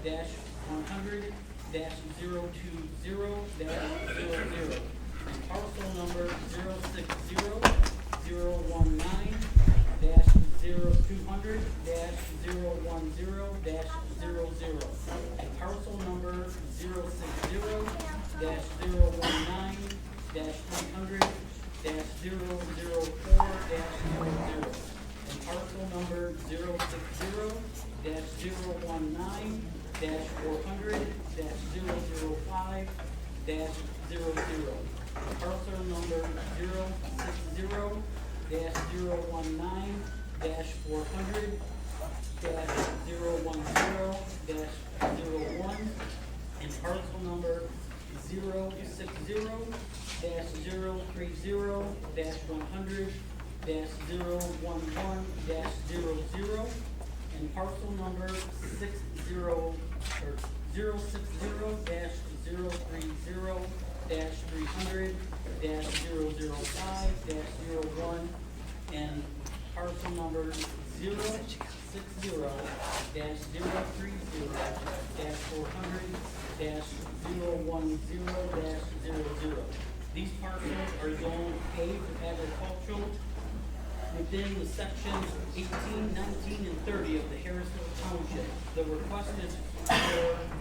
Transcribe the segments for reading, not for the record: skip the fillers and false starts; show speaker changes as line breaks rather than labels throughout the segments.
100-020-00, and parcel number 060-019-200-010-00, and parcel number 060-019-300-004-00, and parcel number 060-100-400-005-00, parcel number 060-019-400-010-01, and parcel number 060-030-100-011-00, and parcel number 060-030-300-005-01, and parcel number 060-030-400-010-00. These parcels are zoned A for agricultural within the sections 18, 19, and 30 of the Harrisville Township. The request is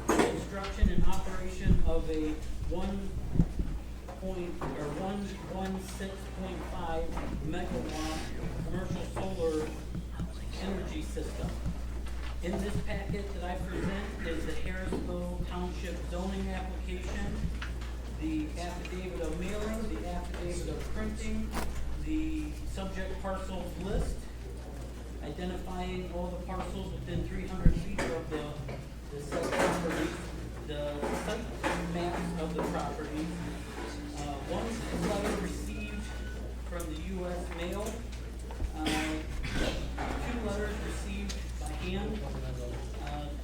for construction and operation of a 116.5 megawatt commercial solar energy system. In this packet that I present is the Harrisville Township zoning application, the affidavit of mailing, the affidavit of printing, the subject parcels list, identifying all the parcels within 300 feet of the said property, the site maps of the property, one letter received from the U.S. mail, 2 letters received by hand,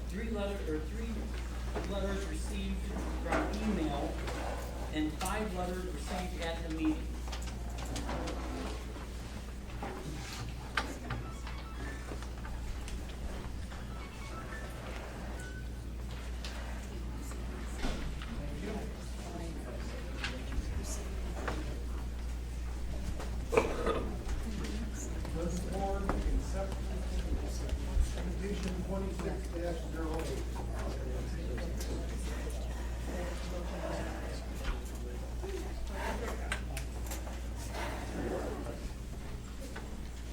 3 letters received from email, and 5 letters received at the meeting.
Petition 26-08.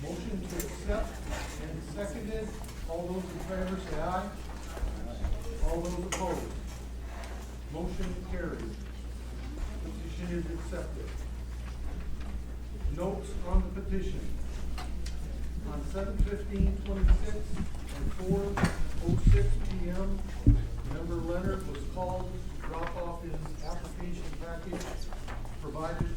Motion to accept and seconded. All those in favor say aye. All those opposed. Motion carried. Petition is accepted. Notes on the petition. On 7/15/26 and 4:06 p.m., member Leonard was called to drop off his application package provided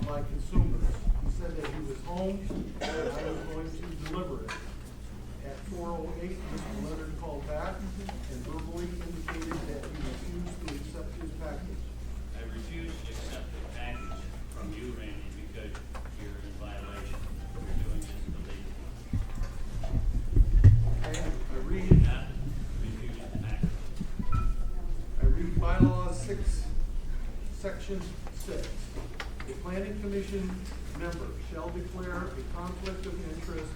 by consumers. He said that he was home and I was going to deliver it. At 4:08, Mr. Leonard called back and verbally indicated that he refused to accept his package.
I refuse to accept the package from you, Randy, because you're in violation. You're doing this illegally.
I read
Not refuse the package.
bylaw 6, section 6. A planning commission member shall declare a conflict of interest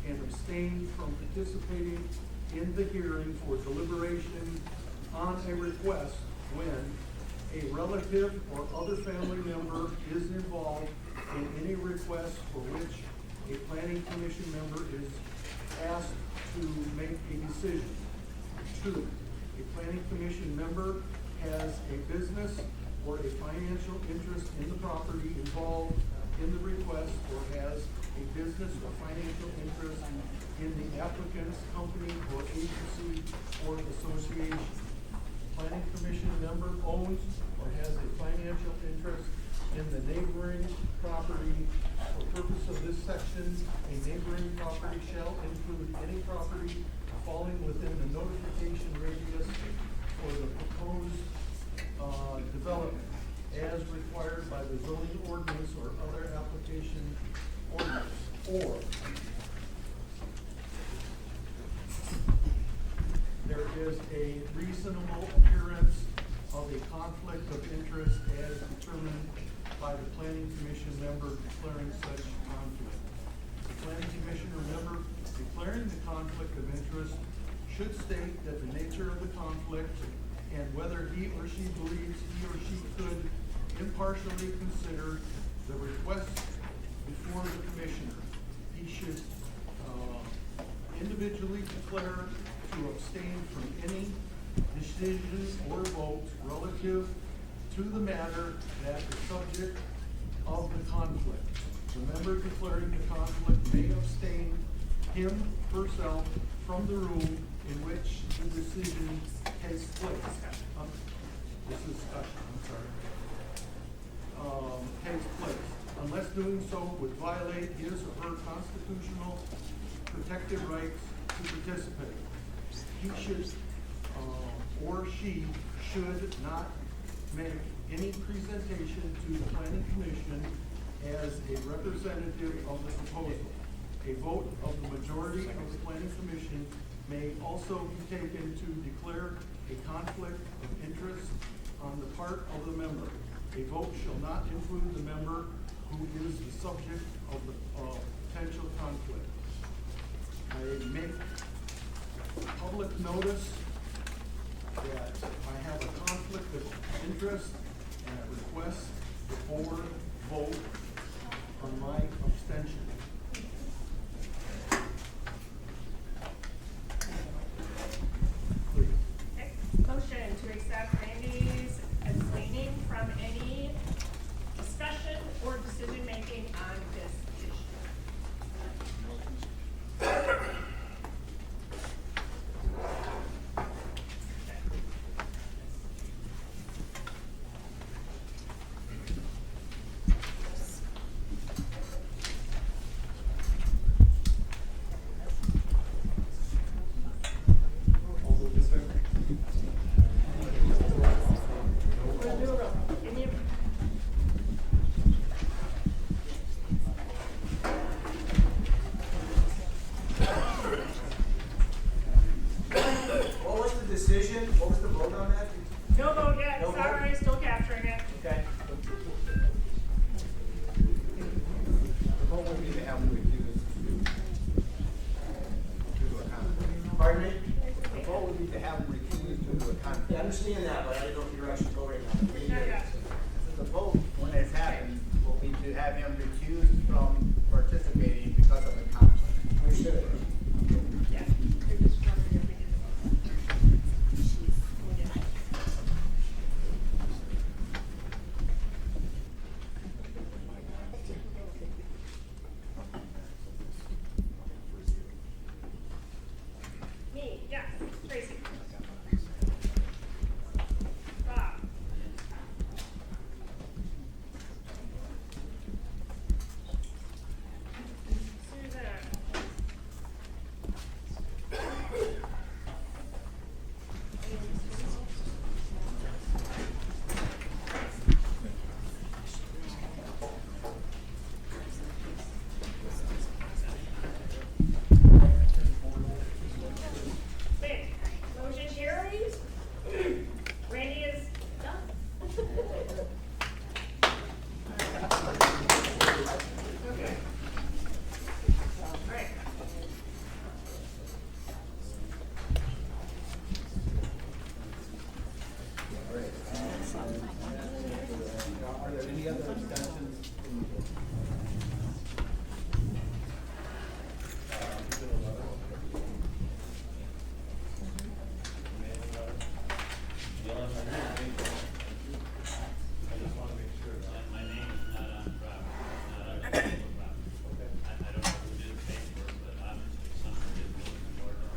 and abstain from participating in the hearing for deliberation on a request when a relative or other family member is involved in any request for which a planning commission member is asked to make a decision. 2, a planning commission member has a business or a financial interest in the property involved in the request or has a business or financial interest in the applicant's company or agency or association. Planning commission member owns or has a financial interest in the neighboring property. For purpose of this section, a neighboring property shall include any property falling within the notification radius for the proposed development as required by the zoning ordinance or other application ordinance, or there is a a reasonable appearance of a conflict of interest as determined by the planning commission member declaring such conflict. The planning commissioner member declaring the conflict of interest should state that the nature of the conflict and whether he or she believes he or she could impartially consider the request before the commissioner. He should individually declare to abstain from any decisions or votes relative to the matter that is subject of the conflict. The member declaring the conflict may abstain him, herself, from the room in which the decision takes place. This is discussion, I'm sorry. Takes place, unless doing so would violate his or her constitutional protected rights to participate. He should, or she should not make any presentation to the planning commission as a representative of the proposal. A vote of the majority of the planning commission may also be taken to declare a conflict of interest on the part of the member. A vote shall not include the member who is the subject of the potential conflict. I make public notice that I have a conflict of interest and I request the board vote on my abstention. Please.
Okay. Motion to accept Randy's abstaining from any discussion or decision-making on this issue.
All those in favor?
We're gonna do a roll. Give me a-
What was the decision? What was the vote on that?
No vote yet,
No vote?
sorry, still capturing it.
Okay.
The vote would be to have them refuse due to a conflict.
Pardon me?
The vote would be to have them refuse due to a
I
conflict.
understand that, but I didn't know if you were actually voting on it.
Yeah, yeah.
The vote, when it's happened, will be to have him recused from participating because of the conflict.
Understood.
Yeah. You're just wondering if we did the vote. We did. Me, yes. Tracy. Bob. Susan. Okay, motion carries. Randy is done. Okay. All right.
Are there any other abstentions?
I just want to make sure that my name is not on the property, not on the property. I don't know who did the paperwork, but obviously someone did building order.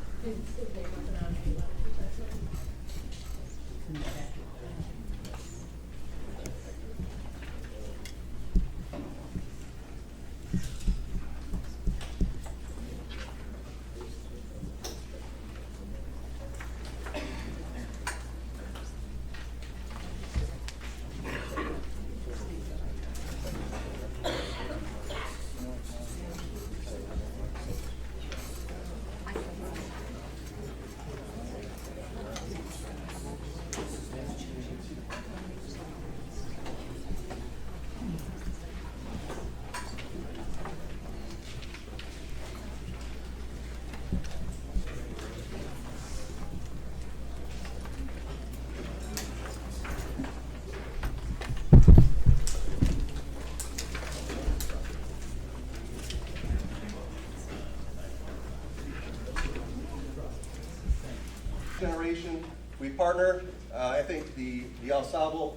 partner. I think the ensemble,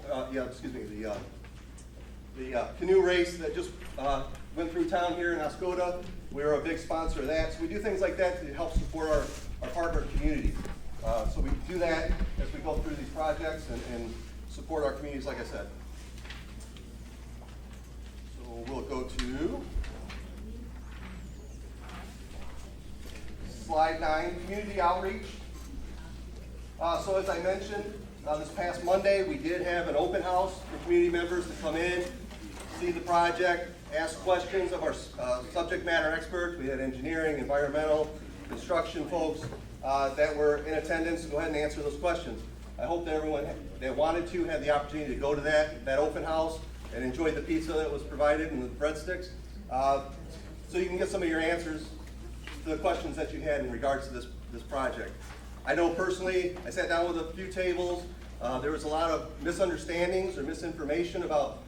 the canoe race that just went through town here in Oscoda, we're a big sponsor of that. So we do things like that to help support our partner community. So we do that as we go through these projects and support our communities, like I said. So we'll go to slide 9, community outreach. So as I mentioned, this past Monday, we did have an open house for community members to come in, see the project, ask questions of our subject matter experts. We had engineering, environmental, construction folks that were in attendance to go ahead and answer those questions. I hope that everyone that wanted to had the opportunity to go to that open house and enjoy the pizza that was provided and the breadsticks. So you can get some of your answers to the questions that you had in regards to this project. I know personally, I sat down with a few tables. There was a lot of misunderstandings or misinformation about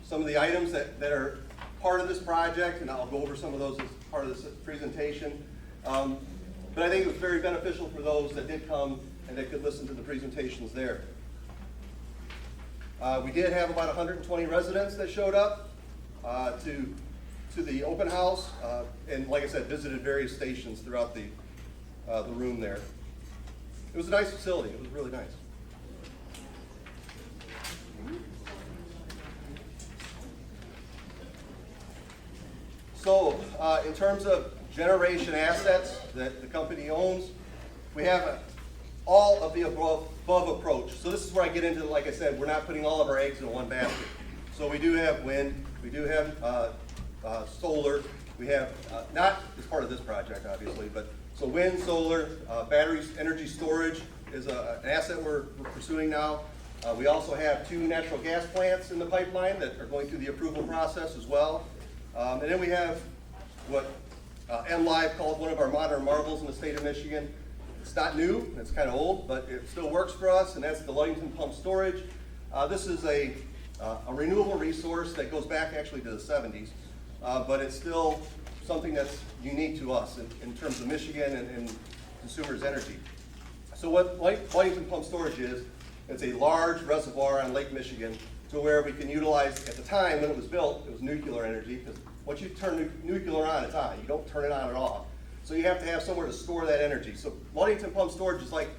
some of the items that are part of this project, and I'll go over some of those as part of this presentation. But I think it was very beneficial for those that did come and that could listen to the presentations there. We did have about 120 residents that showed up to the open house, and like I said, visited various stations throughout the room there. It was a nice facility. It was really nice. So, in terms of generation assets that the company owns, we have all of the above approach. So this is where I get into, like I said, we're not putting all of our eggs in one basket. So we do have wind, we do have solar, we have, not as part of this project obviously, but so wind, solar, batteries, energy storage is an asset we're pursuing now. We also have 2 natural gas plants in the pipeline that are going through the approval process as well. And then we have what MLive called one of our modern marvels in the state of Michigan. It's not new, it's kind of old, but it still works for us, and that's the Ludington Pump Storage. This is a renewable resource that goes back actually to the 70s, but it's still something that's unique to us in terms of Michigan and consumers' energy. So what Ludington Pump Storage is, it's a large reservoir on Lake Michigan to where we can utilize, at the time when it was built, it was nuclear energy, because once you turn nuclear on, it's on. You don't turn it on and off. So you have to have somewhere to store that energy. So Ludington Pump Storage is like,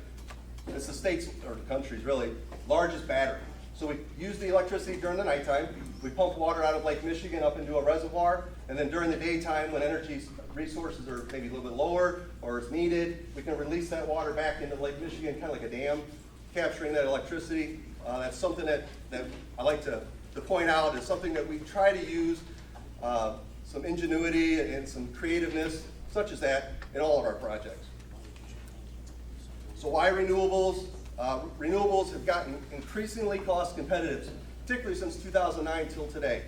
it's the state's, or the country's really, largest battery. So we use the electricity during the nighttime. We pump water out of Lake Michigan up into a reservoir, and then during the daytime when energy resources are maybe a little bit lower or it's needed, we can release that water back into Lake Michigan, kind of like a dam, capturing that electricity. That's something that I like to point out is something that we try to use some ingenuity and some creativeness, such as that, in all of our projects. So why renewables? Renewables have gotten increasingly cost competitive, particularly since 2009 till today.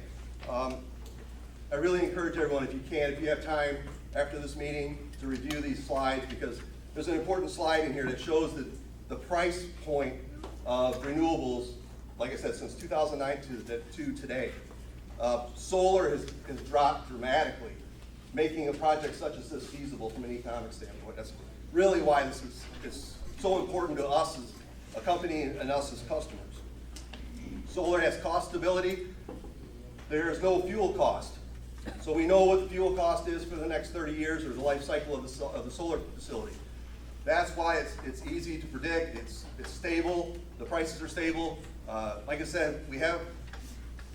I really encourage everyone, if you can, if you have time after this meeting, to review these slides, because there's an important slide in here that shows that the price point of renewables, like I said, since 2009 to today. Solar has dropped dramatically, making a project such as this feasible from an economic standpoint. That's really why this is so important to us as a company and us as customers. Solar has cost stability. There is no fuel cost. So we know what the fuel cost is for the next 30 years, or the life cycle of the solar facility. That's why it's easy to predict. It's stable. The prices are stable. Like I said, we have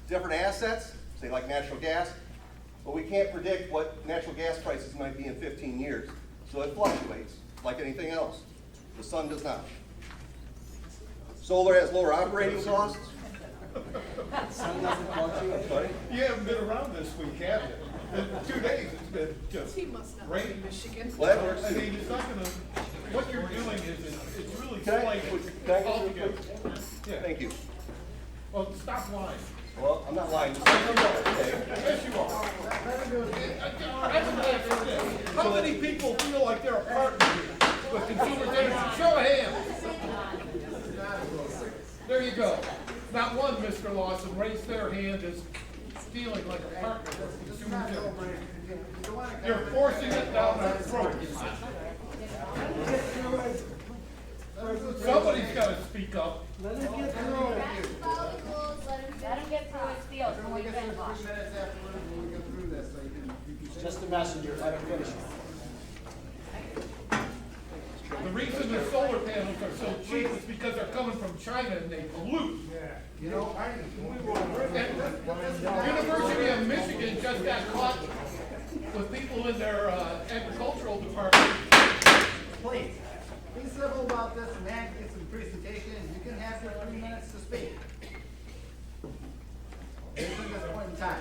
different assets, say like natural gas, but we can't predict what natural gas prices might be in 15 years. So it fluctuates like anything else. The sun does not. Solar has lower operating costs.
You haven't been around this week, have you? In 2 days, it's been just
He must not
rain.
be in Michigan.
Well, that works
I
too.
mean, it's not gonna, what you're doing is, it's really
Can I
like
get
all
you,
together. Yeah.
Thank you.
Well, stop lying.
Well, I'm not lying.
Yes, you are. How many people feel like they're a partner here with consumers energy? Show of hands. There you go. Not one, Mr. Lawson, raised their hand as feeling like a partner with consumers energy. You're forcing it down our throats. Somebody's gotta speak up.
Let him get through it.
Follow the rules, let him get through his spiel, so
Everyone
we
gets
can
their
watch.
3 minutes afterwards when we get through this, so you can say.
Just a messenger, let him finish.
The reason the solar panels are so cheap is because they're coming from China and they pollute.
You know,
University of Michigan just got caught with people in their agricultural department.
please, be civil about this, and then get some presentation, and you can have your 3 minutes to speak. This is this point in time.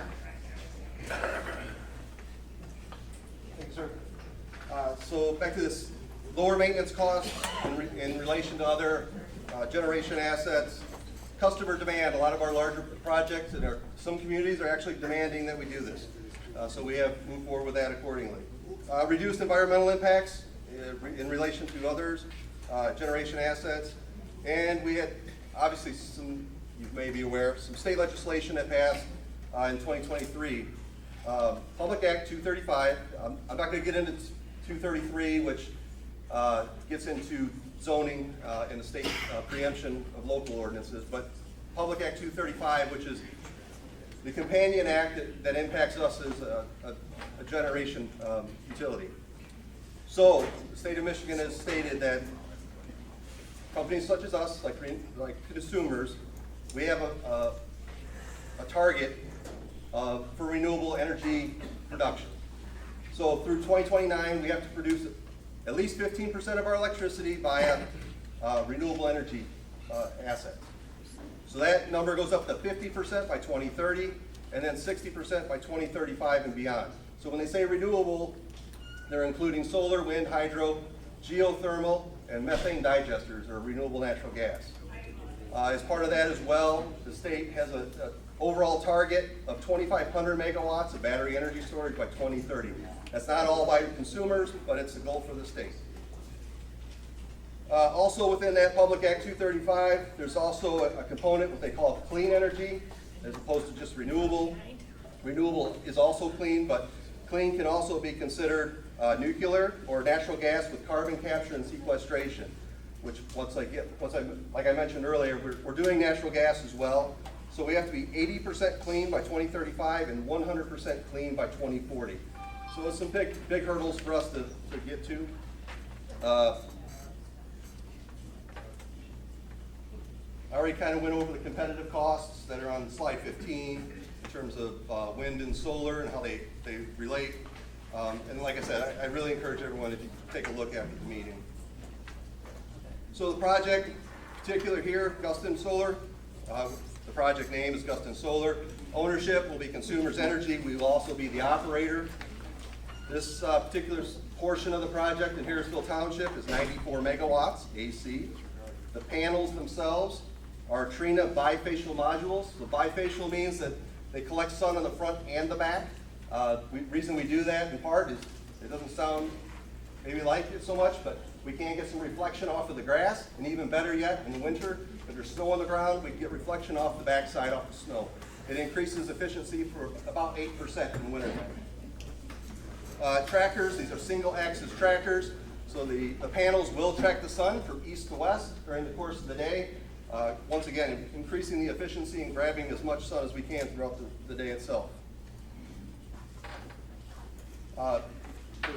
Thank you, sir. So back to this lower maintenance cost in relation to other generation assets. Customer demand, a lot of our larger projects and some communities are actually demanding that we do this. So we have moved forward with that accordingly. Reduced environmental impacts in relation to others, generation assets. And we had obviously some, you may be aware, some state legislation that passed in 2023. Public Act 235, I'm not going to get into 233, which gets into zoning and the state preemption of local ordinances, but Public Act 235, which is the companion act that impacts us as a generation utility. So the state of Michigan has stated that companies such as us, like consumers, we have a target for renewable energy production. So through 2029, we have to produce at least 15% of our electricity via renewable energy assets. So that number goes up to 50% by 2030, and then 60% by 2035 and beyond. So when they say renewable, they're including solar, wind, hydro, geothermal, and methane digesters, or renewable natural gas. As part of that as well, the state has an overall target of 2,500 megawatts of battery energy storage by 2030. That's not all by consumers, but it's a goal for the state. Also within that Public Act 235, there's also a component, what they call clean energy, as opposed to just renewable. Renewable is also clean, but clean can also be considered nuclear or natural gas with carbon capture and sequestration, which like I mentioned earlier, we're doing natural gas as well. So we have to be 80% clean by 2035 and 100% clean by 2040. So it's some big hurdles for us to get to. I already kind of went over the competitive costs that are on slide 15 in terms of wind and solar and how they relate. And like I said, I really encourage everyone if you take a look after the meeting. So the project, in particular here, Guston Solar, the project name is Guston Solar. Ownership will be Consumers Energy. We will also be the operator. This particular portion of the project in Harrisville Township is 94 megawatts AC. The panels themselves are Trina bifacial modules. So bifacial means that they collect sun on the front and the back. Reason we do that in part is it doesn't sound maybe like it so much, but we can get some reflection off of the grass, and even better yet, in the winter, if there's snow on the ground, we can get reflection off the backside off the snow. It increases efficiency for about 8% in the winter time. Trackers, these are single axis trackers, so the panels will track the sun from east to west during the course of the day. Once again, increasing the efficiency and grabbing as much sun as we can throughout the day itself. The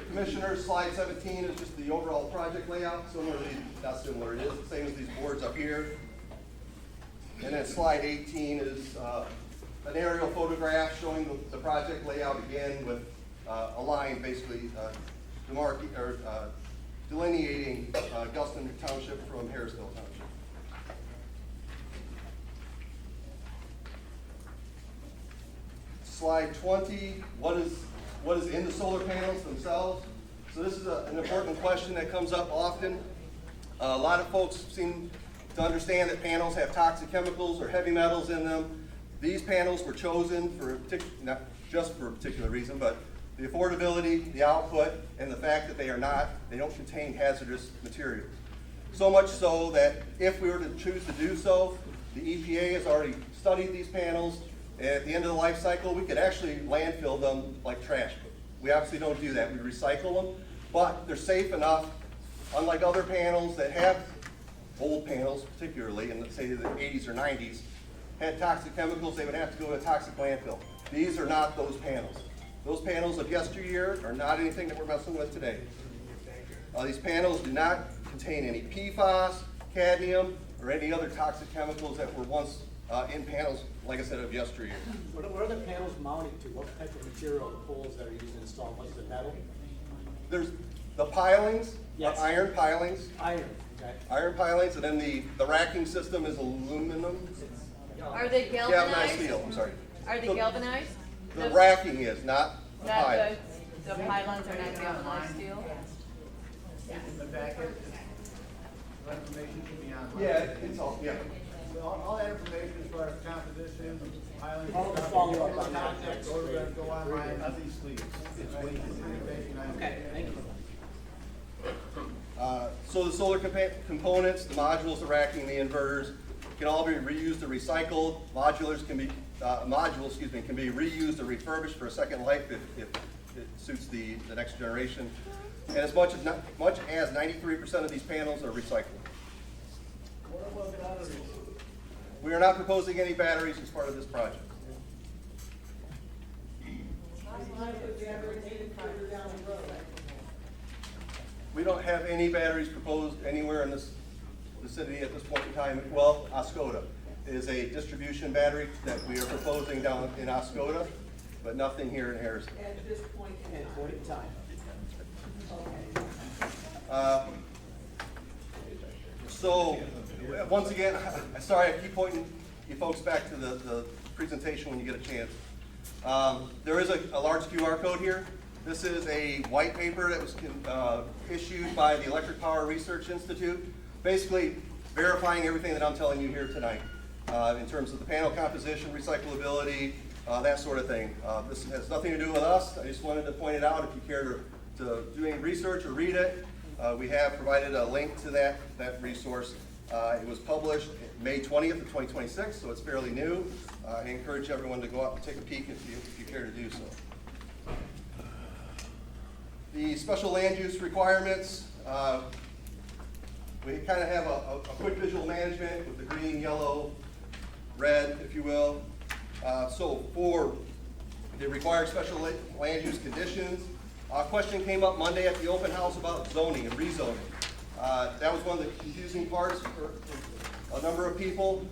Commissioner's slide 17 is just the overall project layout. Not similar, it is the same as these boards up here. And then slide 18 is an aerial photograph showing the project layout again with a line basically delineating Guston Township from Harrisville Township. Slide 20, what is in the solar panels themselves? So this is an important question that comes up often. A lot of folks seem to understand that panels have toxic chemicals or heavy metals in them. These panels were chosen for not just for a particular reason, but the affordability, the output, and the fact that they don't contain hazardous materials. So much so that if we were to choose to do so, the EPA has already studied these panels. At the end of the life cycle, we could actually landfill them like trash. We obviously don't do that. We recycle them, but they're safe enough, unlike other panels that have old panels particularly, in let's say the 80s or 90s, had toxic chemicals, they would have to go to a toxic landfill. These are not those panels. Those panels of yesteryear are not anything that we're messing with today. These panels do not contain any PFAS, cadmium, or any other toxic chemicals that were once in panels, like I said, of yesteryear.
What are the panels mounted to? What type of material, the poles that are used to install? What's the metal?
There's the pilings,
Yes.
iron pilings,
Iron, okay?
iron pilings, and then the racking system is aluminum.
Are they
Galvanized
galvanized?
steel, I'm sorry.
Are they
So
galvanized?
The racking is, not the
Not
piling.
the pylons are not galvanized steel?
In the packet, what information should be online.
Yeah, it's all, yeah.
So all that information as far as composition, piling.
I'll follow up on that next
Go
week.
online. Nothing sleeves. It's waiting.
Okay, thank you.
So the solar components, the modules, the racking, the inverters, can all be reused or recycled. Modules can be reused or refurbished for a second life if it suits the next generation. And as much as 93% of these panels are recycled.
What about batteries?
We are not proposing any batteries as part of this project. We don't have any batteries proposed anywhere in this vicinity at this point in time. Well, Oscoda is a distribution battery that we are proposing down in Oscoda, but nothing here in Harrisville.
At this point in time.
So, once again, sorry, I keep pointing you folks back to the presentation when you get a chance. There is a large QR code here. This is a white paper that was issued by the Electric Power Research Institute, basically verifying everything that I'm telling you here tonight in terms of the panel composition, recyclability, that sort of thing. This has nothing to do with us. I just wanted to point it out if you care to do any research or read it. We have provided a link to that resource. It was published May 20th of 2026, so it's fairly new. I encourage everyone to go out and take a peek if you care to do so. The special land use requirements, we kind of have a quick visual management with the green, yellow, red, if you will. So for the required special land use conditions, a question came up Monday at the open house about zoning and rezoning. That was one of the confusing parts for a number of people.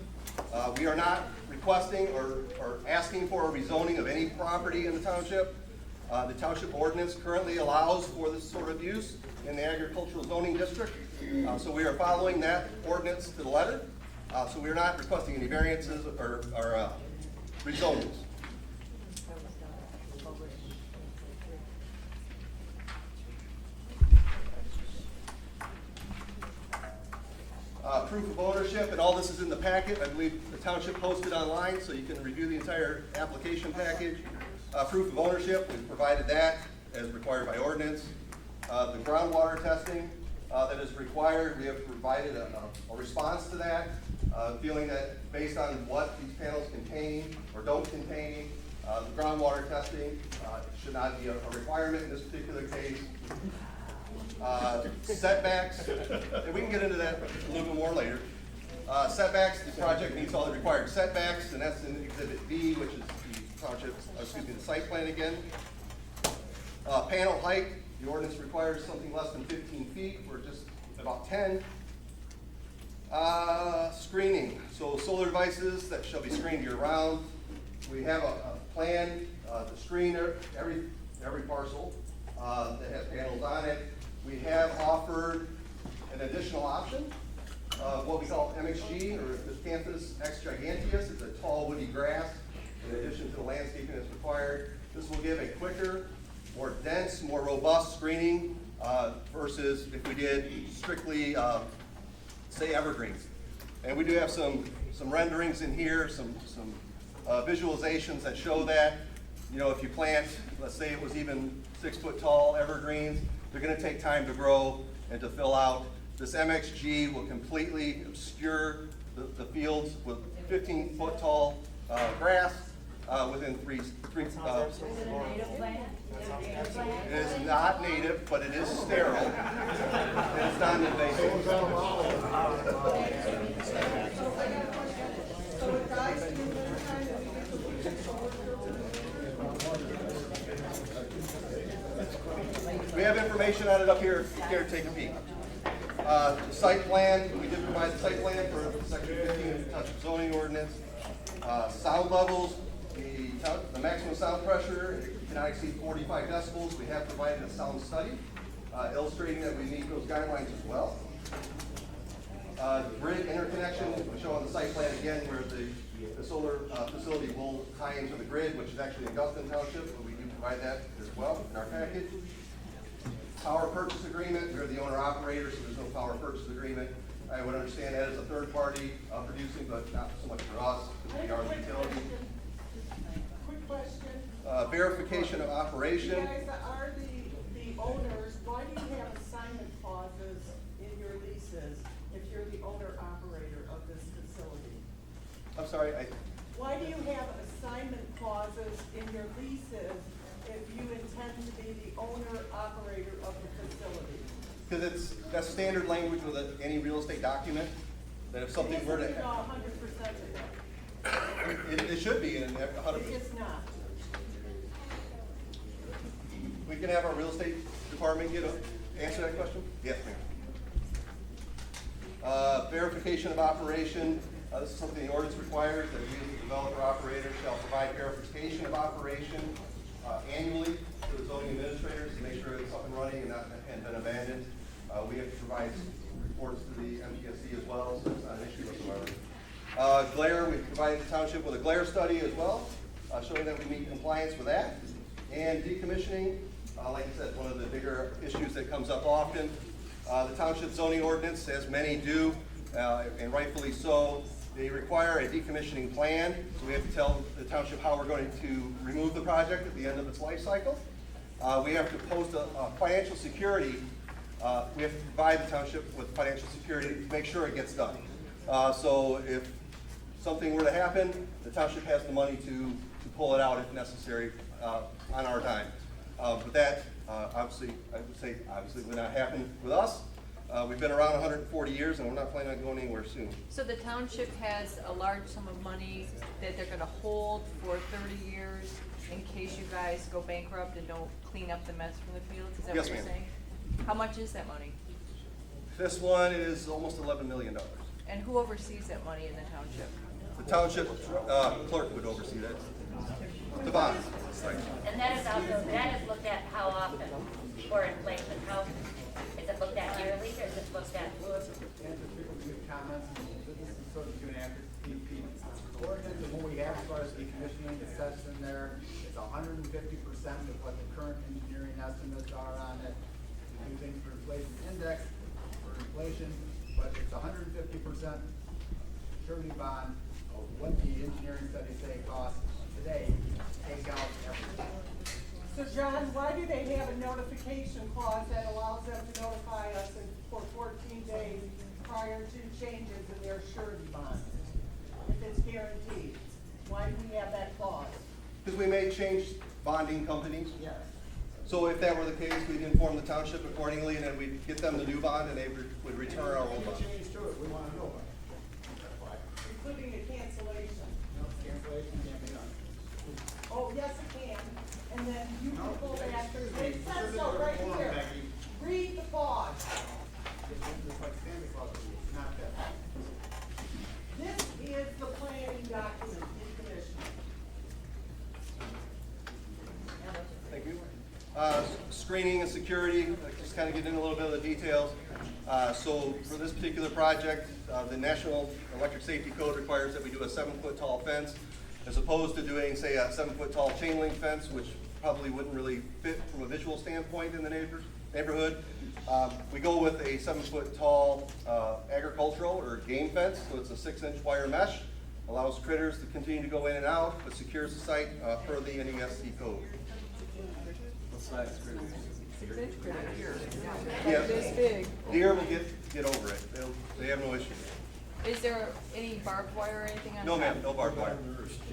We are not requesting or asking for a rezoning of any property in the township. The township ordinance currently allows for this sort of use in the agricultural zoning district. So we are following that ordinance to the letter. So we are not requesting any variances or rezonings. Proof of ownership, and all this is in the packet. I believe the township posted online, so you can review the entire application package. Proof of ownership, we've provided that as required by ordinance. The groundwater testing that is required, we have provided a response to that, feeling that based on what these panels contain or don't contain, the groundwater testing should not be a requirement in this particular case. Setbacks, and we can get into that a little bit more later. Setbacks, the project meets all the required setbacks, and that's in Exhibit B, which is the township, the site plan again. Panel height, the ordinance requires something less than 15 feet, we're just about 10. Screening, so solar devices that shall be screened year-round. We have a plan to screen every parcel that has panels on it. We have offered an additional option of what we call MXG, or Miscanthus ex giganteus. It's a tall woody grass in addition to the landscaping that's required. This will give a quicker, more dense, more robust screening versus if we did strictly, say, evergreens. And we do have some renderings in here, some visualizations that show that. You know, if you plant, let's say it was even 6 foot tall evergreens, they're going to take time to grow and to fill out. This MXG will completely obscure the fields with 15 foot tall grass within three.
Is it a native plant?
It is not native, but it is sterile. And it's non-invasive. We have information on it up here, here, take a peek. Site plan, we did provide the site plan for section 15 of the Township zoning ordinance. Sound levels, the maximum sound pressure cannot exceed 45 decibels. We have provided a sound study illustrating that we meet those guidelines as well. Grid interconnection, we show on the site plan again where the solar facility will tie into the grid, which is actually in Dustin Township, but we do provide that as well in our package. Power purchase agreement, we're the owner operator, so there's no power purchase agreement. I would understand that as a third party producing, but not so much for us, because we are the utility.
Quick question.
Verification of operation.
You guys are the owners, why do you have assignment clauses in your leases if you're the owner operator of this facility?
I'm sorry,
Why do you have assignment clauses in your leases if you intend to be the owner operator of the facility?
because that's standard language with any real estate document, that if something were to
It isn't
happen.
100% of it.
It should be in 100%.
It's not.
We can have our real estate department answer that question? Yes, ma'am. Verification of operation. This is something the ordinance requires, that we as the developer operator shall provide verification of operation annually to the zoning administrators to make sure it's up and running and not and been abandoned. We have to provide reports to the MPSC as well, so it's not an issue whatsoever. Glare, we provided the township with a glare study as well, showing that we meet compliance with that. And decommissioning, like I said, one of the bigger issues that comes up often. The township zoning ordinance, as many do, and rightfully so, they require a decommissioning plan. So we have to tell the township how we're going to remove the project at the end of its life cycle. We have to post a financial security. We have to provide the township with financial security to make sure it gets done. So if something were to happen, the township has the money to pull it out if necessary on our dime. But that, obviously, I would say, obviously would not happen with us. We've been around 140 years and we're not planning on going anywhere soon.
So the township has a large sum of money that they're gonna hold for 30 years in case you guys go bankrupt and don't clean up the mess from the fields? Is that
Yes,
what you're
ma'am.
saying? How much is that money?
This one is almost $11 million.
And who oversees that money in the township?
The township clerk would oversee that. The bond, right.
And that is also, that is looked at how often for inflation? How, is it looked at yearly or is it looked at?
Answer people give comments, this is sort of giving after the ordinance and what we have as far as decommissioning, it says in there, it's 150% of what the current engineering estimates are on it. We do things for inflation index, for inflation, but it's 150% surety bond of what the engineering studies say costs today, take out everything.
So John, why do they have a notification clause that allows them to notify us for 14 days prior to changes in their surety bond? If it's guaranteed, why do we have that clause?
Because we may change bonding companies.
Yes.
So if that were the case, we'd inform the township accordingly, and then we'd get them the new bond, and they would return our old bond.
Change to it, we wanna know about it. That's why.
Including a cancellation.
No, cancellation can't be done.
Oh, yes, it can. And then you can
No,
pull back.
excuse
It
me,
says
this is
so
a
right
form,
here.
Becky.
Read the clause.
It's like Santa Claus, it's not that.
This is the planning document, decommissioning.
Thank you. Screening and security, just kind of get into a little bit of the details. So for this particular project, the National Electric Safety Code requires that we do a 7-foot tall fence, as opposed to doing, say, a 7-foot tall chain link fence, which probably wouldn't really fit from a visual standpoint in the neighborhood. We go with a 7-foot tall agricultural or game fence, so it's a 6-inch wire mesh, allows critters to continue to go in and out, but secures the site per the NESC code. Yeah,
This big.
deer will get over it. They have no issue.
Is there any barbed wire or anything on
No,
top?
ma'am, no barbed wire.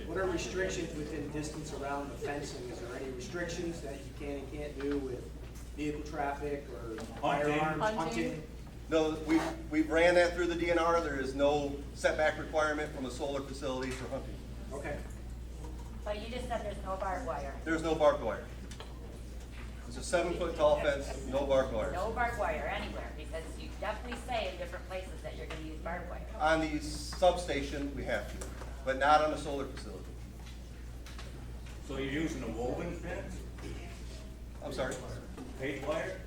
What are restrictions within distance around the fencing? Is there any restrictions that you can and can't do with vehicle traffic or firearms,
Hunting?
hunting?
No, we ran that through the DNR. There is no setback requirement from a solar facility for hunting.
Okay.
But you just said there's no barbed wire.
There's no barbed wire. It's a 7-foot tall fence, no barbed wire.
No barbed wire anywhere, because you definitely say in different places that you're gonna use barbed wire.
On the substation, we have to, but not on the solar facility.
So you're using a woven fence,
I'm sorry,
page wire?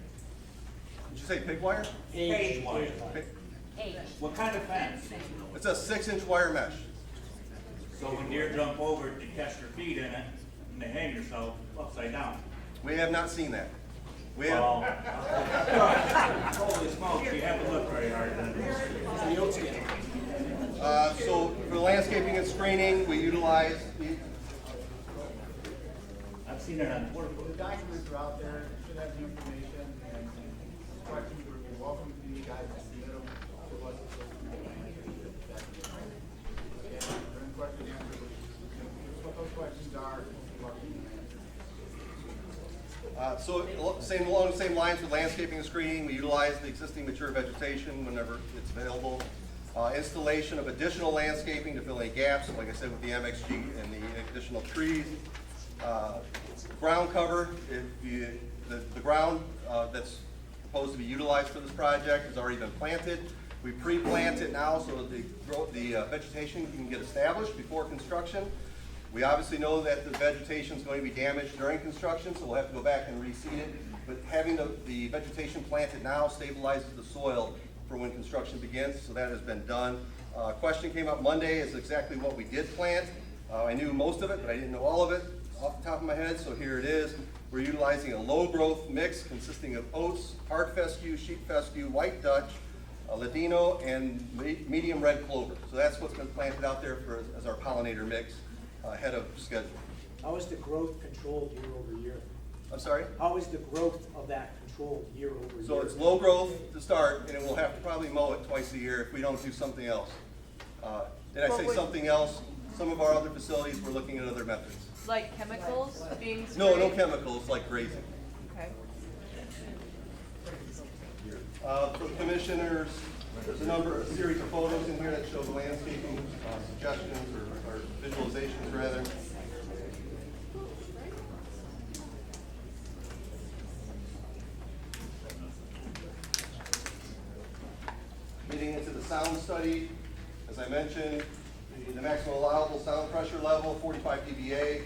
did you say pig wire?
Page wire.
Pig-
Hey,
What kind of fence?
It's a 6-inch wire mesh.
So when deer jump over, they catch their feet in it, and they hang themselves upside down.
We have not seen that. We
Well,
have,
holy smokes, you haven't looked very hard then.
so for landscaping and screening, we utilize,
I've seen it on Twitter.
The documents are out there, you should have the information, and questions would be welcome to you guys to submit them to us. And any questions answered, what those questions are, we'll give you an answer.
so along the same lines with landscaping and screening, we utilize the existing mature vegetation whenever it's available. Installation of additional landscaping to fill any gaps, like I said, with the MXG and the additional trees. Ground cover, the ground that's proposed to be utilized for this project has already been planted. We pre-plant it now so that the vegetation can get established before construction. We obviously know that the vegetation is going to be damaged during construction, so we'll have to go back and reseed it. But having the vegetation planted now stabilizes the soil for when construction begins, so that has been done. Question came up Monday is exactly what we did plant. I knew most of it, but I didn't know all of it off the top of my head, so here it is. We're utilizing a low-growth mix consisting of oats, hard fescue, sheep fescue, white Dutch, ladino, and medium red clover. So that's what's been planted out there as our pollinator mix ahead of schedule.
How is the growth controlled year over year?
I'm sorry?
How is the growth of that controlled year over year?
So it's low growth to start, and we'll have to probably mow it twice a year if we don't do something else. Did I say something else? Some of our other facilities, we're looking at other methods.
Like chemicals being sprayed?
No chemicals like grazing.
Okay.
For the commissioners, there's a series of photos in here that show the landscaping suggestions or visualizations rather. Getting into the sound study, as I mentioned, the maximum allowable sound pressure level, 45 dBA,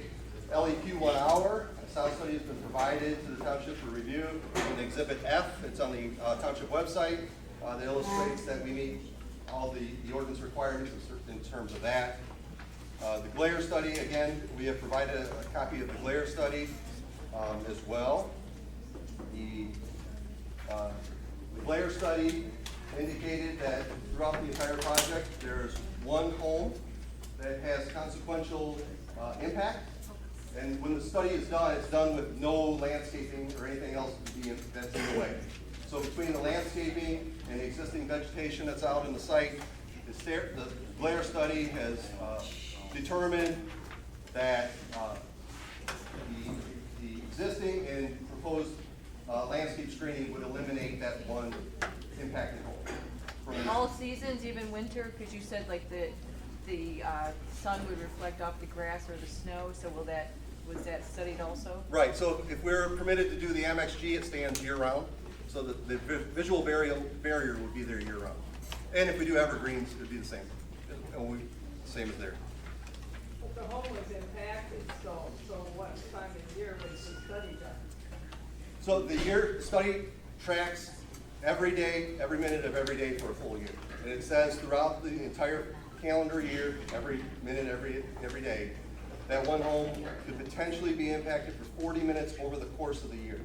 LEQ 1 hour. A sound study has been provided to the township for review. In Exhibit F, it's on the township website, that illustrates that we meet all the ordinance requirements in terms of that. The glare study, again, we have provided a copy of the glare study as well. The glare study indicated that throughout the entire project, there's one home that has consequential impact. And when the study is done, it's done with no landscaping or anything else that's in the way. So between the landscaping and the existing vegetation that's out in the site, the glare study has determined that the existing and proposed landscape screening would eliminate that one impacted home.
In all seasons, even winter, because you said like the sun would reflect off the grass or the snow, so was that studied also?
Right, so if we're permitted to do the MXG, it stands year-round, so the visual barrier would be there year-round. And if we do evergreens, it would be the same, same as there.
But the home was impacted, so what time of year was the study done?
So the study tracks every day, every minute of every day for a full year. And it says throughout the entire calendar year, every minute, every day, that one home could potentially be impacted for 40 minutes over the course of the year.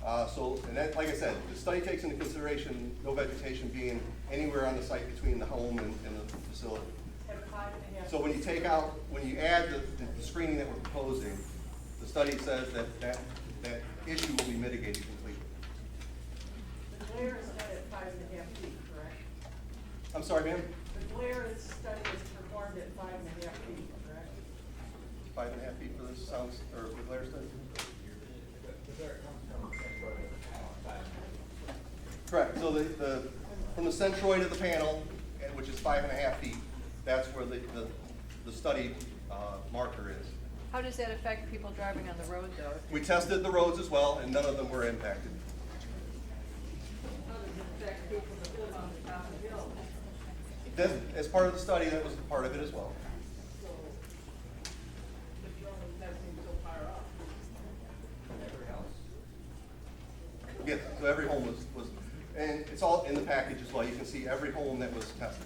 And that, like I said, the study takes into consideration no vegetation being anywhere on the site between the home and the facility. So when you add the screening that we're proposing, the study says that issue will be mitigated completely.
The glare is done at 5.5 feet, correct?
I'm sorry, ma'am?
The glare study is performed at 5.5 feet, correct?
5.5 feet for this sound, or the glare study? Correct, so from the centroid of the panel, which is 5.5 feet, that's where the study marker is.
How does that affect people driving on the road though?
We tested the roads as well, and none of them were impacted.
How does it affect people that live on the top of the hill?
This, as part of the study, that was part of it as well.
So, but you're only testing so far up.
Yes, so every home was, and it's all in the package as well. You can see every home that was tested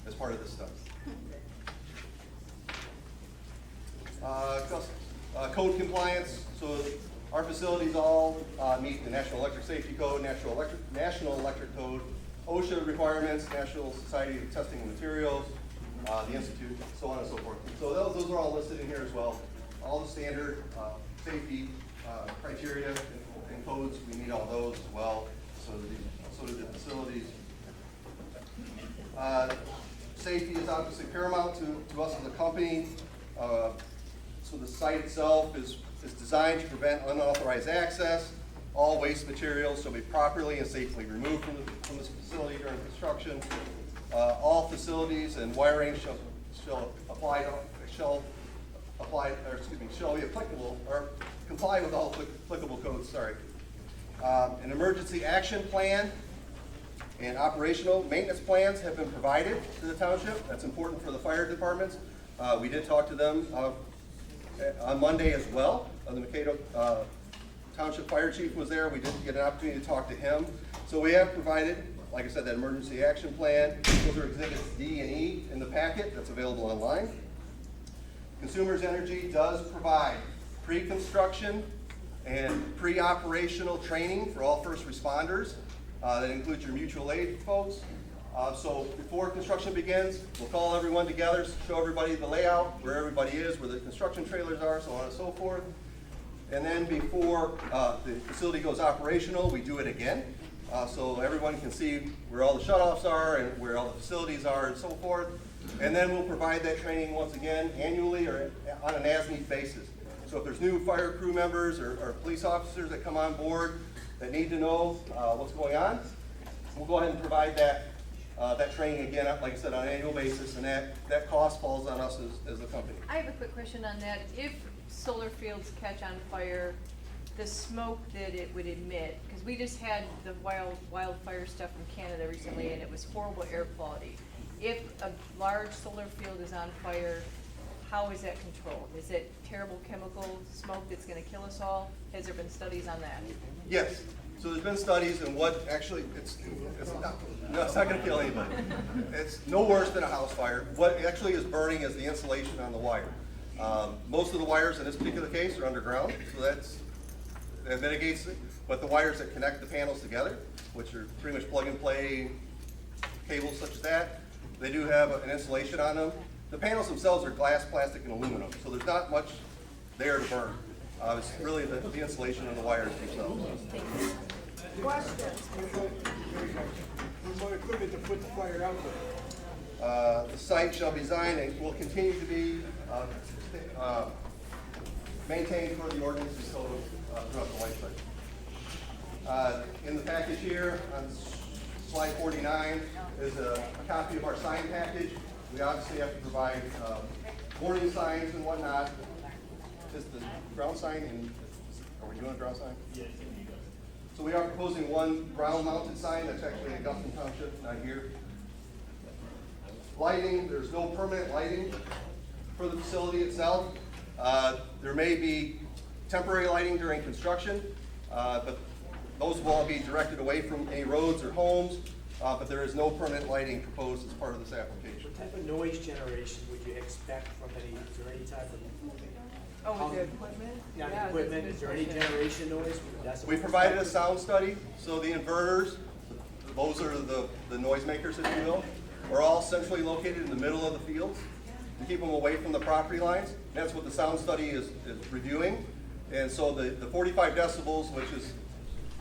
as part of this study. Code compliance, so our facilities all meet the National Electric Safety Code, National Electric Code, OSHA requirements, National Society of Testing and Materials, the Institute, so on and so forth. So those are all listed in here as well. All the standard safety criteria and codes, we meet all those as well. So do the facilities. Safety is obviously paramount to us as a company. So the site itself is designed to prevent unauthorized access. All waste materials shall be properly and safely removed from this facility during construction. All facilities and wiring shall be applicable or comply with all applicable codes. An emergency action plan and operational maintenance plans have been provided to the township. That's important for the fire departments. We did talk to them on Monday as well. The Mankato Township Fire Chief was there. We didn't get an opportunity to talk to him. So we have provided, like I said, that emergency action plan. Those are exhibits D and E in the packet that's available online. Consumers Energy does provide pre-construction and pre-operational training for all first responders. That includes your mutual aid folks. So before construction begins, we'll call everyone together, show everybody the layout, where everybody is, where the construction trailers are, so on and so forth. And then before the facility goes operational, we do it again. So everyone can see where all the shutoffs are and where all the facilities are and so forth. And then we'll provide that training once again annually or on an as-need basis. So if there's new fire crew members or police officers that come on board that need to know what's going on, we'll go ahead and provide that training again, like I said, on an annual basis, and that cost falls on us as a company.
I have a quick question on that. If solar fields catch on fire, the smoke that it would emit, because we just had the wildfire stuff from Canada recently, and it was horrible air quality. If a large solar field is on fire, how is that controlled? Is it terrible chemical smoke that's gonna kill us all? Has there been studies on that?
Yes. So there's been studies, and what actually, it's not going to kill anybody. It's no worse than a house fire. What actually is burning is the insulation on the wire. Most of the wires in this particular case are underground, so that mitigates it. But the wires that connect the panels together, which are pretty much plug and play cables such as that, they do have an insulation on them. The panels themselves are glass, plastic, and aluminum, so there's not much there to burn. It's really the insulation on the wires themselves.
Questions?
Where's more equipment to put the fire out there?
The site shall be designed and will continue to be maintained for the ordinances code throughout the life cycle. In the package here, on slide 49, is a copy of our sign package. We obviously have to provide warning signs and whatnot. Is the ground sign in, are we doing a ground sign?
Yes.
So we are proposing one ground mounted sign that's actually in Guston Township, not here. Lighting, there's no permanent lighting for the facility itself. There may be temporary lighting during construction, but those will all be directed away from any roads or homes, but there is no permanent lighting proposed as part of this application.
What type of noise generation would you expect from is there any type of?
Oh, with the equipment?
Yeah,
that's a
equipment,
good
is there any
question.
generation noise from the decibel?
We provided a sound study, so the inverters, those are the noisemakers, if you will, are all centrally located in the middle of the fields to keep them away from the property lines. That's what the sound study is reviewing. And so the 45 decibels, which is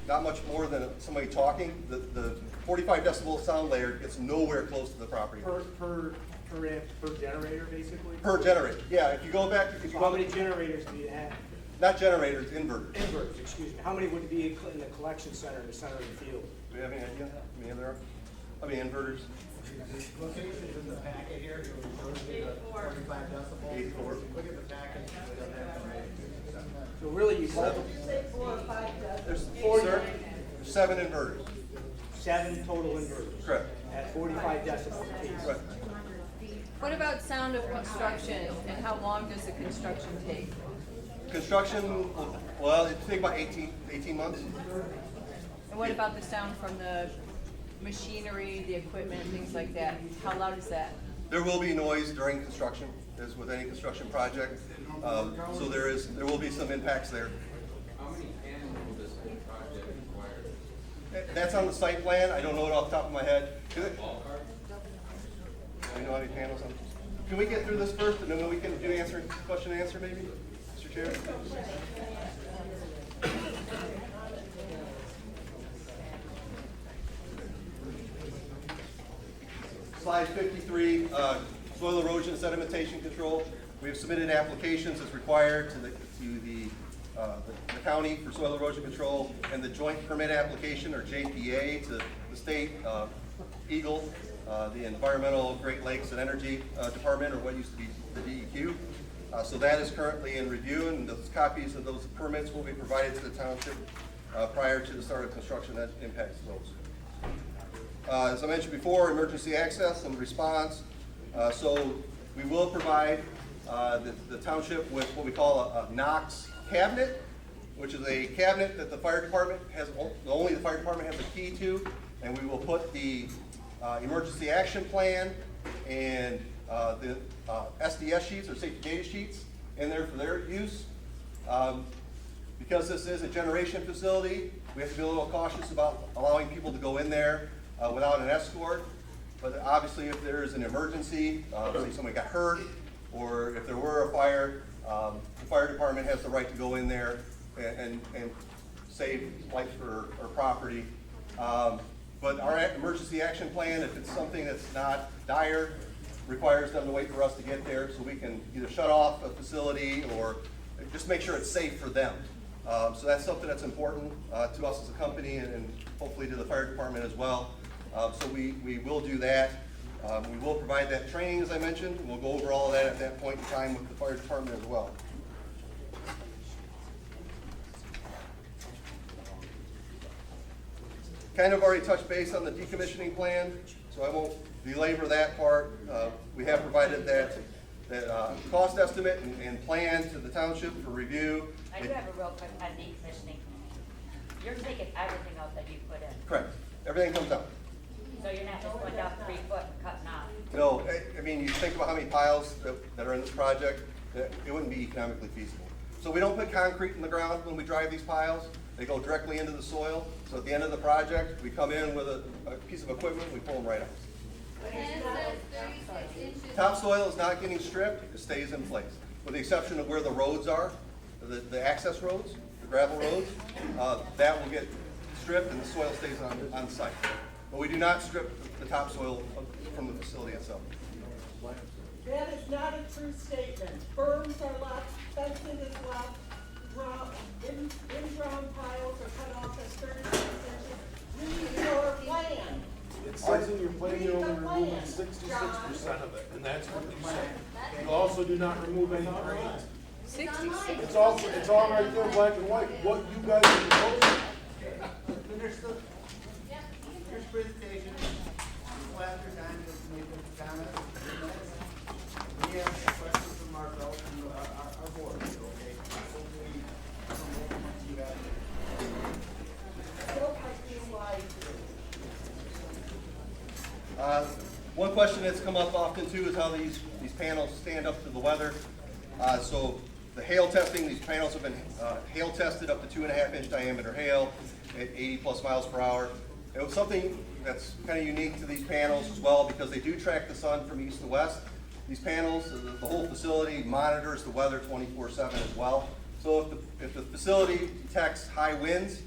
not much more than somebody talking, the 45 decibel sound layer gets nowhere close to the property.
Per generator, basically?
Per generator, yeah, if you go back,
So how many generators do you have?
not generators, inverters.
Inverters, excuse me. How many would be in the collection center in the center of the field?
Do you have any idea how many there How many inverters?
Locations in the packet here, it shows you the 45 decibels.
84.
Look at the packet. It doesn't have information.
So really, you
Seven.
You say 4 or 5 decibels.
There's four, sir. There's 7 inverters.
7 total inverters.
Correct.
At 45 decibels apiece.
Correct.
What about sound of construction, and how long does the construction take?
Construction, well, it take about 18 months.
And what about the sound from the machinery, the equipment, things like that? How loud is that?
There will be noise during construction, as with any construction project. So there will be some impacts there.
How many panels will this project require?
That's on the site plan. I don't know it off the top of my head. Do
Ballpark?
you know how many panels on? Can we get through this first, and then we can do question and answer maybe, Mr. Chair? Slide 53, soil erosion and sedimentation control. We have submitted applications as required to the county for soil erosion control, and the joint permit application, or JPA, to the state EGLE, the Environmental Great Lakes and Energy Department, or what used to be the DEQ. So that is currently in review, and those copies of those permits will be provided to the township prior to the start of construction that impacts those. As I mentioned before, emergency access and response. So we will provide the township with what we call a Knox cabinet, which is a cabinet that the fire department has, only the fire department has a key to, and we will put the emergency action plan and the SDS sheets, or safety data sheets, in there for their use. Because this is a generation facility, we have to be a little cautious about allowing people to go in there without an escort. But obviously, if there is an emergency, say somebody got hurt, or if there were a fire, the fire department has the right to go in there and save life or property. But our emergency action plan, if it's something that's not dire, requires them to wait for us to get there so we can either shut off a facility or just make sure it's safe for them. So that's something that's important to us as a company, and hopefully to the fire department as well. So we will do that. We will provide that training, as I mentioned, and we'll go over all of that at that point in time with the fire department as well. Kind of already touched base on the decommissioning plan, so I won't belabor that part. We have provided that cost estimate and plan to the township for review.
I do have a real quick on decommissioning. You're taking everything out that you put in,
Correct. Everything comes out.
so you're not just going down 3 foot and cutting off.
No, I mean, you think about how many piles that are in this project, it wouldn't be economically feasible. So we don't put concrete in the ground when we drive these piles. They go directly into the soil. So at the end of the project, we come in with a piece of equipment, we pull them right out. Topsoil is not getting stripped, it stays in place. With the exception of where the roads are, the access roads, the gravel roads, that will get stripped and the soil stays on site. But we do not strip the topsoil from the facility itself.
That is not a true statement. Berms are left, fencing is left, in-ground piles are cut off at 36 inches. Read your plan.
It says in your plan you're only
Read the
removing
plan,
66% of it, and that's what you said. You also do not remove any drains.
66.
It's all right there, black and white, what you guys are proposing.
Understood. Here's presentation. Last time to make a comment. We have a question from Marco and our board, okay? Hopefully, you have
Still, I feel like
One question that's come up often too is how these panels stand up to the weather. So the hail testing, these panels have been hail tested up to 2.5-inch diameter hail at 80 plus miles per hour. It was something that's kind of unique to these panels as well because they do track the sun from east to west. These panels, the whole facility monitors the weather 24/7 as well. So if the facility detects high winds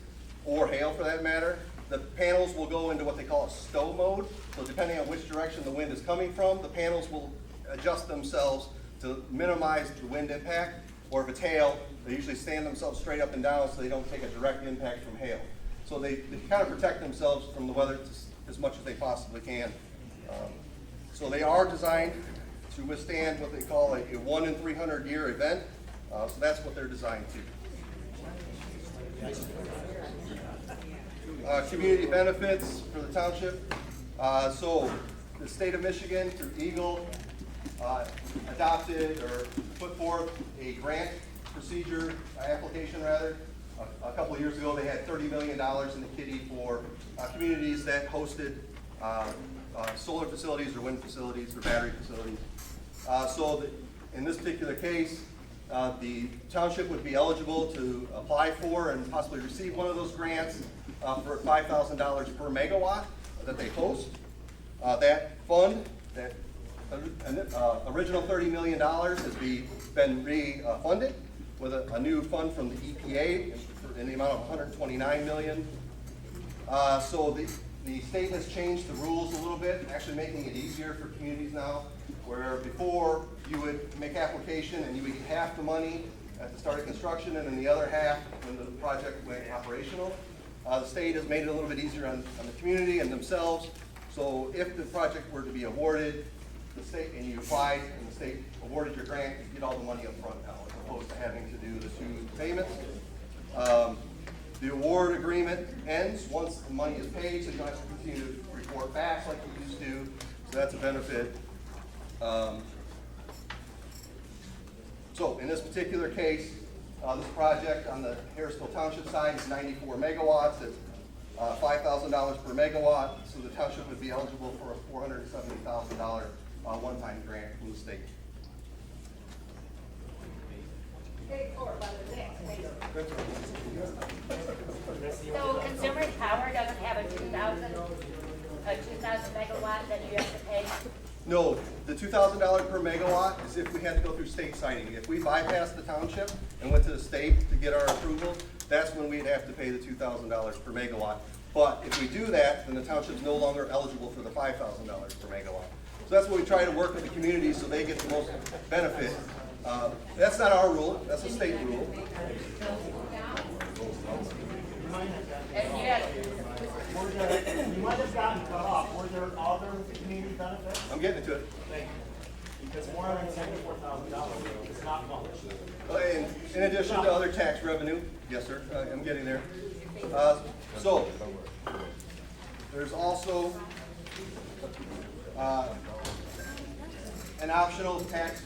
or hail for that matter, the panels will go into what they call a stow mode. So depending on which direction the wind is coming from, the panels will adjust themselves to minimize the wind impact. Or if it's hail, they usually stand themselves straight up and down so they don't take a direct impact from hail. So they kind of protect themselves from the weather as much as they possibly can. So they are designed to withstand what they call a 1 in 300 year event. So that's what they're designed to. Community benefits for the township. So the state of Michigan through Eagle adopted or put forth a grant procedure, application rather. A couple of years ago, they had $30 million in the kitty for communities that hosted solar facilities or wind facilities or battery facilities. In this particular case, the township would be eligible to apply for and possibly receive one of those grants for $5,000 per megawatt that they host. That fund, that original $30 million has been refunded with a new fund from the EPA in the amount of $129 million. So the state has changed the rules a little bit, actually making it easier for communities now, where before you would make application and you would get half the money at the start of construction and then the other half when the project went operational. The state has made it a little bit easier on the community and themselves. So if the project were to be awarded, the state, and you applied and the state awarded your grant, you get all the money up front now, as opposed to having to do the 2 payments. The award agreement ends once the money is paid, so you don't have to continue to report back like you used to. So that's a benefit. So in this particular case, this project on the Harrisville Township side is 94 megawatts at $5,000 per megawatt. So the township would be eligible for a $470,000 one-time grant from the state.
So Consumer Power doesn't have a 2,000 megawatt that you have to pay?
No, the $2,000 per megawatt is if we had to go through state siting. If we bypassed the township and went to the state to get our approval, that's when we'd have to pay the $2,000 per megawatt. But if we do that, then the township's no longer eligible for the $5,000 per megawatt. So that's what we try to work with the community so they get the most benefit. That's not our rule, that's a state rule.
And you have,
You might have gotten cut off. Were there other community benefits?
I'm getting to it.
Thank you. Because more than $74,000 is not much.
In addition to other tax revenue, yes sir, I'm getting there. So, there's also an optional tax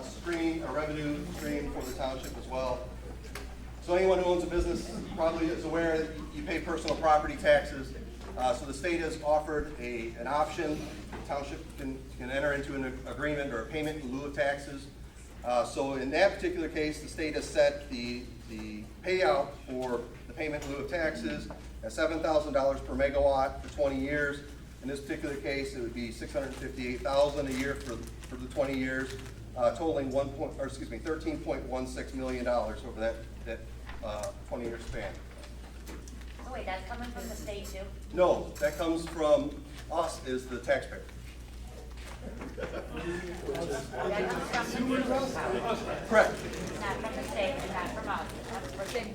stream, a revenue stream for the township as well. So anyone who owns a business probably is aware that you pay personal property taxes. So the state has offered an option. The township can enter into an agreement or a payment in lieu of taxes. So in that particular case, the state has set the payout for the payment in lieu of taxes at $7,000 per megawatt for 20 years. In this particular case, it would be $658,000 a year for the 20 years, totaling $13.16 million over that 20-year span.
oh wait, that's coming from the state too?
No, that comes from us as the taxpayer.
That comes from the Power.
Correct.
Not from the state and not from us.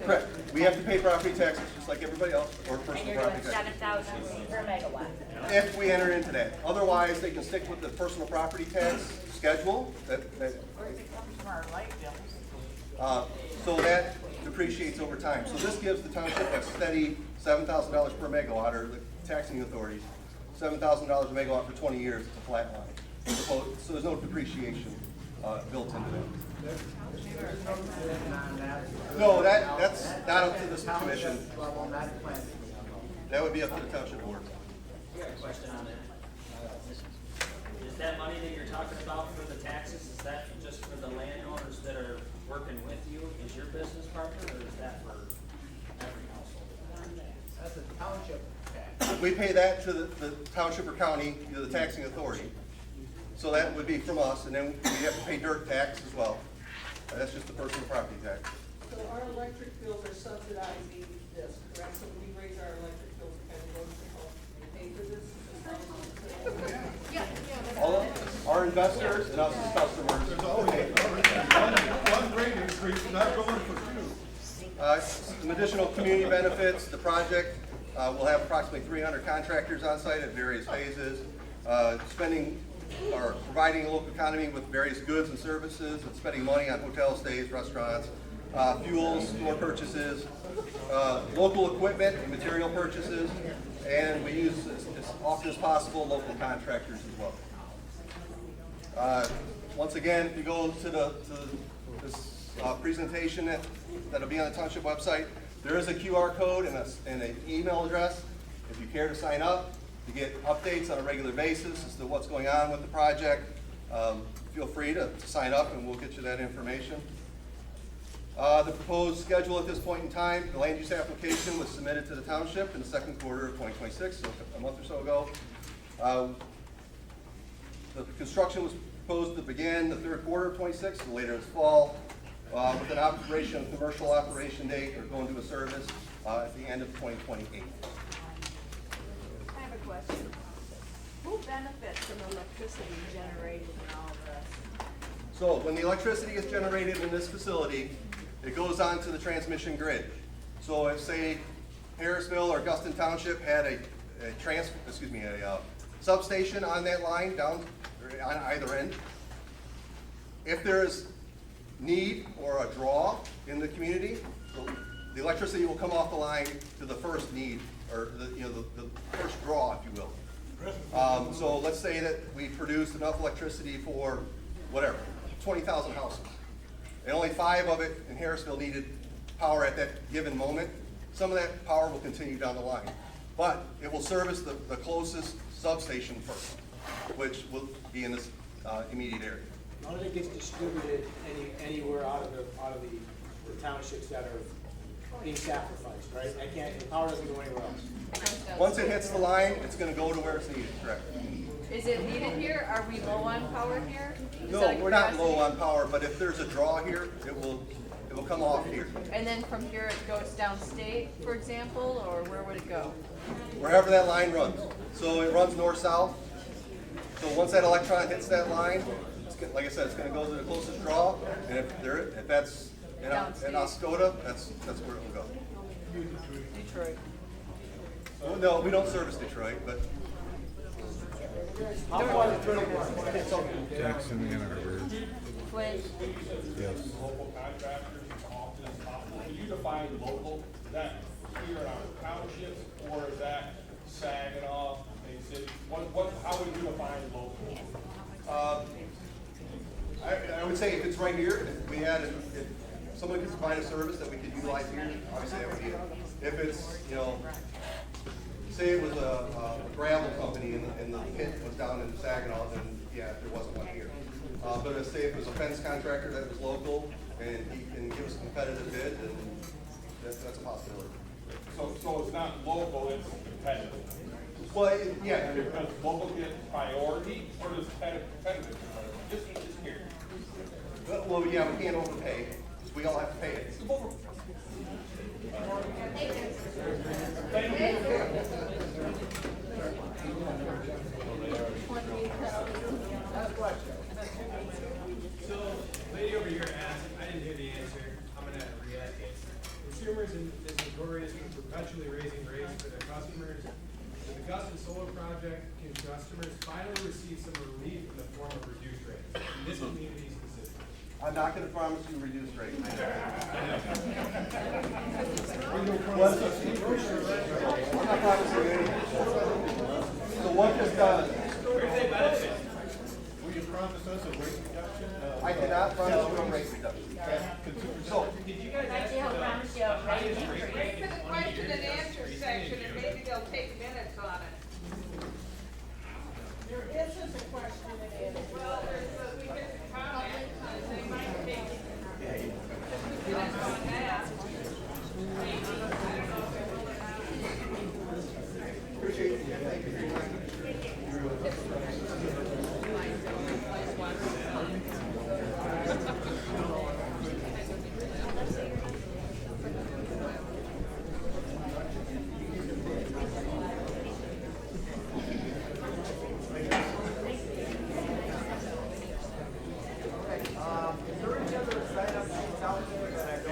Correct. We have to pay property taxes just like everybody else, or
And
personal
you're doing
property taxes.
7,000 per megawatt.
If we enter into that. Otherwise, they can stick with the personal property tax schedule. So that depreciates over time. So this gives the township a steady $7,000 per megawatt, or the taxing authorities, $7,000 a megawatt for 20 years. It's a flat line. So there's no depreciation built into that. No, that's not up to this commission. That would be up to the township board.
Question on that. Is that money that you're talking about for the taxes, is that just for the landowners that are working with you as your business partner, or is that for every household?
That's a township tax.
We pay that to the township or county, the taxing authority. So that would be from us, and then we have to pay dirt tax as well. That's just the personal property tax.
So our electric bills are subsidizing this, correct? So when we raise our electric bills, it kind of goes to help pay for this?
All of our investors and us as customers.
There's always one rate increase, not going for two.
Some additional community benefits. The project We'll have approximately 300 contractors on site at various phases, spending or providing the local economy with various goods and services, and spending money on hotel stays, restaurants, fuels, store purchases, local equipment and material purchases, and we use, as often as possible, local contractors as well. Once again, if you go to this presentation that'll be on the Township website, there is a QR code and an email address. If you care to sign up to get updates on a regular basis as to what's going on with the project, feel free to sign up and we'll get you that information. The proposed schedule at this point in time, the land use application was submitted to the Township in the second quarter of 2026, so a month or so ago. The construction was proposed to begin the third quarter of 26, so later this fall, with an commercial operation date or going into a service at the end of 2028.
I have a question. Who benefits from electricity generated and all this?
So when the electricity is generated in this facility, it goes on to the transmission grid. So if, say, Harrisville or Guston Township had a substation on that line down on either end, if there's need or a draw in the community, the electricity will come off the line to the first need, or the first draw, if you will. So let's say that we produced enough electricity for whatever, 20,000 houses, and only 5 of it in Harrisville needed power at that given moment. Some of that power will continue down the line, but it will service the closest substation first, which will be in this immediate area.
None of it gets distributed anywhere out of the townships that are being sacrificed, right? The power doesn't go anywhere else.
Once it hits the line, it's going to go to where it's needed, correct?
Is it needed here? Are we low on power here?
No, we're not low on power, but if there's a draw here, it will come off here.
And then from here it goes downstate, for example, or where would it go?
Wherever that line runs. So it runs north-south. So once that electron hits that line, like I said, it's going to go to the closest draw, and if that's in Oscoda, that's where it will go.
Detroit.
Well, no, we don't service Detroit, but
How far is Detroit?
Jackson, Ann Arbor.
Flint.
Yes.
Local contractors as often as possible. Can you define local? Is that here in our townships, or is that Saginaw, Bay City? How would you define local?
I would say if it's right here, if someone could provide a service that we could utilize here, obviously that would be it. If it's, say it was a gravel company and the pit was down in Saginaw, then yeah, there wasn't one here. But say if it was a fence contractor that was local and he can give us a competitive bid, then that's a possibility.
So it's not local, it's competitive.
Well, yeah.
Because local gets priority, or does competitive? Just here.
Well, yeah, we can't overpay, because we all have to pay it.
So, lady over here asked, I didn't hear the answer, I'm gonna re-ask it. Consumers is notorious for perpetually raising rates for their customers. With the Guston Solar Project, can customers finally receive some relief in the form of reduced rates? In this community specifically.
I'm not going to promise you reduced rate. I'm not promising anything. So what this does,
Where's the benefit?
Will you promise us a rate reduction?
I cannot promise you a rate reduction. So,
Did you guys
I
ask
do promise you a
the highest
rate
rate?
increase.
For the question and answer section, and maybe they'll take minutes on it. There isn't a question and answer. Well, we get the comment, they might take it.
appreciate it. Thank you very much.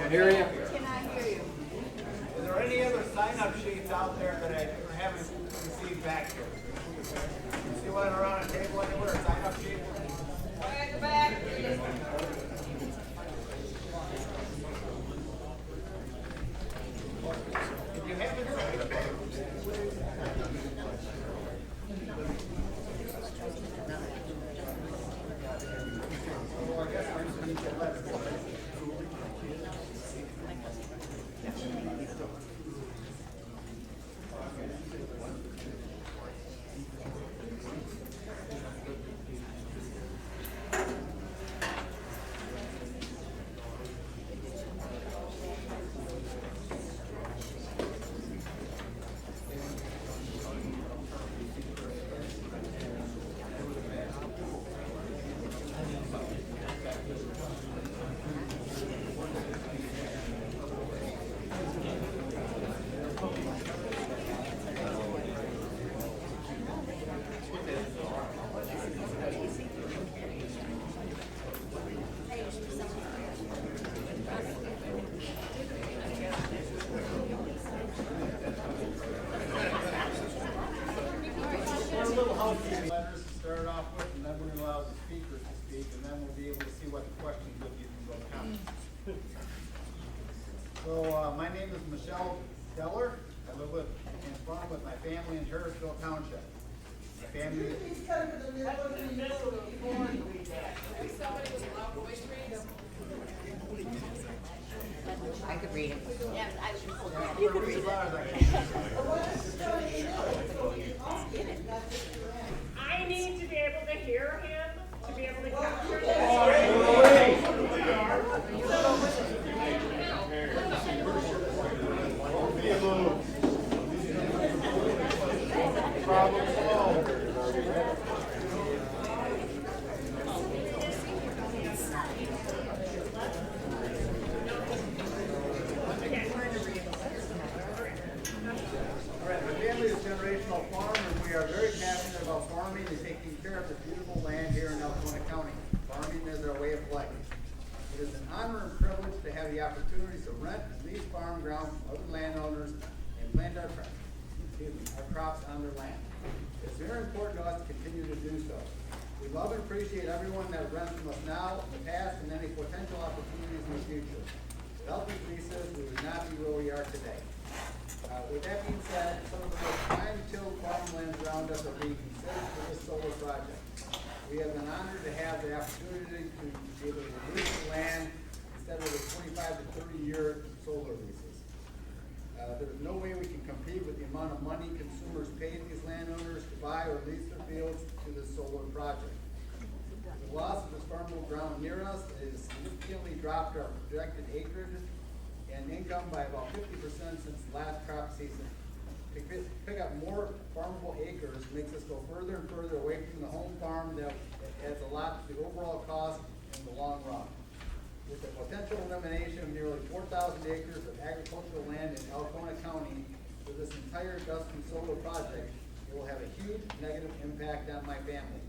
Hear you.
Can I hear you?
Is there any other site sign-up sheets out there that I haven't received back here. See one around a table anywhere, a sign-up sheet?
At the back.
If you haven't, well, I guess we're just gonna get letters. Letters to start off with, and then we're gonna allow the speakers to speak, and then we'll be able to see what the questions would be from both comments. So, my name is Michelle Deller. I live in front with my family in Harrisville Township. My family.
Please come to the middle of the board.
I could read it. Yeah, I was.
You could read it.
I need to be able to hear him, to be able to capture this.
All right, my family is generational farm, and we are very passionate about farming and taking care of the beautiful land here in Alcona County. Farming is our way of life. It is an honor and privilege to have the opportunity to rent and lease farm ground from other landowners and plant our crops on their land. It's very important to us to continue to do so. We love and appreciate everyone that rents from us now, in the past, and any potential opportunities in the future. Without these leases, we would not be where we are today. With that being said, some of the most fine-tilled farmlands around us are being considered for this solar project. We have been honored to have the opportunity to be able to lease the land instead of the 25 to 30-year solar leases. There's no way we can compete with the amount of money consumers pay these landowners to buy or lease their fields to this solar project. The loss of this farmable ground near us has significantly dropped our projected acreage and income by about 50% since last crop season. To pick up more farmable acres makes us go further and further away from the home farm that adds a lot to the overall cost in the long run. With the potential elimination of nearly 4,000 acres of agricultural land in Alcona County for this entire Dustin Solar project, it will have a huge negative impact on my family.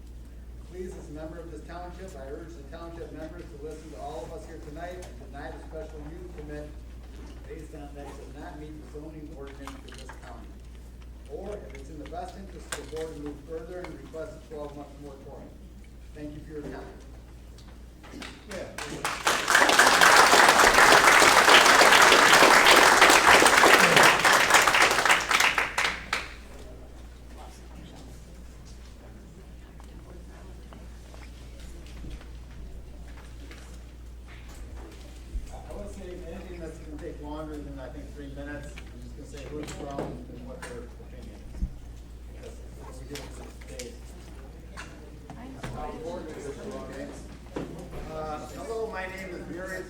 Please, as a member of this township, I urge the township members to listen to all of us here tonight and deny the special use permit based on that it does not meet the zoning ordinance for this county. Or, if it's in the best interest of the board to move further and request a 12-month moratorium. Thank you for your time. I wouldn't say anything that's gonna take longer than, I think, 3 minutes. I'm just gonna say who it's from and what their opinion is. Because what we did was today. Hello, my name is Mary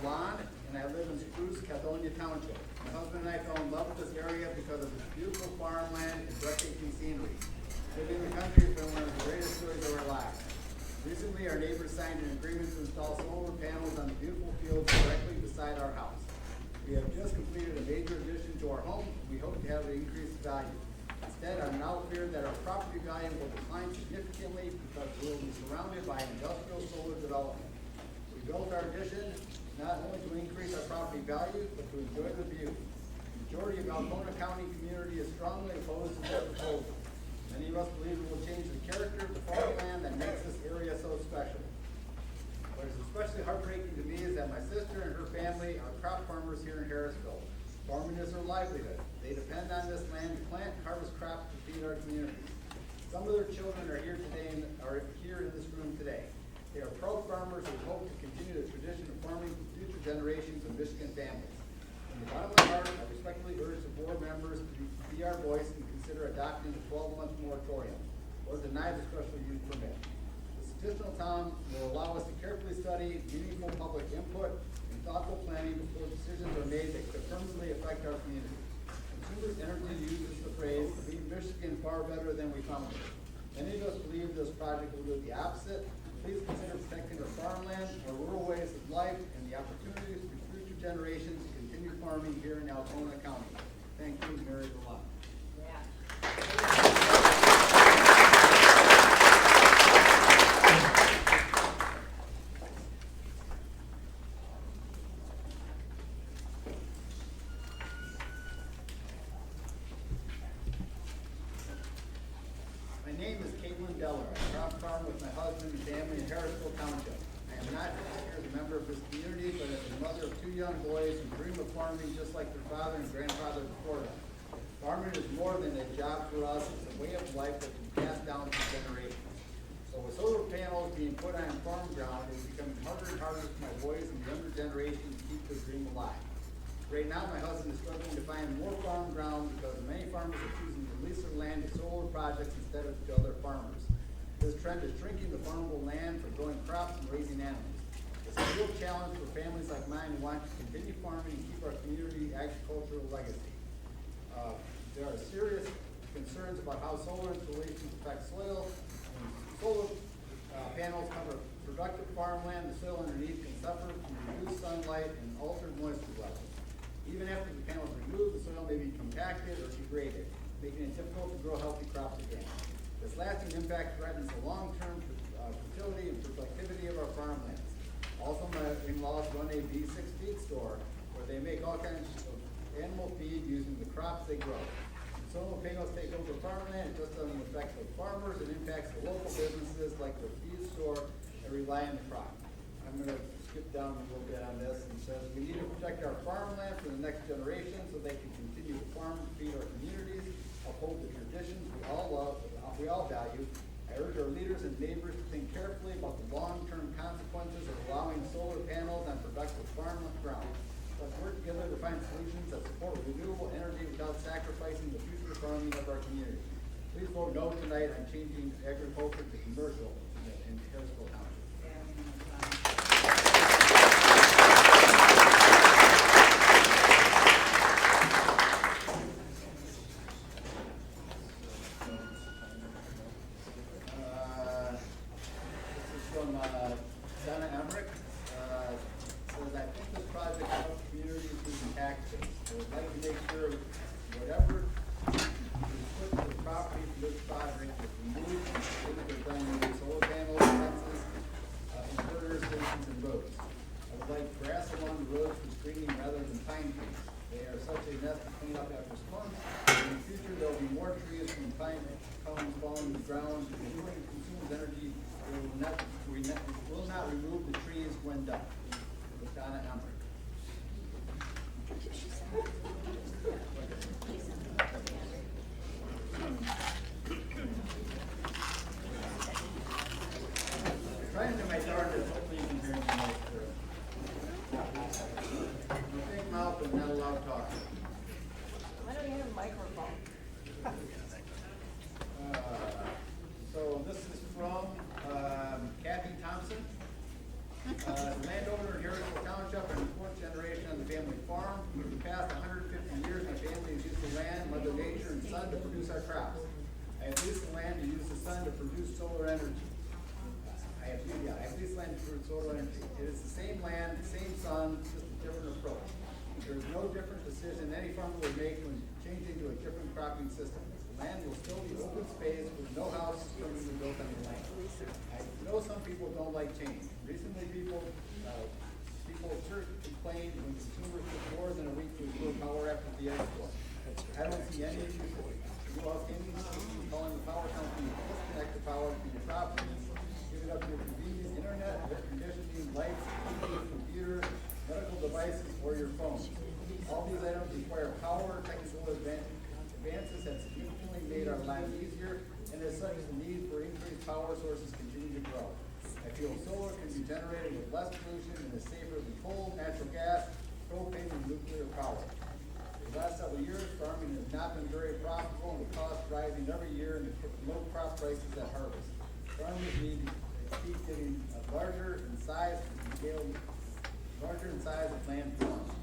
Milan, and I live in Spruce, Caledonia Township. My husband and I fell in love with this area because of its beautiful farmland and breathtaking scenery. Living in the country has been one of the greatest joys of our lives. Recently, our neighbors signed an agreement to install solar panels on the beautiful fields directly beside our house. We have just completed a major addition to our home. We hope to have an increased value. Instead, I'm now feared that our property value will decline significantly because we will be surrounded by industrial solar development. We built our addition not only to increase our property value, but to enjoy the view. majority of Algona County community is strongly opposed to this proposal. Many of us believe it will change the character of the farmland that makes this area so special. What is especially heartbreaking to me is that my sister and her family are crop farmers here in Harrisville. Farming is their livelihood. They depend on this land to plant and harvest crops to feed our communities. Some of their children are here today, are here in this room today. They are proud farmers who hope to continue the tradition of farming for future generations of Michigan families. From the bottom of my heart, I respectfully urge the board members to be our voice and consider adopting the 12-month moratorium or deny the special use permit. This additional time will allow us to carefully study meaningful public input and thoughtful planning before decisions are made that could permanently affect our community. Consumers Energy uses the phrase, "Leave Michigan far better than we found it." Many of us believe this project will do the opposite. Please consider protecting our farmland, our rural ways of life, and the opportunities for future generations to continue farming here in Algona County. Thank you, Mary Gallant. My name is Caitlin Deller. I crop farm with my husband and family in Harrisville Township. I am not here as a member of this community, but as a mother of two young boys who dream of farming just like their father and grandfather before them. Farming is more than a job for us. It's a way of life that can be passed down through generations. So with solar panels being put on farm ground, it's becoming harder and harder for my boys and younger generations to keep their dream alive. Right now, my husband is struggling to find more farm ground because many farmers are choosing to lease their land to solar projects instead of to other farmers. This trend is shrinking the farmable land for growing crops and raising animals. It's a real challenge for families like mine who want to continue farming and keep our community agricultural legacy. There are serious concerns about how solar installations affect soil. When solar panels cover productive farmland, the soil underneath can suffer from reduced sunlight and altered moisture levels. Even after the panels are removed, the soil may be compacted or degraded, making it difficult to grow healthy crops again. This lasting impact threatens the long-term fertility and productivity of our farmlands. Also, my in-laws run a B6 feed store where they make all kinds of animal feed using the crops they grow. When solar panels take over farmland, it just doesn't affect the farmers, it impacts the local businesses like the feed store that rely on the crop. I'm going to skip down a little bit on this and says we need to protect our farmland for the next generation so they can continue to farm and feed our communities, uphold the traditions we all love, we all value. I urge our leaders and neighbors to think carefully about the long-term consequences of allowing solar panels on productive farmland ground. Let's work together to find solutions that support renewable energy without sacrificing the future farming of our community. Please vote no tonight on changing agriculture to commercial in Harrisville Township. Landowner in Harrisville Township and the fourth generation on the family farm. For the past 150 years, my family has used the land, Mother Nature, and sun to produce our crops. I have used the land to use the sun to produce solar energy. I have used land to produce solar energy. It is the same land, the same sun, just a different approach. There is no different decision any farmer would make when changing to a different cropping system. The land will still be open space with no house permanently built on the land. I know some people don't like change. Recently, people complained when consumers took more than a week to restore power after the ice storm. I don't see any issue with calling the power company to disconnect the power from your property, give it up to your convenient internet, air conditioning, lights, TV, computer, medical devices, or your phone. All these items require power. Technical advances have significantly made our lives easier, and as such, the need for increased power sources continue to grow. I feel solar can be generated with less pollution and is safer than coal, natural gas, propane, and nuclear power. For the last several years, farming has not been very profitable, and the cost rising every year and low crop prices at harvest. Farmers need to keep getting larger in size of land farms.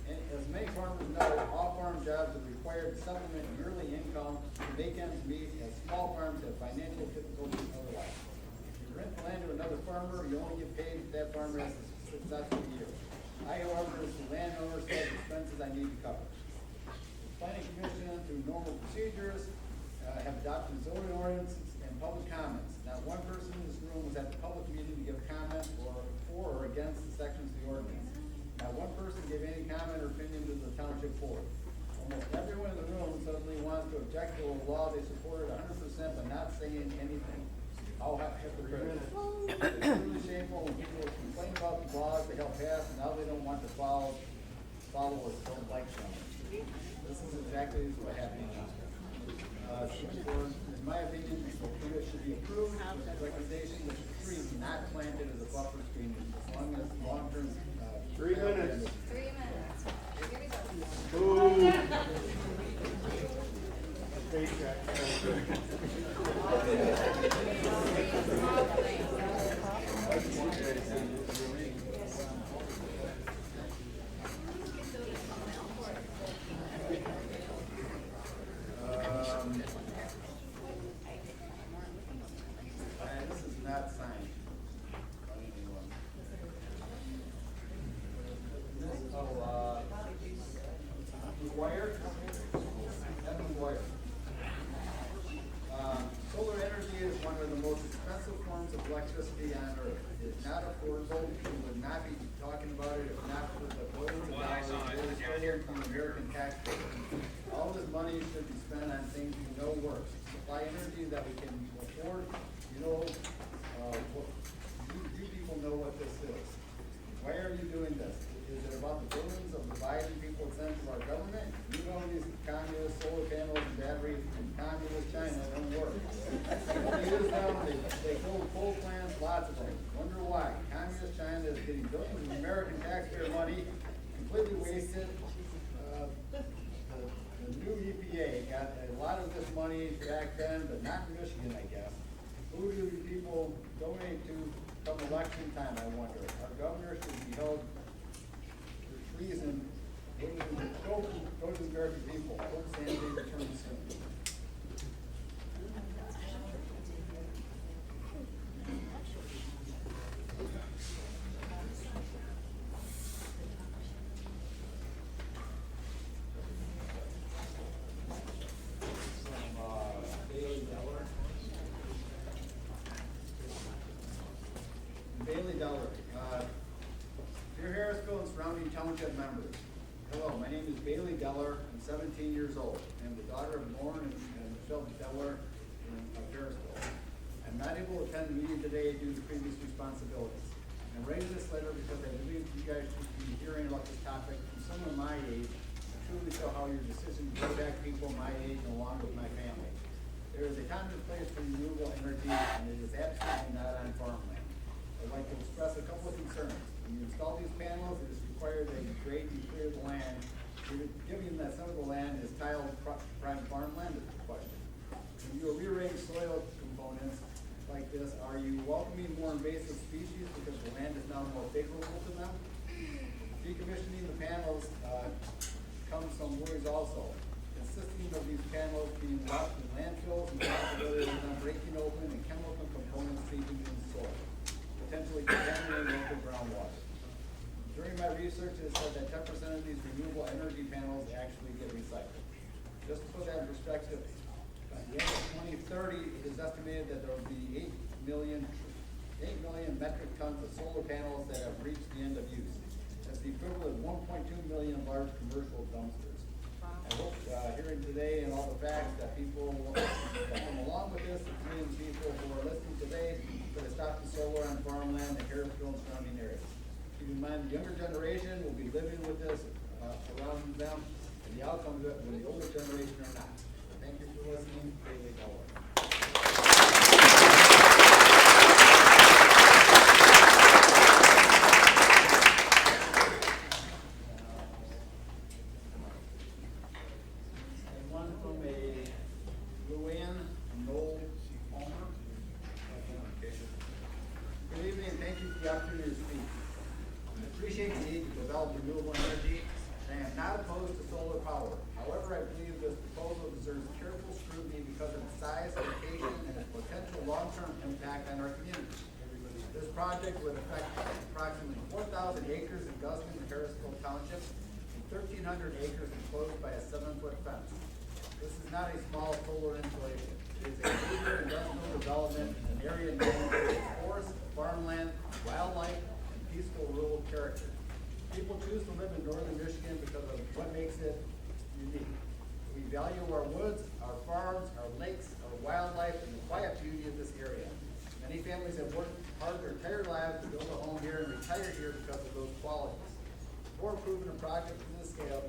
And as many farmers know, all farm jobs are required to supplement yearly income to make ends meet, as small farms have financial difficulties otherwise. If you rent the land to another farmer, you only get paid if that farmer has a successful year. I, however, as the landowner, still have expenses I need to cover. The planning commission, through normal procedures, have adopted zoning ordinances and public comments. Not one person in this room was at the public meeting to give comment for or against the sections of the ordinance. Not one person gave any comment or opinion to the township board. Almost everyone in the room suddenly wants to object to a law they supported 100% but not saying anything. How hypocritical. It's really shameful when people complain about the laws they help pass and now they don't want to follow us, don't like them. This is exactly what happened now. In my opinion, it should be approved with the recommendation that the tree be not planted as a buffer screen as long as long-term.
3 minutes.
3 minutes. Here we go.
Boom.
This is not signed by anyone. McGuire? Evan McGuire. Solar energy is one of the most expensive forms of electricity on earth. It's not affordable. We would not be talking about it if not for the billions of dollars raised from the American taxpayer. All this money should be spent on things we know works. Supply energy that we can afford. You people know what this is. Why are you doing this? Is it about the billions of dividing people sent to our government? You know these communist solar panels and batteries from communist China don't work. They use them, they build coal plants, lots of them. Wonder why? Communist China is getting billions of American taxpayer money completely wasted. The new EPA got a lot of this money back then, but not in Michigan, I guess. Who do people donate to come election time, I wonder? Our governor should be held for treason. Go to the American people. I hope Sandy returns soon. Bailey Deller. Dear Harrisville and surrounding township members, hello, my name is Bailey Deller. I'm 17 years old. I'm the daughter of Lauren and Michelle Deller of Harrisville. I'm not able to attend the meeting today due to previous responsibilities. I'm writing this letter because I believe you guys should be hearing about this topic from someone my age to truly show how your decision to protect people my age along with my family. There is a time and place for renewable energy, and it is absolutely not on farmland. I'd like to express a couple of concerns. When you install these panels, it is required that you grade and clear the land, given that some of the land is tiled prime farmland is the question. When you rearrange soil components like this, are you welcoming more invasive species because the land is now more favorable to them? Decommissioning the panels comes some worries also. Consisting of these panels being left in landfills and the possibility of them breaking open and chemical components seeping into the soil, potentially contaminating local groundwater. During my research, it said that 10% of these renewable energy panels actually get recycled. Just to put that in perspective, by the end of 2030, it is estimated that there will be 8 million metric tons of solar panels that have reached the end of use. That's the equivalent of 1.2 million large commercial dumpsters. I hope, hearing today and all the facts that people will come along with this, and millions of people who are listening today, for the stop the solar on farmland in Harrisville and surrounding areas. Keep in mind, the younger generation will be living with this, around them, and the outcome of it when the older generation are not. Thank you for listening. Daily Delaware. And one from a Luann Noel Palmer. Good evening, and thank you for the opportunity to speak. I appreciate the need to develop renewable energy, and I am not opposed to solar power. However, I believe this proposal deserves careful scrutiny because of its size, location, and its potential long-term impact on our community. This project would affect approximately 4,000 acres in Guston and Harrisville Township, and 1,300 acres enclosed by a 7-foot fence. This is not a small solar installation. It is a major industrial development in an area known for its forest, farmland, wildlife, and peaceful rural character. People choose to live in northern Michigan because of what makes it unique. We value our woods, our farms, our lakes, our wildlife, and the quiet beauty of this area. Many families have worked hard their entire lives to build a home here and retire here because of those qualities. Before approving a project of this scale,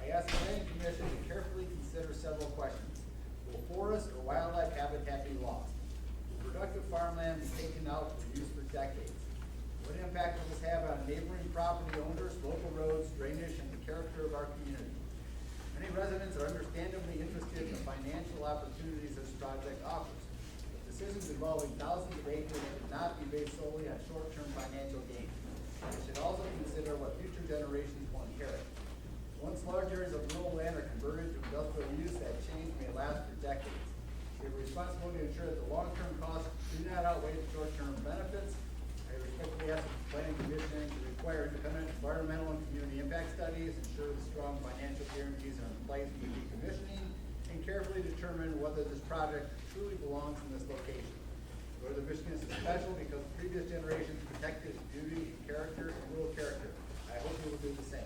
I ask the Planning Commission to carefully consider several questions. Will forest or wildlife habitat be lost? Will productive farmland be taken out for use for decades? What impact will this have on neighboring property owners, local roads, drainage, and the character of our community? Many residents are understandably interested in the financial opportunities this project offers. Decisions involving thousands of acres should not be based solely on short-term financial gain. We should also consider what future generations will inherit. Once large areas of rural land are converted to industrial use, that change may last for decades. We have a responsibility to ensure that the long-term costs do not outweigh the short-term benefits. I respectfully ask the Planning Commission to require independent environmental and community impact studies, ensure that strong financial guarantees are in place for decommissioning, and carefully determine whether this project truly belongs in this location. Northern Michigan is special because previous generations protected its beauty, character, and rural character. I hope you will do the same.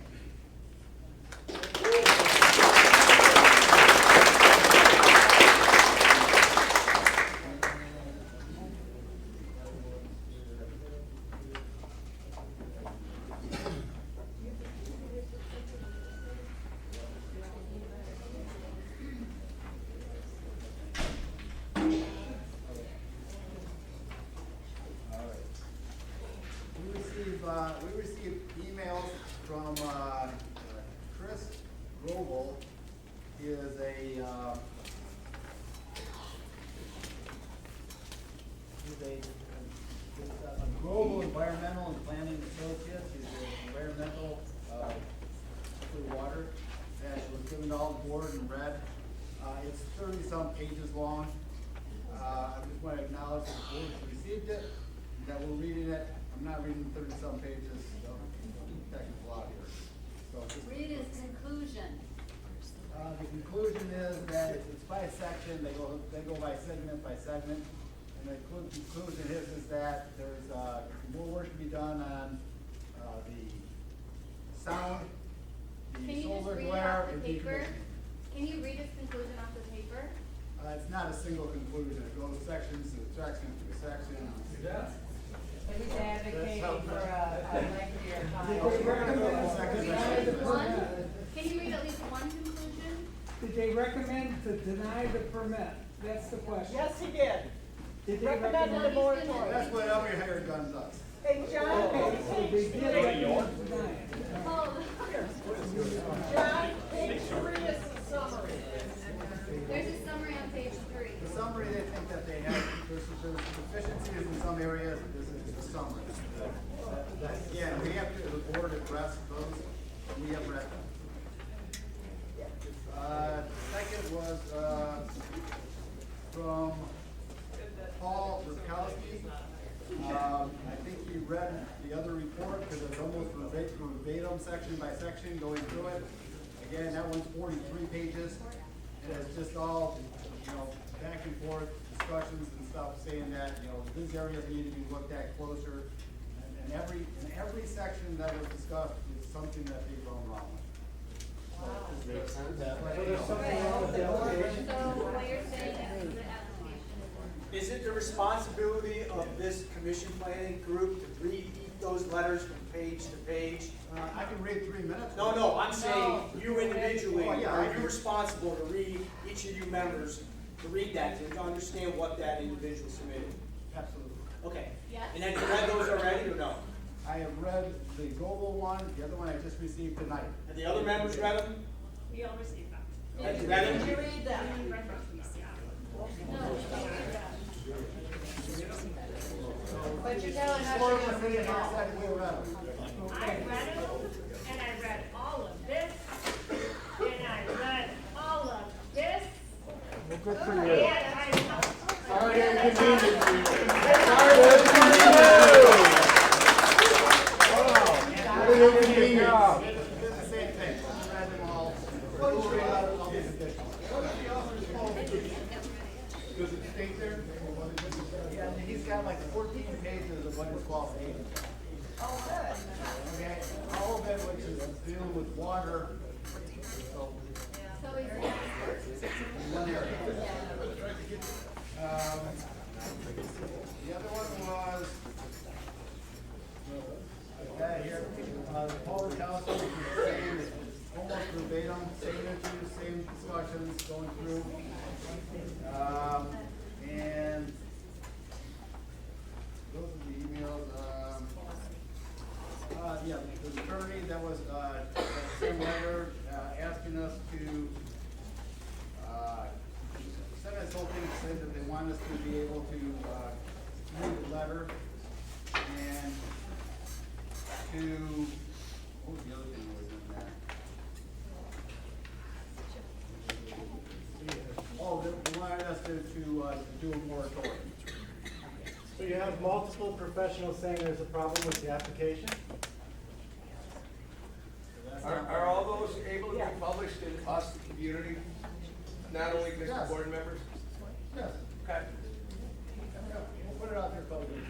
We received emails from Chris Grobel. He is a Global Environmental and Planning Associate. He's an environmental for water that was given to all the board and read. It's 30-some pages long. I just want to acknowledge that the board has received it, that we're reading it. I'm not reading 30-some pages of technical out here. So
read his conclusion.
The conclusion is that it's by section. They go by segment. And the conclusion is that there's more work to be done on the sound, the solar glare, and decommissioning.
Can you read his conclusion off the paper?
It's not a single conclusion. It goes sections to section to section.
Yeah. He's advocating for a lengthier time.
Can you read at least one conclusion?
Did they recommend to deny the permit? That's the question.
Yes, he did.
Did they
Recommended the moratorium.
That's what every hired gun does.
Hey, John,
So they did recommend to deny it.
John, page 3 is the summary.
There's a summary on page 3.
The summary, they think that they have, there's deficiencies in some areas, this is the summary. Again, we have to, the board address those, we have read them. Second was, from Paul Rukowski. I think he read the other report because it's almost verbatim, section by section, going through it. Again, that one's 43 pages. And it's just all, back and forth discussions and stuff saying that, these areas need to be looked at closer. And every section that was discussed is something that they've gone wrong with. So
Makes sense.
So there's something wrong with the application?
So what you're saying is the application.
Is it the responsibility of this commission planning group to read those letters from page to page?
I can read 3 minutes.
No, I'm saying you individually,
Oh, yeah, I
are you
agree.
responsible to read, each of you members, to read that, to understand what that individual submitted?
Absolutely.
Okay.
Yes.
And have you read those already or no?
I have read the global one, the other one I just received tonight.
Have the other members read them?
We all received them.
Have you read them?
Did you read that?
We read those, yeah.
But you're telling us
Or
you're
if
gonna
it's
read
in
it all.
exactly what we read them.
I read them, and I read all of this, and I read all of this.
Well, good for
And
you.
I.
Sorry to inconvenience you. Sorry to inconvenience you. Wow. It's the same thing. I read them all. We'll read out all these additions. Does it state there? Yeah, he's got like 14 pages of what his qualifications are.
Oh, good.
Okay, all of it which is dealing with water. So,
So he's
in one area. The other one was, here, the Power Council, which is the same, almost verbatim, same issues, same discussions going through. And those are the emails, yeah, the attorney that was, sent a letter, asking us to, send us whole thing, said that they want us to be able to, read the letter and to, what was the other thing that was in there? Oh, they wanted us to do a moratorium.
So you have multiple professionals saying there's a problem with the application?
Are all those able to be published in us, the community, not only just the
Yes.
board members?
Yes.
Okay.
Yeah, we'll put it out there publicly.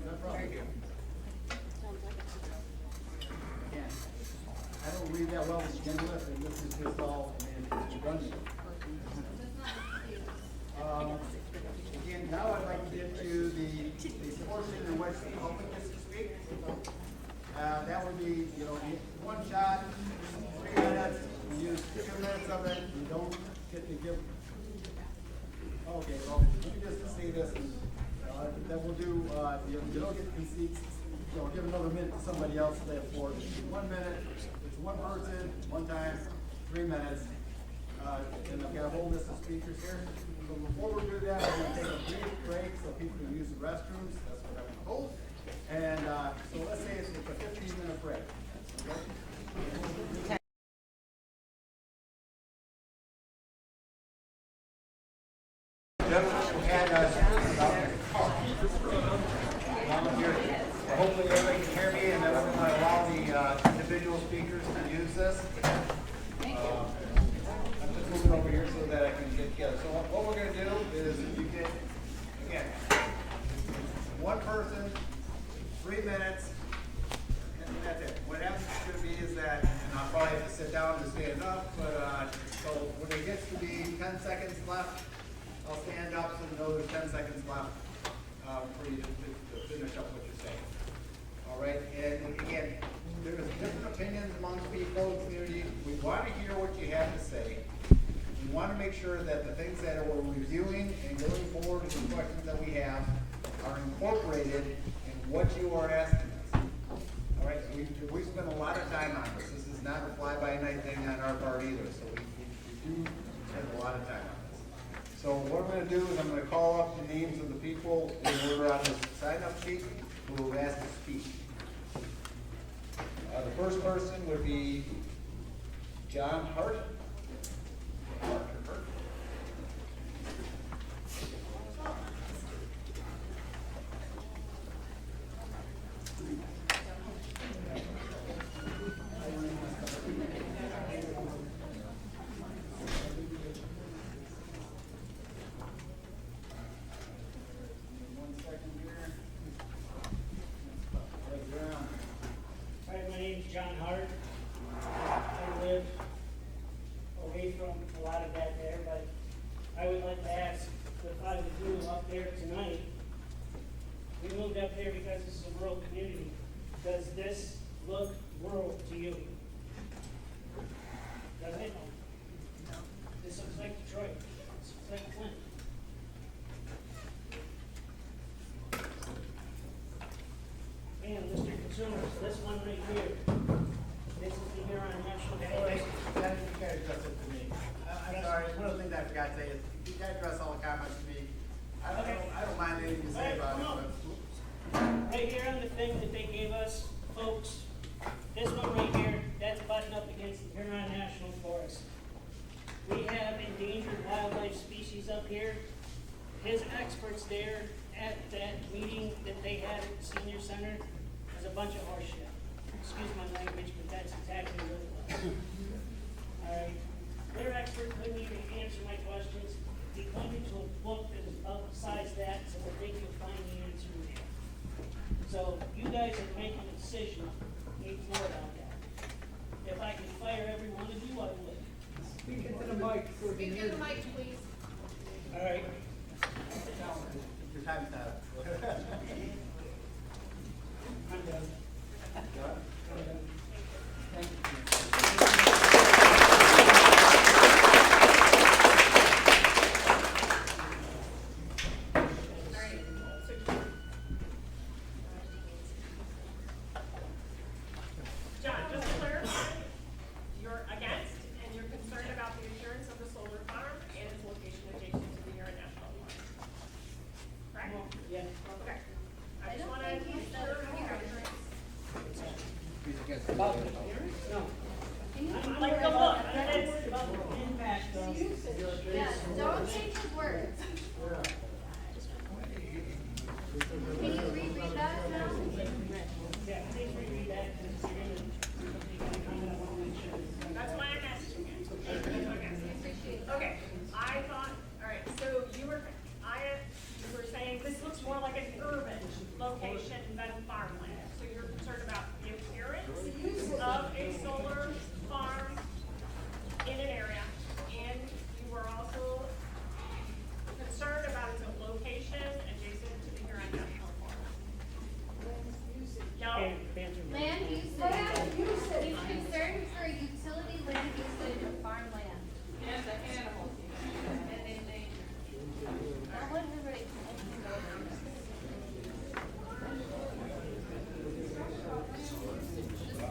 No problem.
Thank you.
Again, I don't read that well to begin with, and this is just all, it's redundant. Again, now I'd like to get to the portion in which the public gets to speak. That would be, one shot, 3 minutes, you use 2 minutes of it, you don't get to give. Okay, well, let me just say this, that we'll do, you don't get conceits, give another minute to somebody else, they have 4. 1 minute, it's one person, one time, 3 minutes. And I've got a whole list of speakers here. So before we do that, we're gonna take a brief break so people can use the restrooms, that's what I'm told. And, so let's say it's a 15-minute break, okay? Gentlemen, we had, hopefully everybody can hear me, and then we're gonna allow the, individual speakers to use this. I'm just moving over here so that I can get together. So what we're gonna do is you get, again, one person, 3 minutes, and that's it. What happens to be is that, and I'll probably have to sit down to stand up, but, so when it gets to be 10 seconds left, I'll stand up so you know there's 10 seconds left, for you to finish up what you're saying. All right, and again, there's different opinions amongst people in the community. We want to hear what you have to say. We want to make sure that the things that we're reviewing and going forward with the questions that we have are incorporated in what you are asking us. All right, we spend a lot of time on this. This is not a fly-by-night thing on our part either, so we do spend a lot of time on this. So what I'm going to do is I'm going to call up the names of the people in order on this sign-up sheet who have asked to speak. The first person would be John Hart.
Hi, my name's John Hart. I live
rural community. Does this look rural to you? Does it? No. This looks like Detroit. This looks like Flint. And Mr. Consumers, this one right here, this is the Huron National Forest.
That is, you gotta address it to me. I'm sorry, one of the things I forgot to say is, you gotta address all the comments to me. I don't mind anything you say about it, but.
Right here on the thing that they gave us, folks, this one right here, that's buttoned up against the Huron National Forest. We have endangered wildlife species up here. His experts there at that meeting that they had at the senior center was a bunch of horse shit. Excuse my language, but that's exactly what it was. Alright, their expert couldn't even answer my questions. He pointed to a book that was about besides that so that they could find the answer there. So you guys are making a decision, need more about that. If I could fire every one of you, I would.
Speak into the mic so we can hear you.
please.
Alright.
Your time's up.
I'm done.
John, just to clarify, you're against and you're concerned about the appearance of the solar farm and its location adjacent to the Huron National Forest. Correct?
Yeah.
Okay. I just wanna make sure.
About the appearance? No.
I like the look, I'm not worried about the
impact of.
Yes, don't change his words. Can you reread that now?
Yeah, please reread that, because you're gonna comment, I wanna make sure.
That's why I'm asking it. Okay, I thought, all right, so you were saying this looks more like an urban location than farmland. So you're concerned about the appearance of a solar farm in an area, and you were also concerned about its location adjacent to the Huron National Forest. No?
Land usage. He's concerned for utility land usage of farmland.
And the animals.
And they. That would be right.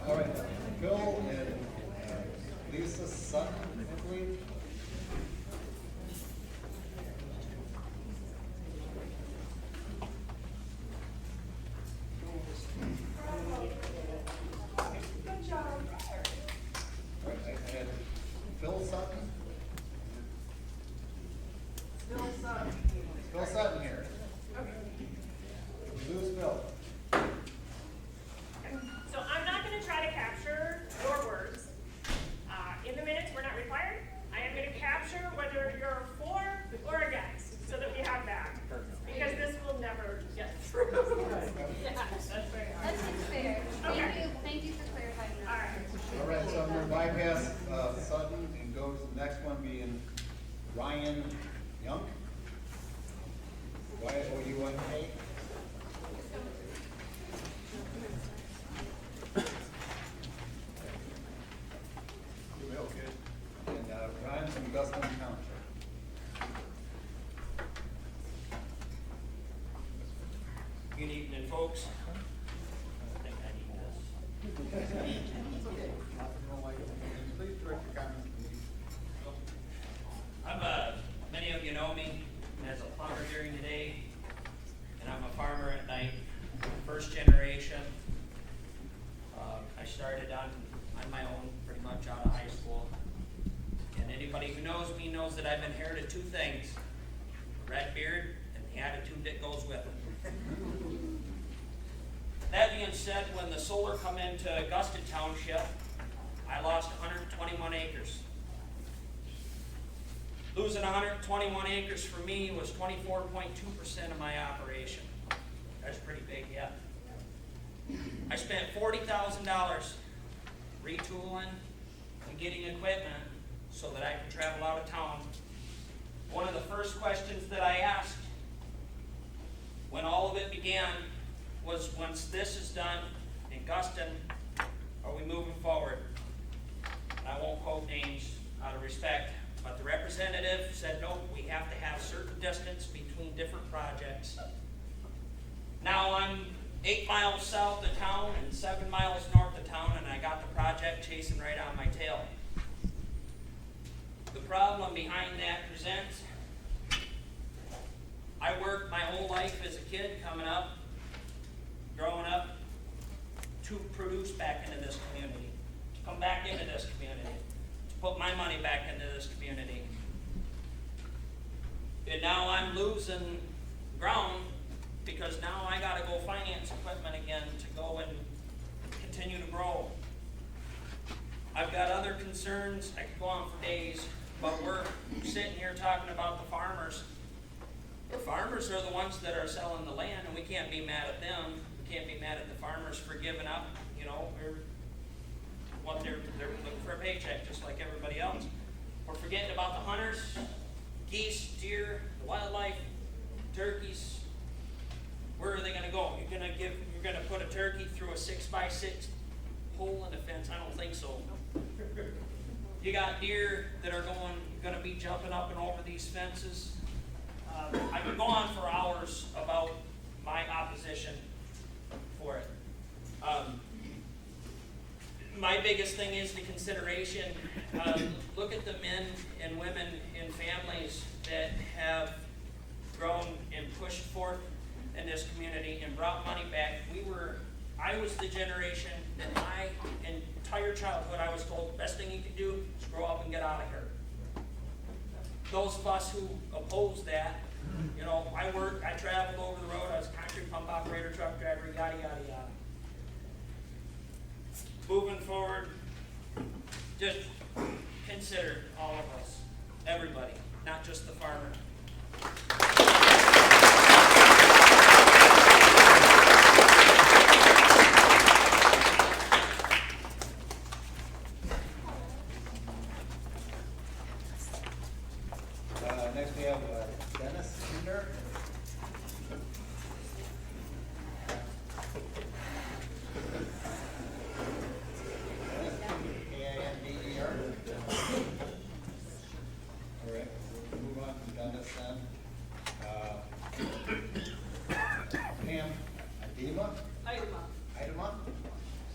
All right, Bill and Lisa Sutton, I believe.
Good job.
All right, I had Phil Sutton. Phil Sutton here. Who's Phil?
So I'm not gonna try to capture your words. In the minutes, we're not required. I am gonna capture whether you're for or against, so that we have that. Because this will never get through. Yeah, that's very hard.
That's fair. Thank you for clarifying that.
All right.
All right, so I'm gonna bypass Sutton and go to the next one being Ryan Young. Y-O-U-N-K. And Ryan's from Guston Township.
Good evening, folks. I think I need this.
Please direct your comments to me.
Many of you know me as a plumber during the day, and I'm a farmer at night, first generation. I started on my own pretty much out of high school. And anybody who knows me knows that I've inherited two things, a red beard and the attitude that goes with it. That being said, when the solar come into Augusta Township, I lost 121 acres. Losing 121 acres for me was 24.2% of my operation. That's pretty big, yeah. I spent $40,000 retooling and getting equipment so that I could travel out of town. One of the first questions that I asked when all of it began was, once this is done in Guston, are we moving forward? I won't quote names out of respect, but the representative said, no, we have to have certain distance between different projects. Now I'm 8 miles south of town and 7 miles north of town, and I got the project chasing right on my tail. The problem behind that presents, I worked my whole life as a kid coming up, growing up, to produce back into this community, to come back into this community, to put my money back into this community. And now I'm losing ground because now I gotta go finance equipment again to go and continue to grow. I've got other concerns, I could go on for days, but we're sitting here talking about the farmers. The farmers are the ones that are selling the land, and we can't be mad at them. We can't be mad at the farmers for giving up, you know, what they're looking for a paycheck, just like everybody else. We're forgetting about the hunters, geese, deer, the wildlife, turkeys. Where are they gonna go? You're gonna put a turkey through a 6x6 hole in the fence? I don't think so. You got deer that are gonna be jumping up and over these fences. I could go on for hours about my opposition for it. My biggest thing is the consideration. Look at the men and women and families that have grown and pushed forth in this community and brought money back. I was the generation that my entire childhood I was told the best thing you could do is grow up and get out of here. Those of us who oppose that, you know, I traveled over the road, I was a concrete pump operator, truck driver, yada, yada, yada. Moving forward, just consider all of us, everybody, not just the farmer.
Next we have Dennis Kinder. K-I-N-D-E-R. All right, we'll move on to Dennis then. Pam Idema?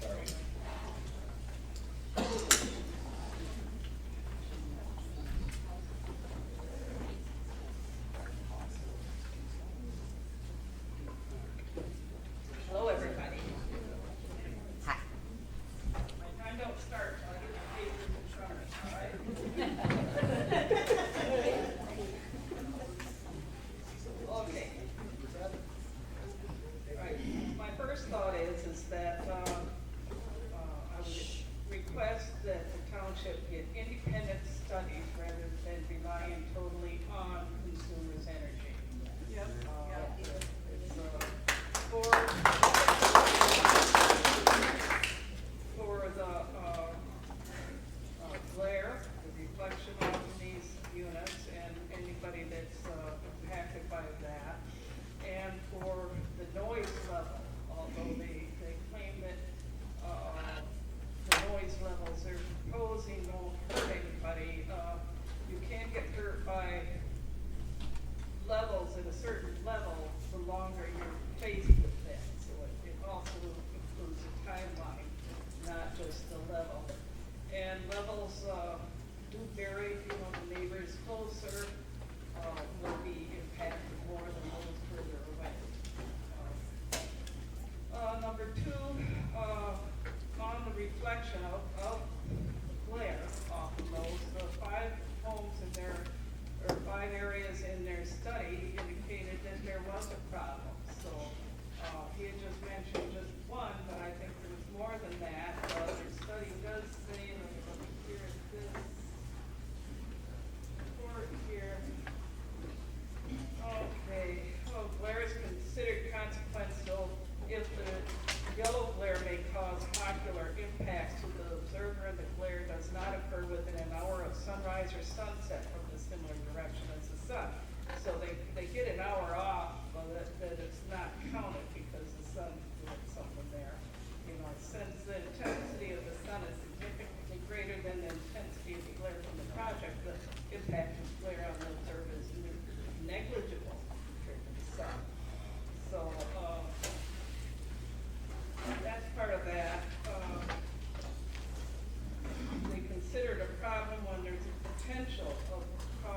Sorry.
Hello, everybody.
Hi.
My time don't start till I get my papers in front of me, all right? Okay. Right, my first thought is that, I would request that the township get independent studies rather than relying totally on consumers' energy. Yep. It's, for the glare, the reflection off of these units, and anybody that's impacted by that, and for the noise level, although they claim that the noise levels they're proposing won't hurt anybody, you can't get hurt by levels at a certain level the longer you're faced with that. So it also includes a timeline, not just the level. And levels do vary. You know, the neighbors closer will be impacted more than those further away. Number two, on the reflection of glare off of those, the 5 homes in there, or 5 areas in their study indicated that there was a problem. So he had just mentioned just one, but I think there was more than that. The study does say, let me look here at this report here. Okay, glare is considered consequential if the yellow glare may cause ocular impacts to the observer, and the glare does not occur within an hour of sunrise or sunset from the similar direction as the sun. So they get an hour off, but that it's not counted because the sun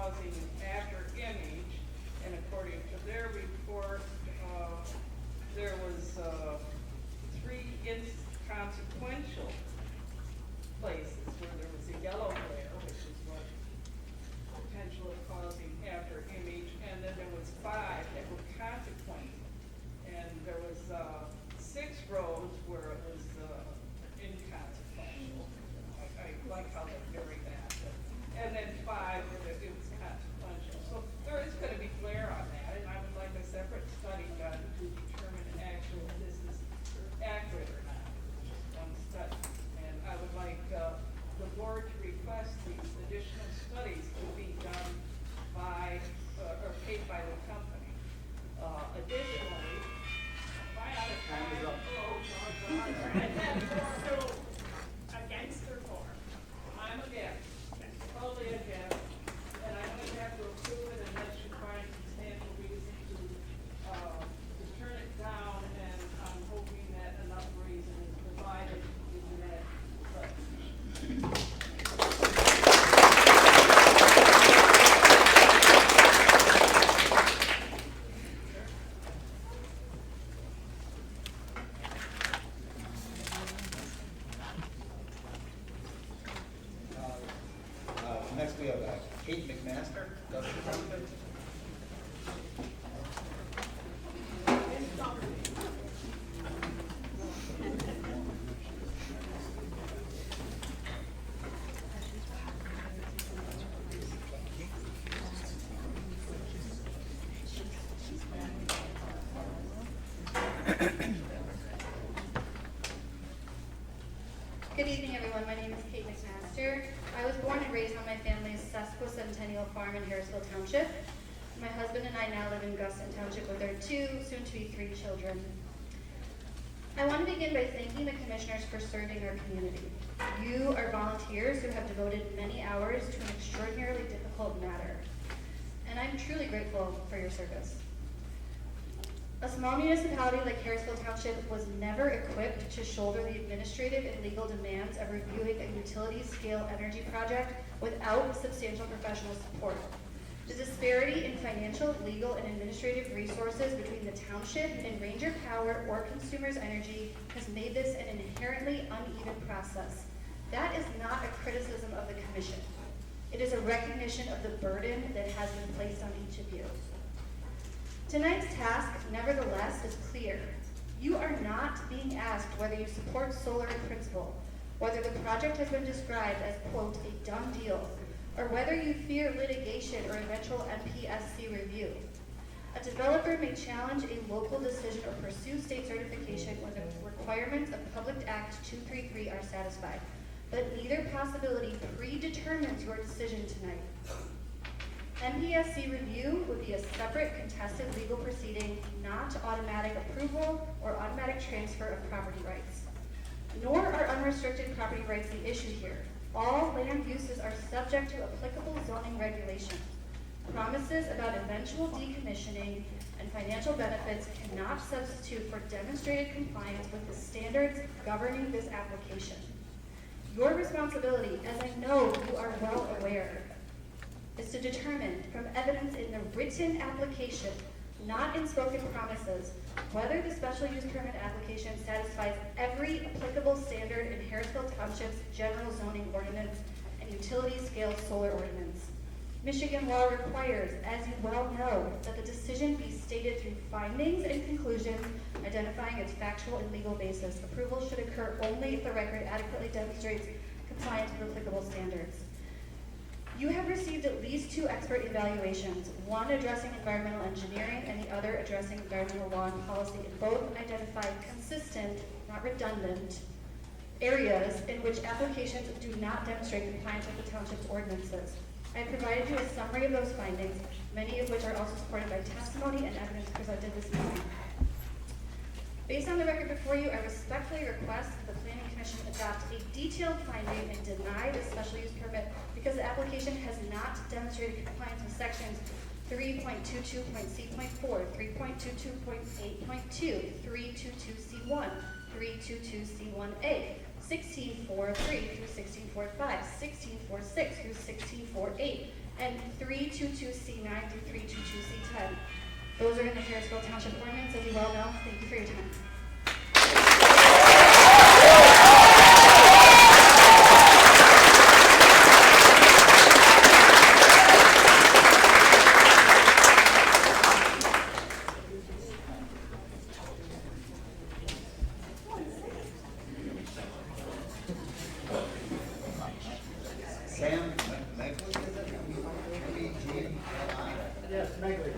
causing after image, and according to their report, there was 3 inconsequential places where there was a yellow glare, which is what potential of causing after image, and then there was 5 that were consequent, and there was 6 rows where it was inconsequential. I like how they vary that, and then 5 where it was consequential. So there is going to be glare on that, and I would like a separate study done to determine actually if this is accurate or not. One study, and I would like the board to request these additional studies to be done by or paid by the company. Additionally, am I out of time? Oh, God. And then also against or for? I'm against, totally against, and I know you have to approve it unless you find substantial reason to turn it down, and I'm hoping that enough reason is provided in that.
Next we have Kate McMaster, Dustin Township.
Good evening, everyone. My name is Kate McMaster. I was born and raised on my family's sesquicentennial farm in Harrisville Township. My husband and I now live in Guston Township with our 2, soon-to-be 3 children. I want to begin by thanking the commissioners for serving our community. You are volunteers who have devoted many hours to an extraordinarily difficult matter, and I'm truly grateful for your service. A small municipality like Harrisville Township was never equipped to shoulder the administrative and legal demands of reviewing a utility-scale energy project without substantial professional support. The disparity in financial, legal, and administrative resources between the township and Ranger Power or Consumers Energy has made this an inherently uneven process. That is not a criticism of the commission. It is a recognition of the burden that has been placed on each of you. Tonight's task, nevertheless, is clear. You are not being asked whether you support solar in principle, whether the project has been described as, quote, a done deal, or whether you fear litigation or eventual MPSC review. A developer may challenge a local decision or pursue state certification when the requirements of Public Act 233 are satisfied, but neither possibility predetermines your decision tonight. MPSC review would be a separate contested legal proceeding, not automatic approval or automatic transfer of property rights. Nor are unrestricted property rights the issue here. All land uses are subject to applicable zoning regulations. Promises about eventual decommissioning and financial benefits cannot substitute for demonstrated compliance with the standards governing this application. Your responsibility, as I know you are well aware, is to determine from evidence in the written application, not in spoken promises, whether the special use permit application satisfies every applicable standard in Harrisville Township's general zoning ordinance and utility scale solar ordinance. Michigan law requires, as you well know, that the decision be stated through findings and conclusions identifying its factual and legal basis. Approval should occur only if the record adequately demonstrates compliance with applicable standards. You have received at least 2 expert evaluations, one addressing environmental engineering and the other addressing environmental law and policy. Both identified consistent, not redundant, areas in which applications do not demonstrate compliance with the township's ordinances. I have provided you a summary of those findings, many of which are also supported by testimony and evidence presented this evening. Based on the record before you, I respectfully request that the Planning Commission adopt a detailed finding and deny the special use permit because the application has not demonstrated compliance with sections 3.22.c.4, 3.22.8.2, 322C1, 322C1A, 16.4.3 through 16.4.5, 16.4.6 through 16.4.8, and 322C9 through 322C10. Those are in the Harrisville Township ordinance, as you well know. Thank you for your time.
Sam Megley, is it? M-E-G-L-I?
Yes, Megley.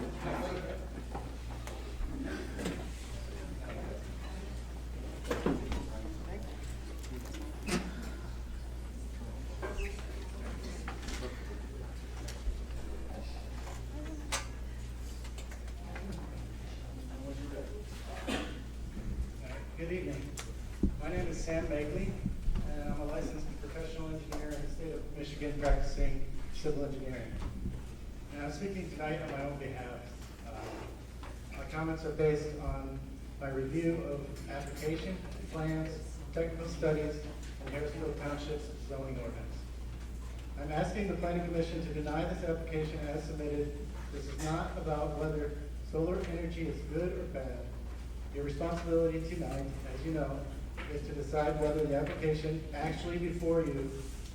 Good evening. My name is Sam Megley, and I'm a licensed professional engineer in the state of Michigan practicing civil engineering. And I'm speaking tonight on my own behalf. My comments are based on my review of application, plans, technical studies, and Harrisville Township's zoning ordinance. I'm asking the Planning Commission to deny this application as submitted. This is not about whether solar energy is good or bad. Your responsibility tonight, as you know, is to decide whether the application actually before you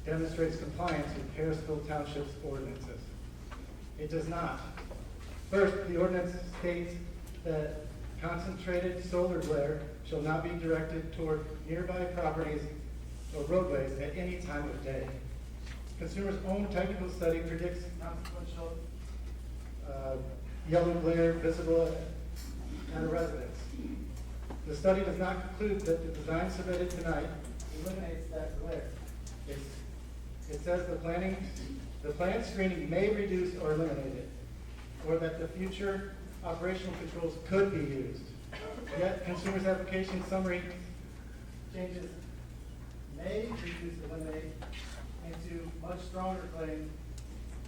demonstrates compliance with Harrisville Township's ordinances. It does not. First, the ordinance states that concentrated solar glare shall not be directed toward nearby properties or roadways at any time of day. Consumer's own technical study predicts consequential yellow glare visible at a residence. The study does not conclude that the design submitted tonight eliminates that glare. It says the planned screening may reduce or eliminate it, or that the future operational controls could be used. Yet, consumer's application summary changes may reduce, eliminate, into much stronger claim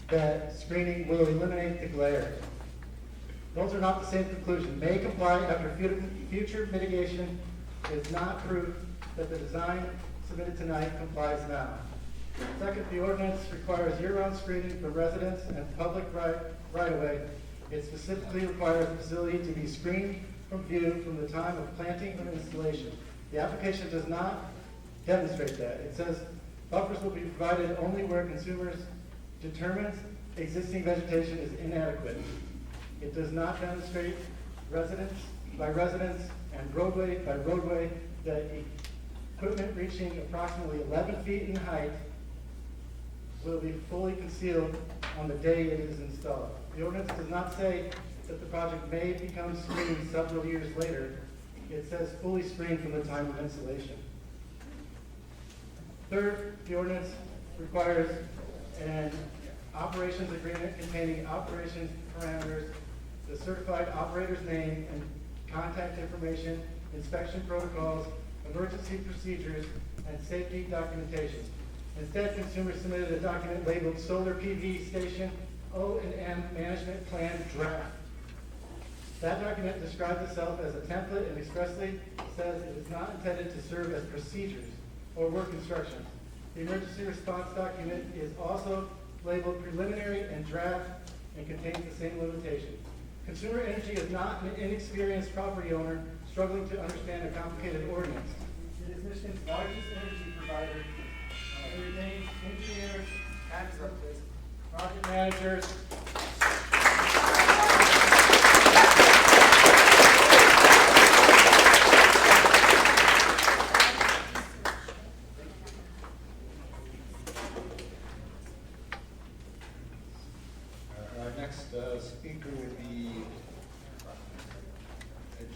that screening will eliminate the glare. Those are not the same conclusion. May comply after future mitigation is not proof that the design submitted tonight complies now. Second, the ordinance requires year-round screening for residents and public right-of-way. It specifically requires the facility to be screened from view from the time of planting and installation. The application does not demonstrate that. It says buffers will be provided only where consumers determines existing vegetation is inadequate. It does not demonstrate residence by residence and roadway by roadway that equipment reaching approximately 11 feet in height will be fully concealed on the day it is installed. The ordinance does not say that the project may become screened several years later. It says fully screened from the time of installation. Third, the ordinance requires an operations agreement containing operations parameters, the certified operator's name and contact information, inspection protocols, emergency procedures, and safety documentation. Instead, consumers submitted a document labeled Solar PV Station O&M Management Plan Draft. That document describes itself as a template and expressly says it is not intended to serve as procedures or work instructions. The emergency response document is also labeled preliminary and draft and contains the same limitation. Consumer Energy is not an inexperienced property owner struggling to understand a complicated ordinance. It is Michigan's largest energy provider. It retains engineers, contractors, project managers,
Our next speaker would be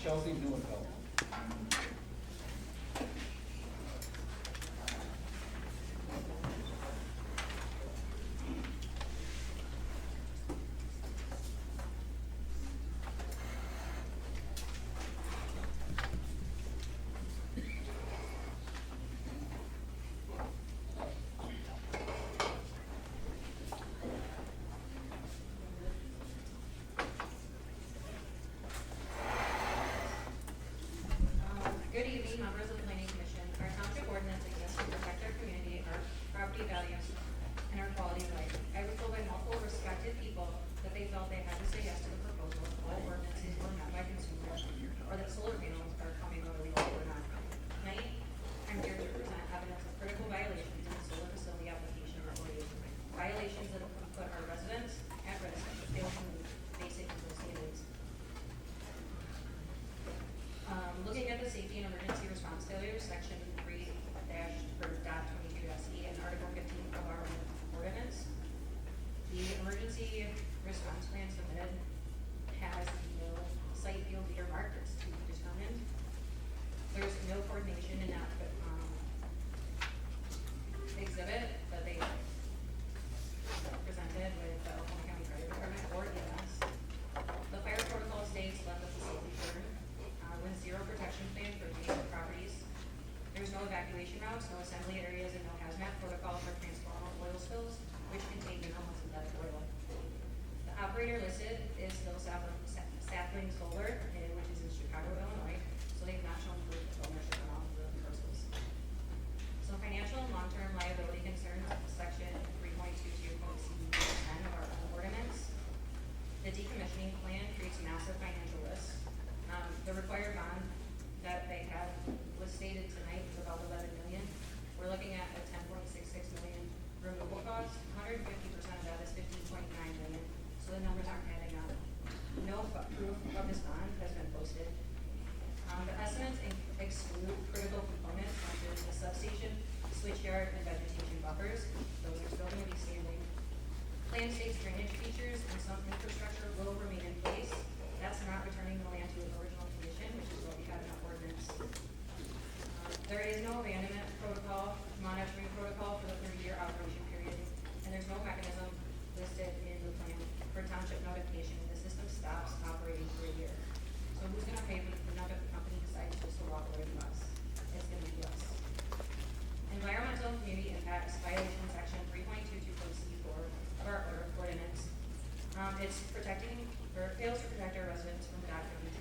Chelsea Newenfeld.
and our quality of life. I was told by multiple respected people that they felt they had to say yes to the proposal if all ordinances were met by consumers, or that solar panels are coming out illegal or not. Tonight, I'm here to present evidence of critical violations in the solar facility application report, violations that have put our residents at risk of failing to meet basic legal standards. Looking at the safety and emergency response failures, section 3-22-SE and article 15 of our ordinance, the emergency response plan submitted has no site field leader markers to be determined. There's no coordination in that exhibit that they presented with the Oklahoma County Fire Department or EMS. The fire protocol states let the facility burn with zero protection plan for adjacent properties. There's no evacuation routes, no assembly areas, and no hazmat protocol for transformer oil spills, which contain mineral synthetic oil. The operator listed is still Sapling Solar, which is in Chicago, Illinois, so they've not shown proof of ownership on all of the parcels. So financial and long-term liability concerns, section 3.22.C10 of our ordinance. The decommissioning plan creates massive financial risks. The required bond that they have was stated tonight is about $11 million. We're looking at a $10.66 million removal cost. 150% of that is $15.9 million. So the numbers aren't adding up. No proof of this bond has been posted. The estimates exclude critical components such as the substation, switchyard, and vegetation buffers. Those are still going to be standing. Plan states drainage features and some infrastructure will remain in place. That's not returning the land to its original condition, which is what we have in our ordinance. There is no abandonment protocol, monitoring protocol for the 30-year operation period, and there's no mechanism listed in the plan for township notification if the system stops operating for a year. So who's going to pay for the cleanup if the company decides just to walk away from us? It's going to be us. Environmental and community impacts violation section 3.22.C4 of our ordinance. It's protecting or fails to protect our residents from documented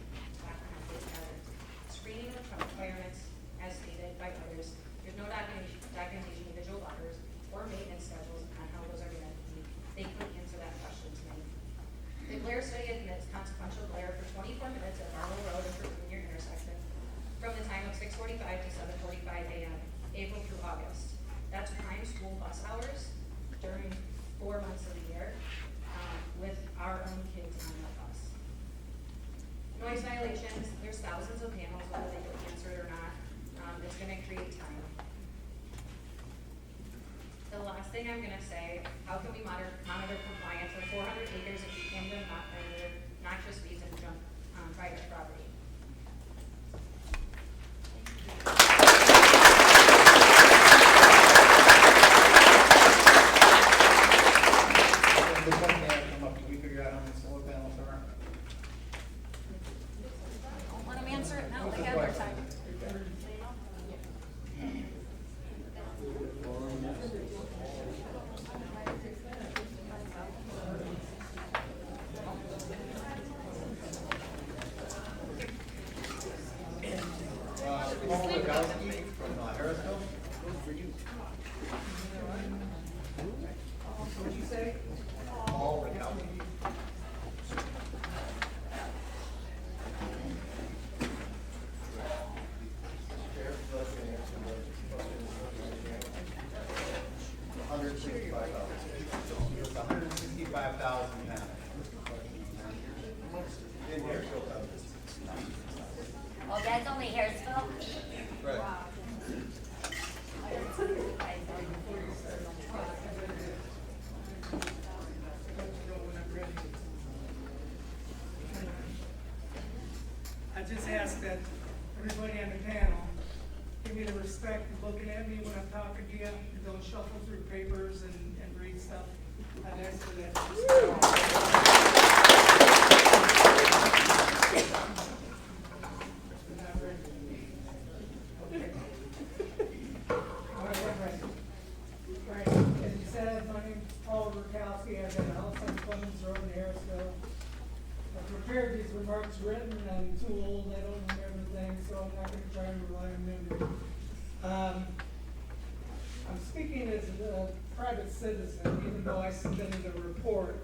hazards. Screening requirements as stated by others. There's no documentation of visual buffers or maintenance schedules on how those are going to be. They couldn't answer that question tonight. The glare study admits consequential glare for 24 minutes at Marlow Road and for Junior intersection from the time of 6:45 to 7:45 a.m. April through August. That's prime school bus hours during 4 months of the year with our own kids on the bus. Noise violations, there's thousands of panels, whether they get answered or not. It's going to create time. The last thing I'm going to say, how can we monitor compliance with 400 acres if we can't even monitor noxious weeds and junk on private property?
Can we figure out how many solar panels there are?
Don't let them answer it now, they got their time.
Paul Rogowski from Harrisville.
What'd you say?
Paul Rogowski. It's 165,000 panels. In here.
Oh, that's only Harrisville?
Right.
I just ask that everybody on the panel give me the respect of looking at me when I'm talking to you, and don't shuffle through papers and read stuff. I ask for that. Right, as you said, my name's Paul Rogowski. I got a house on Clemens Road in Harrisville. I prepared these remarks written, and I'm too old, I don't remember things, so I'm not gonna try and rely on memory. I'm speaking as
private citizen, even though I submitted a report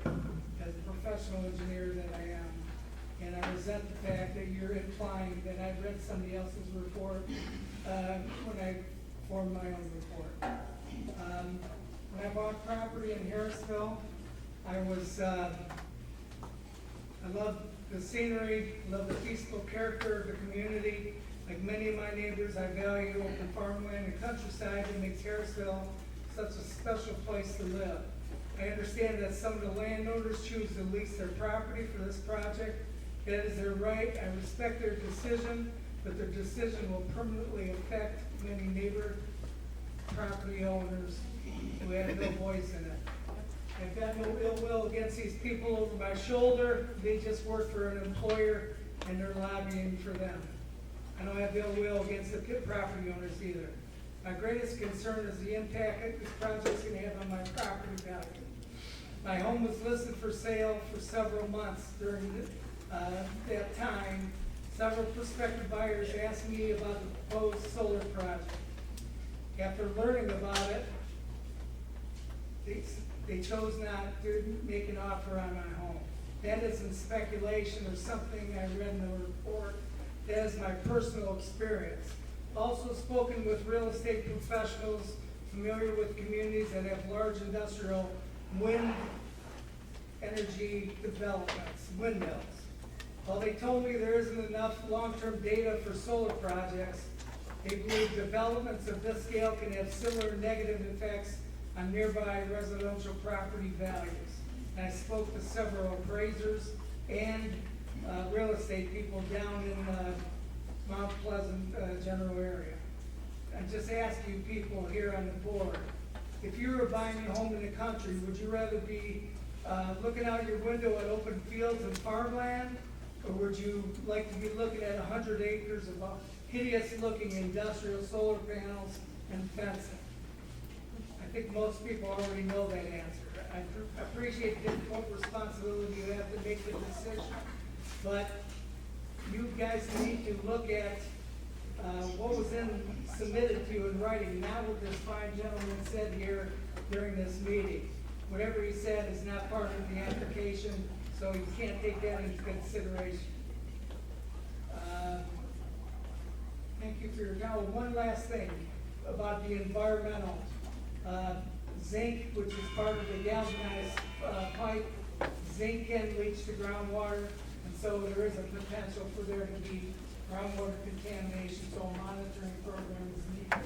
as a professional engineer that I am. And I resent the fact that you're implying that I read somebody else's report when I formed my own report. When I bought property in Harrisville, I love the scenery, love the peaceful character of the community. Like many of my neighbors, I value open farmland and countryside that makes Harrisville such a special place to live. I understand that some of the landowners choose to lease their property for this project. That is their right. I respect their decision, but their decision will permanently affect many neighbor property owners who have no voice in it. I've got no ill will against these people over my shoulder. They just work for an employer and they're lobbying for them. I don't have ill will against the property owners either. My greatest concern is the impact that this project's gonna have on my property value. My home was listed for sale for several months. During that time, several prospective buyers asked me about the proposed solar project. After learning about it, they chose not to make an offer on my home. That isn't speculation or something I read in the report. That is my personal experience. Also spoken with real estate professionals familiar with communities that have large industrial wind energy developments, windmills. While they told me there isn't enough long-term data for solar projects, they believe developments of this scale can have similar negative effects on nearby residential property values. And I spoke to several appraisers and real estate people down in Mount Pleasant general area. I just ask you people here on the board, if you were buying a home in the country, would you rather be looking out your window at open fields and farmland, or would you like to be looking at 100 acres of hideous-looking industrial solar panels and fencing? I think most people already know that answer. I appreciate the difficult responsibility you have to make the decision, but you guys need to look at what was submitted to you in writing, not what this fine gentleman said here during this meeting. Whatever he said is not part of the application, so you can't take that into consideration. Thank you for your time. One last thing about the environmental. Zinc, which is part of the galvanized pipe, zinc can leach to groundwater, and so there is a potential for there to be groundwater contamination, so a monitoring program is needed.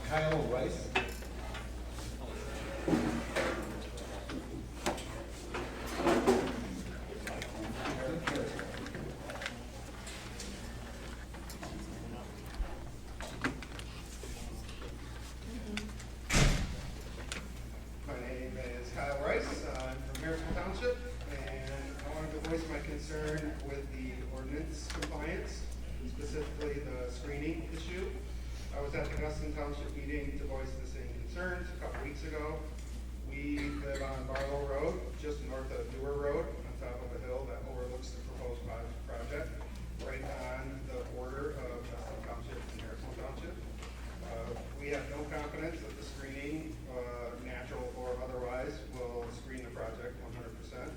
Kyle Rice.
My name is Kyle Rice. I'm from Harrisville Township, and I wanted to voice my concern with the ordinance compliance, specifically the screening issue. I was at the Guston Township meeting to voice the same concerns a couple weeks ago. We live on Barlow Road, just north of Dewar Road, on top of a hill that overlooks the proposed project, right on the border of Guston Township and Harrisville Township. We have no confidence that the screening, natural or otherwise, will screen the project 100%.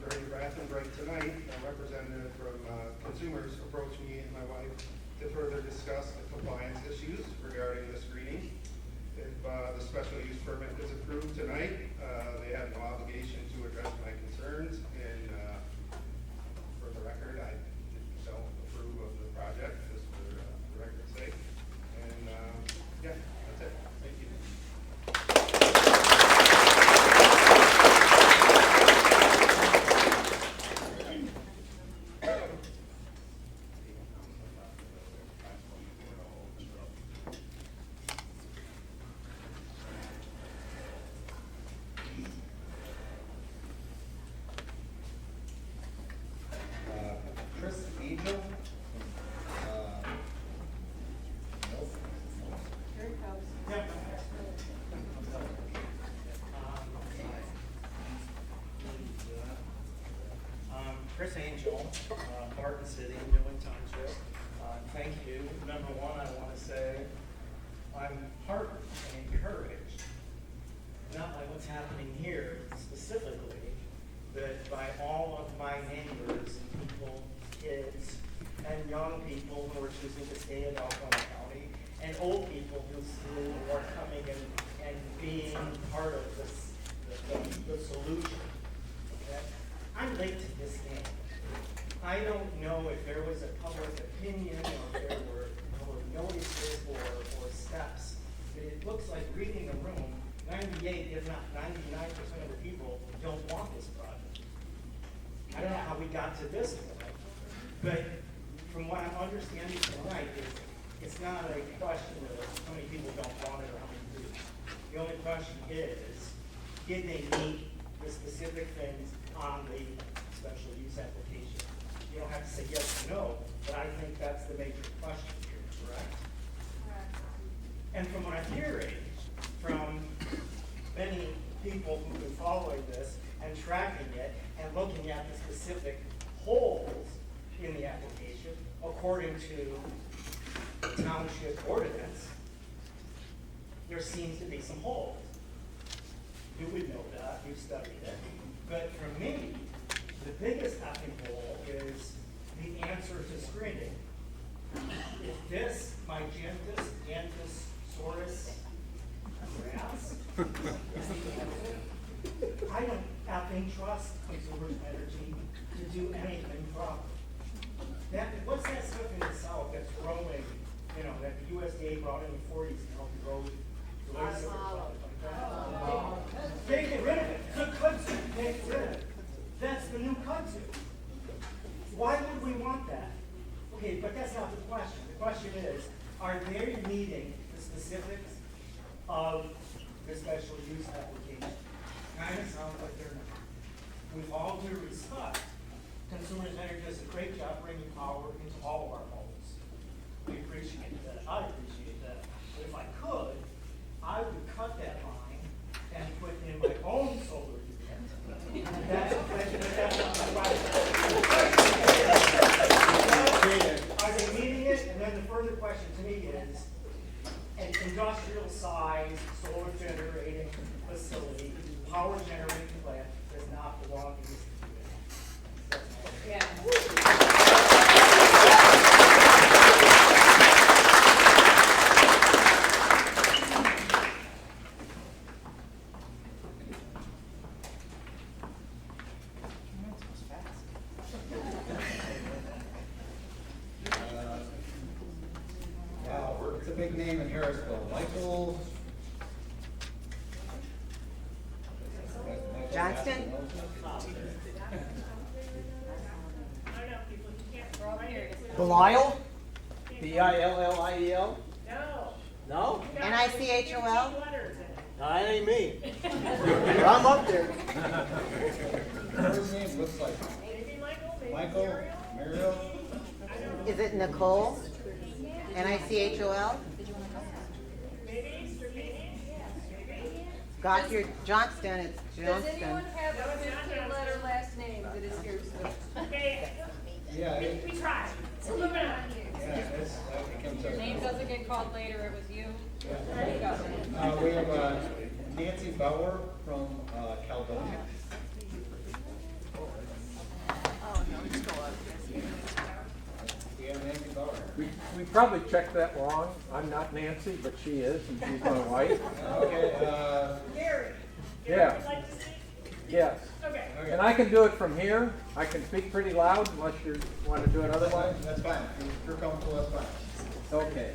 During the bathroom break tonight, a representative from Consumers approached me and my wife to further discuss the compliance issues regarding the screening. If the special use permit is approved tonight, they have no obligation to address my concerns. And for the record, I don't approve of the project, just for the record's sake. And yeah, that's it. Thank you.
Angel.
Here it comes.
Chris Angel, Martin City, Newland Township. Thank you. Number one, I want to say I'm heartened and encouraged, not by what's happening here specifically, but by all of my neighbors and people, kids, and young people who are choosing to stay in Alphaba County, and old people who are coming and being part of this, the solution. Okay? I'm late to this game. I don't know if there was a public opinion or if there were notices or steps, but it looks like reading the room, 98, if not 99% of the people don't want this project. I don't know how we got to this point, but from what I'm understanding tonight, it's not a question of how many people don't want it or how many do. The only question is, did they meet the specific things on the special use application? You don't have to say yes or no, but I think that's the major question here, correct? And from what I'm hearing from many people who've been following this and tracking it and looking at the specific holes in the application, according to the township ordinance, there seems to be some holes. You would know that, you've studied it. But for me, the biggest effing hole is the answer to screening. If this, my Giantosaurus grass, is the answer, I don't effing trust Consumers Energy to do anything proper. What's that stuff in the south that's growing, that the USDA brought in the 40s to help grow the way they get rid of it. The kudzu, get rid of it. That's the new kudzu. Why would we want that? Okay, but that's not the question. The question is, are they meeting the specifics of the special use application? Kind of sounds like they're not. With all due respect, Consumers Energy does a great job bringing power into all of our homes. We appreciate that. I appreciate that. But if I could, I would cut that line and put in my own solar unit. That's are they meeting it? And then the further question to me is, an industrial size solar generating facility, power generating plant does not belong in this community.
Yeah.
Wow, it's a big name in Harrisville. Michael.
Johnston?
Belial? B-I-L-L-I-E-L?
No.
No?
N-I-C-H-O-L?
That ain't me. I'm up there.
What his name looks like?
Maybe Michael, maybe
Michael, Muriel?
Is it Nicole? N-I-C-H-O-L?
Maybe, maybe.
Got your Johnston, it's
Does
Johnston.
anyone have a 15-letter last name that is here still?
Okay,
Yeah,
we tried. So moving on.
that becomes our.
Name doesn't get called later, it was you. There you go.
We have Nancy Bauer from Caledonia.
Oh, no, just go up.
We have Nancy Bauer.
We probably checked that wrong. I'm not Nancy, but she is, and she's my wife.
Okay,
Gary.
Yeah.
Would you like to speak?
Yes.
Okay.
And I can do it from here. I can speak pretty loud unless you want to do it otherwise.
That's fine. If you're comfortable, that's fine.
Okay.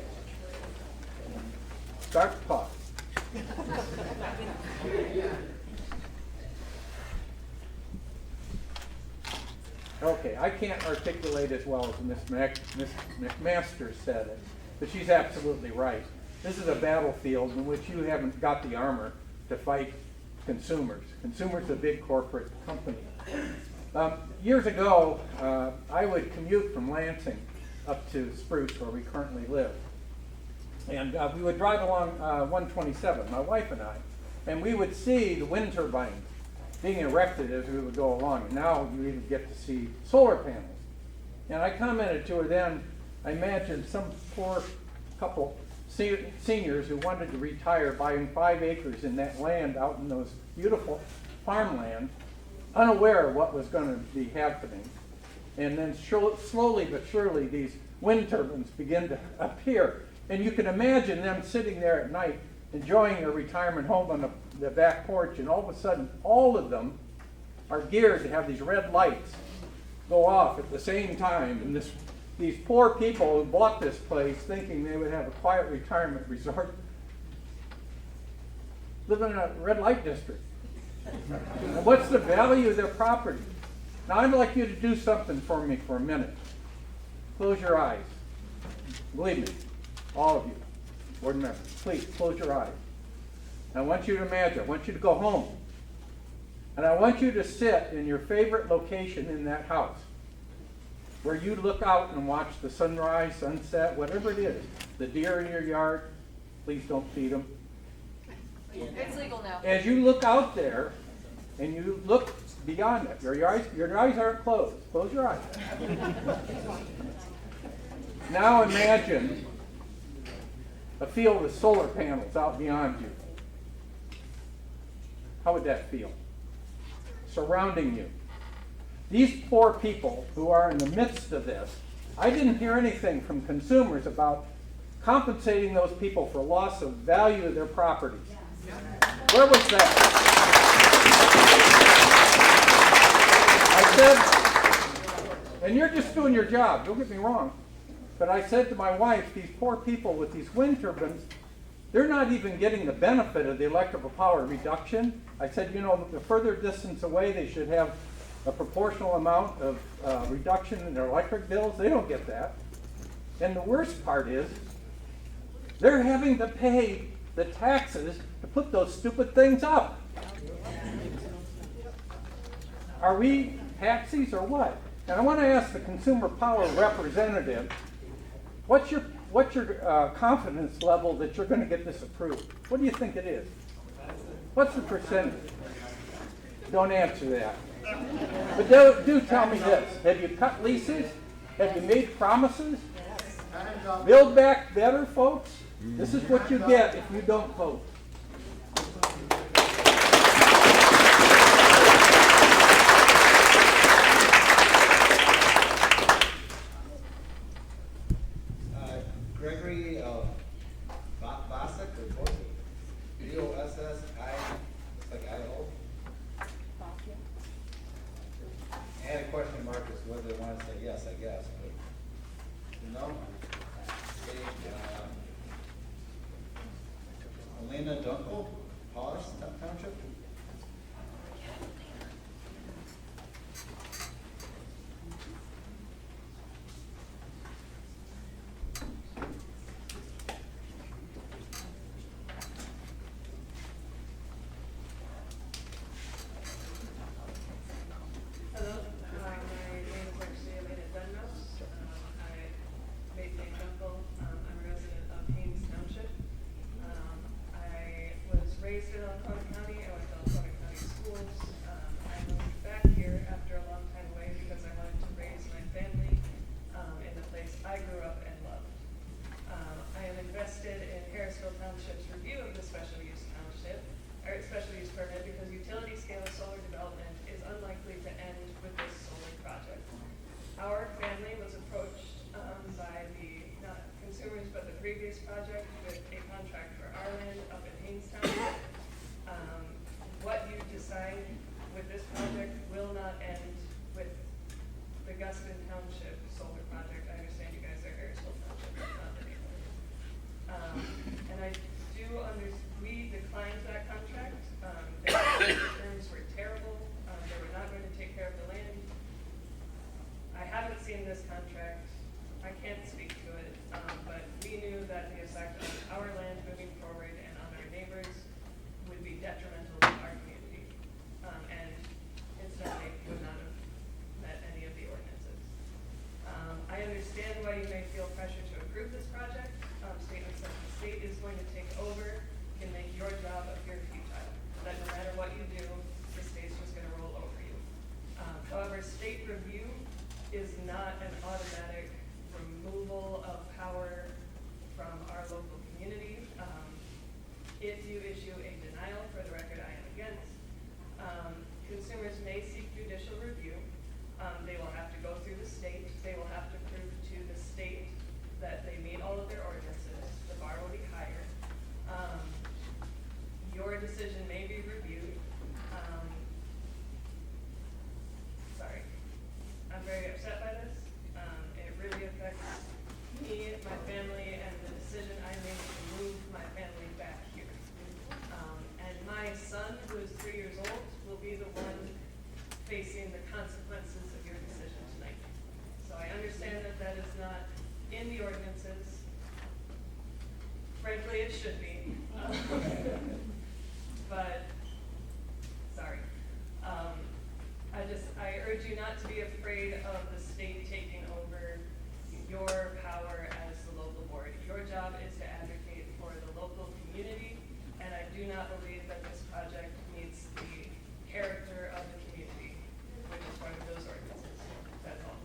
Start to talk. Okay, I can't articulate as well as Miss McMaster said it, but she's absolutely right. This is a battlefield in which you haven't got the armor to fight consumers. Consumers are a big corporate company. Years ago, I would commute from Lansing up to Spruce, where we currently live. And we would drive along 127, my wife and I, and we would see the wind turbines being erected as we would go along. And now you even get to see solar panels. And I commented to her then, I imagined some poor couple seniors who wanted to retire buying 5 acres in that land out in those beautiful farmland, unaware of what was going to be happening. And then slowly but surely these wind turbines begin to appear. And you can imagine them sitting there at night enjoying their retirement home on the back porch, and all of a sudden all of them are geared to have these red lights go off at the same time. And these poor people who bought this place thinking they would have a quiet retirement resort live in a red light district. And what's the value of their property? Now I'd like you to do something for me for a minute. Close your eyes. Believe me, all of you, board members, please close your eyes. I want you to imagine, I want you to go home. And I want you to sit in your favorite location in that house, where you look out and watch the sunrise, sunset, whatever it is. The deer in your yard, please don't feed them.
It's legal now.
As you look out there and you look beyond it, your eyes aren't closed. Close your eyes. Now imagine a field with solar panels out beyond you. How would that feel? Surrounding you. These poor people who are in the midst of this, I didn't hear anything from consumers about compensating those people for loss of value of their properties. Where was that? I said, and you're just doing your job, don't get me wrong, but I said to my wife, these poor people with these wind turbines, they're not even getting the benefit of the electrical power reduction. I said, you know, the further distance away, they should have a proportional amount of reduction in their electric bills. They don't get that. And the worst part is, they're having to pay the taxes to put those stupid things up. Are we taxis or what? And I want to ask the consumer power representative, what's your confidence level that you're going to get this approved? What do you think it is? What's the percentage? Don't answer that. But do tell me this. Have you cut leases? Have you made promises? Build back better, folks. This is what you get if you don't vote.
Gregory Bossack, or B-O-S-S-I, looks like I-O. I had a question mark as to whether they want to say yes, I guess, but no. Okay, Elena Dunkel, Hollis Township.
Hello, my name is actually Elena Dunnos. I made name Dunkel. I'm a resident of Haynes Township. I was raised in Elkhorn County. I went to Elkhorn County schools. I moved back here after a long time away because I wanted to raise my family in the place I grew up and loved. I am invested in Harrisville Township's review of the special use township, or special use permit, because utility scale solar development is unlikely to end with this solar project. Our family was approached by not consumers, but the previous project with a contract for our land up in Haynes Township. What you decide with this project will not end with the Guston Township solar project. I understand you guys are Harrisville Township, but not the neighborhood. And I do we declined that contract. The terms were terrible. They were not going to take care of the land. I haven't seen this contract. I can't speak to it, but we knew that the effect on our land moving forward and on our neighbors would be detrimental to our community. And incidentally, would not have statements that the state is going to take over can make your job appear futile. That no matter what you do, the state's just gonna roll over you. However, state review is not an automatic removal of power from our local community. If you issue a denial, for the record, I am against, consumers may seek judicial review. They will have to go through the state. They will have to prove to the state that they meet all of their ordinances. The bar will be higher. Your decision may be reviewed. Sorry. I'm very upset by this. It really affects me, my family, and the decision I made to move my family back here. And my son, who is 3 years old, will be the one facing the consequences of your decision tonight. So I understand that that is not in the ordinances. Frankly, it should be. But, sorry. I urge you not to be afraid of the state taking over your power as the local board. Your job is to advocate for the local community, and I do not believe that this project meets the character of the community, which is part of those ordinances. That's all.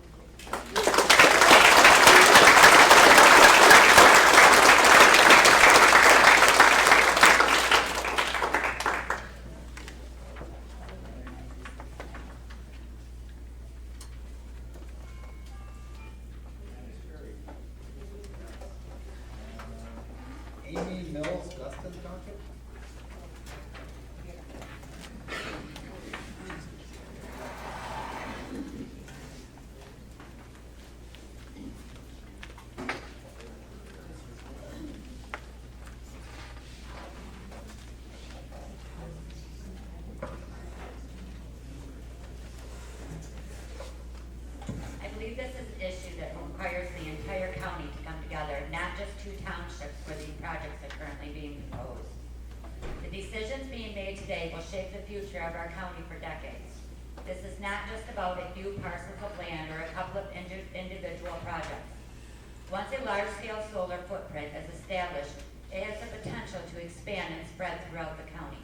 Amy Mills, Dustin Township?
I believe this is an issue that requires the entire county to come together, not just 2 townships where these projects are currently being proposed. The decisions being made today will shape the future of our county for decades. This is not just about a few parcels of land or a couple of individual projects. Once a large-scale solar footprint is established, it has the potential to expand and spread throughout the county.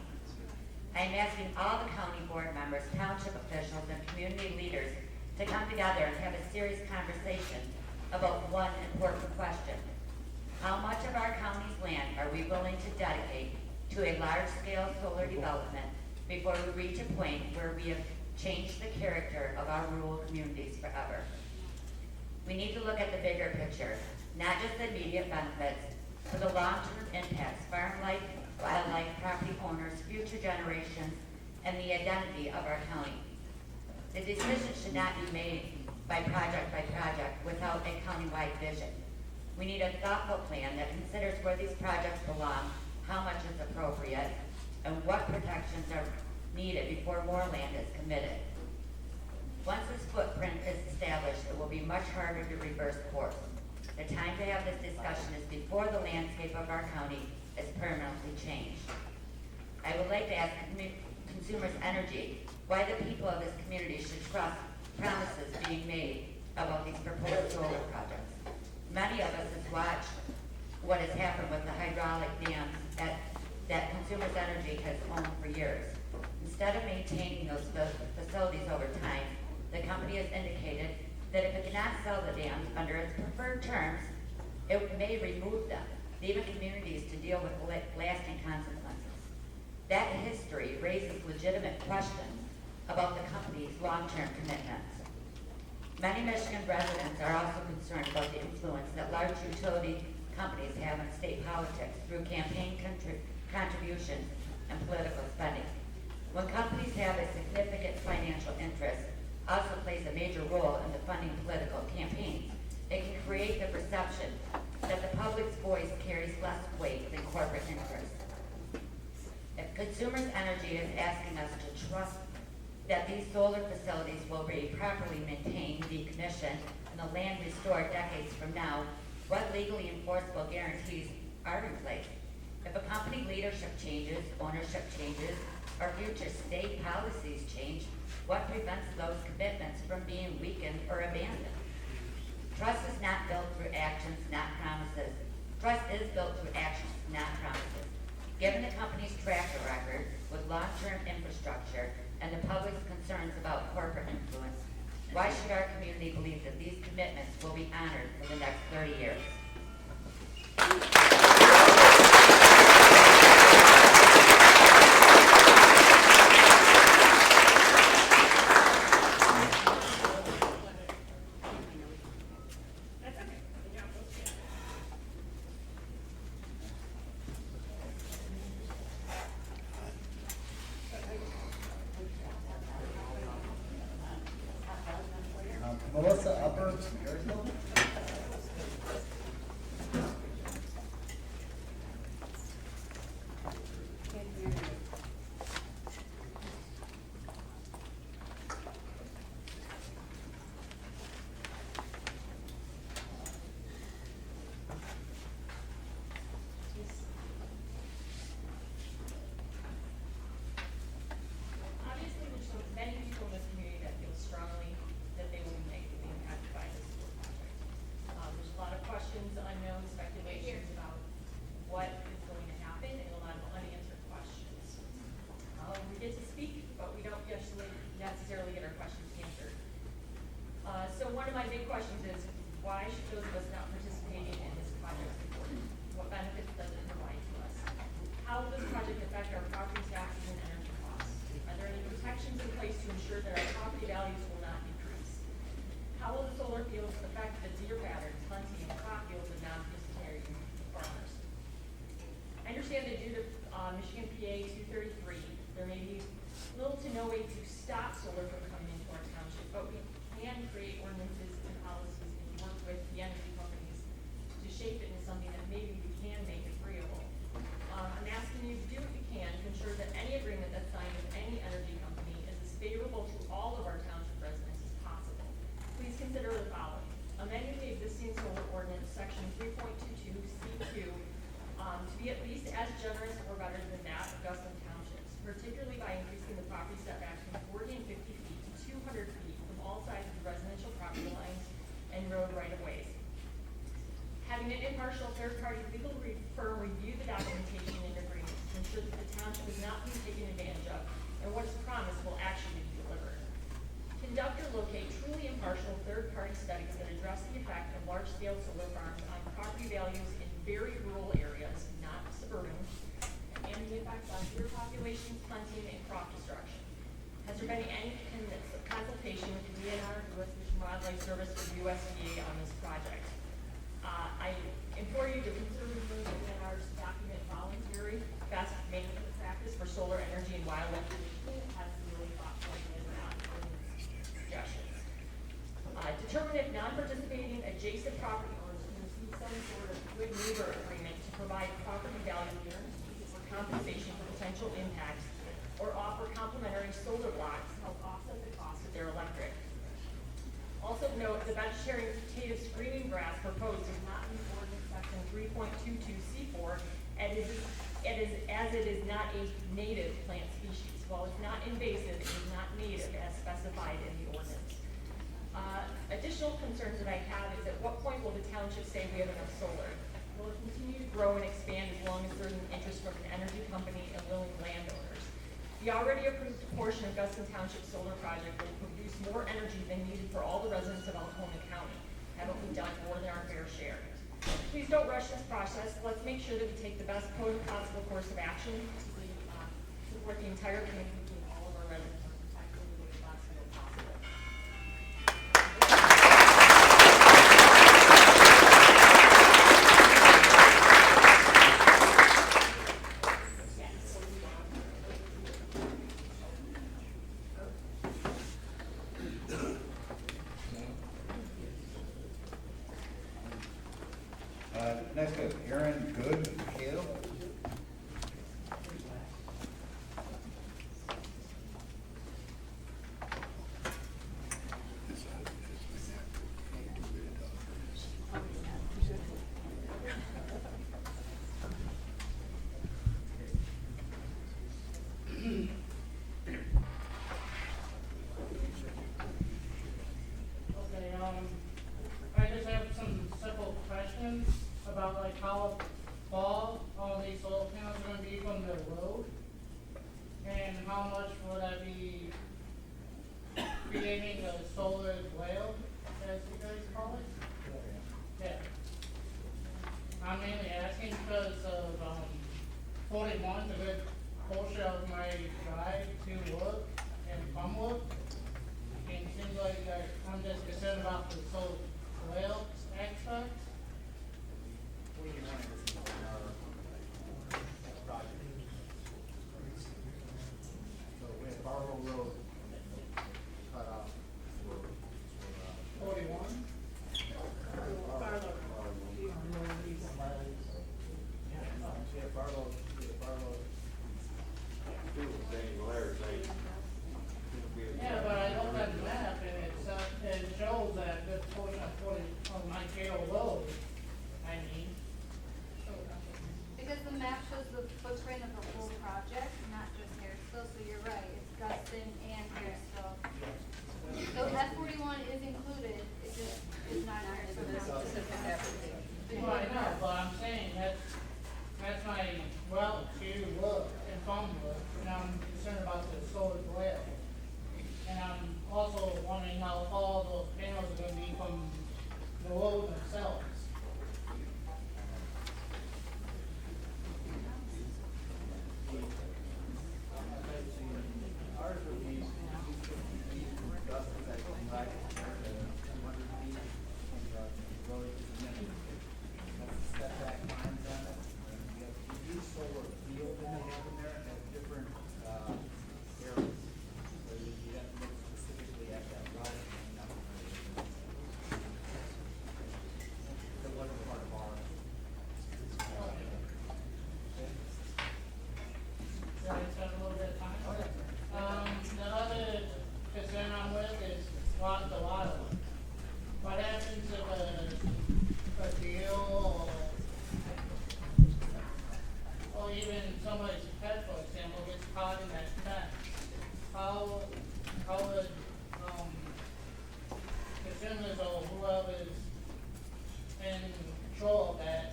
I am asking all the county board members, township officials, and community leaders to come together and have a serious conversation about one important question. How much of our county's land are we willing to dedicate to a large-scale solar development before we reach a point where we have changed the character of our rural communities forever? We need to look at the bigger picture, not just the immediate benefits, but the long-term impacts farm life, wildlife, property owners, future generations, and the identity of our county. The decision should not be made by project without a countywide vision. We need a thoughtful plan that considers where these projects belong, how much is appropriate, and what protections are needed before more land is committed. Once this footprint is established, it will be much harder to reverse course. The time to have this discussion is before the landscape of our county is permanently changed. I would like to ask Consumers Energy why the people of this community should trust promises being made about these proposed solar projects. Many of us have watched what has happened with the hydraulic dams that Consumers Energy has owned for years. Instead of maintaining those facilities over time, the company has indicated that if it cannot sell the dams under its preferred terms, it may remove them, leaving communities to deal with lasting consequences. That history raises legitimate questions about the company's long-term commitments. Many Michigan residents are also concerned about the influence that large utility companies have on state politics through campaign contributions and political spending. When companies have a significant financial interest, also plays a major role in the funding political campaigns, it can create the perception that the public's voice carries less weight than corporate interests. If Consumers Energy is asking us to trust that these solar facilities will be properly maintained, decommissioned, and the land restored decades from now, what legally enforceable guarantees are in place? If a company leadership changes, ownership changes, or future state policies change, what prevents those commitments from being weakened or abandoned? Trust is not built through actions, not promises. Trust is built through actions, not promises. Given the company's track record with long-term infrastructure and the public's concerns about corporate influence, why should our community believe that these commitments will be honored for the next 30 years?
Melissa Upper, Harrisville.
Obviously, there's so many people in this community that feel strongly that they will be negatively impacted by this school project. There's a lot of questions, unknown speculations about what is going to happen and a lot of unanswered questions. We get to speak, but we don't necessarily get our questions answered. So one of my big questions is, why should those of us not participating in this project support it? What benefits does it provide to us? How will this project affect our property taxes and energy costs? Are there any protections in place to ensure that our property values will not decrease? How will the solar fields affect the deer patterns, hunting, and crop yields of non-participatory farmers? I understand that due to Michigan PA 233, there may be little to no way to stop solar from coming into our township, but we can create ordinances and policies and work with the energy companies to shape it into something that maybe we can make agreeable. I'm asking you to do what you can to ensure that any agreement that's signed with any energy company is as favorable to all of our township residents as possible. Please consider the following. Amending the existing solar ordinance, section 3.22 C2, to be at least as generous or better than that of Augusta Townships, particularly by increasing the property setbacks from 40 and 50 feet to 200 feet from all sides of the residential property lines and road right-of-ways. Having an impartial third-party legal firm review the documentation and agreements to ensure that the township is not being taken advantage of and what is promised will actually be delivered. Conduct or locate truly impartial third-party studies that address the effect of large-scale solar farms on property values in very rural areas, not suburban, and the effects on deer populations, hunting, and crop destruction. Has there been any consultation with the DNR, U.S. Fish and Wildlife Service, or USDA on this project? I implore you to consider reviewing the DNR's document voluntary best management practice for solar energy and wildlife. It has some really thoughtful ideas around suggestions. Determine if non-participating adjacent property owners can receive some sort of good neighbor agreement to provide property value guarantees or compensation for potential impacts, or offer complimentary solar blocks to help offset the cost of their electric. Also note, the vegetative screening grass proposed does not meet ordinance section 3.22 C4, as it is not a native plant species. While it's not invasive, it is not native as specified in the ordinance. Additional concerns that I have is, at what point will the township say we have enough solar? Will it continue to grow and expand as long as there's an interest from an energy company and willing landowners? The already approved portion of Augusta Township solar project will produce more energy than needed for all the residents of Alcona County. Haven't we done more than our fair share? Please don't rush this process. Let's make sure that we take the best possible course of action to support the entire community and all of our residents are protected in the way possible.
Next up, Aaron Good, Hale.
Okay, I just have some simple questions about like how 41's a good portion of my drive to work and from work. And it seems like I'm just concerned about the soil aspect.
What do you want to see on our project? So we have Barlow Road cut off for
41? Yeah, but I looked at the map and it shows that this portion of 40 on my jail road, I mean.
Because the map shows the footprint of the whole project, not just Harrisville, so you're right, it's Guston and Harrisville. So F41 is included, it just is not Harrisville.
Well, I know, but I'm saying that's my route to work and from work, and I'm concerned about the solar glare. And I'm also wondering how all those panels are gonna be from the road themselves.
ours would be Dustin's actually like 200 feet from the road to the middle. That's the step back lines on it. We have each solar field that they have in there has different areas. So you have to look specifically at that route and not it wasn't part of ours.
Should I spend a little bit of time? The other concern I'm with is the water line. What happens if a deal or even somebody's pet, for example, gets caught in that fence? How would, consumers or whoever's in control of that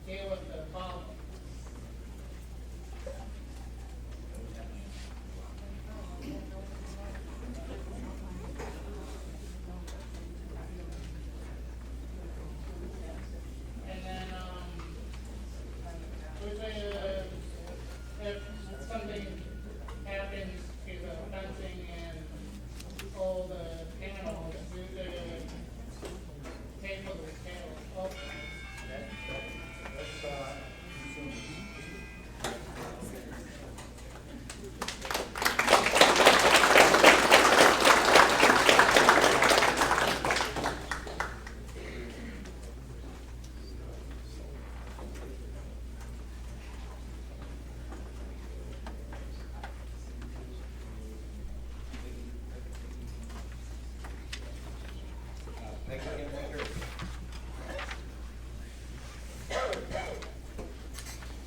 deal with the problem? And then, if something happens to the fencing and all the panels, do they pay for the panels also?
Thank you, thank you.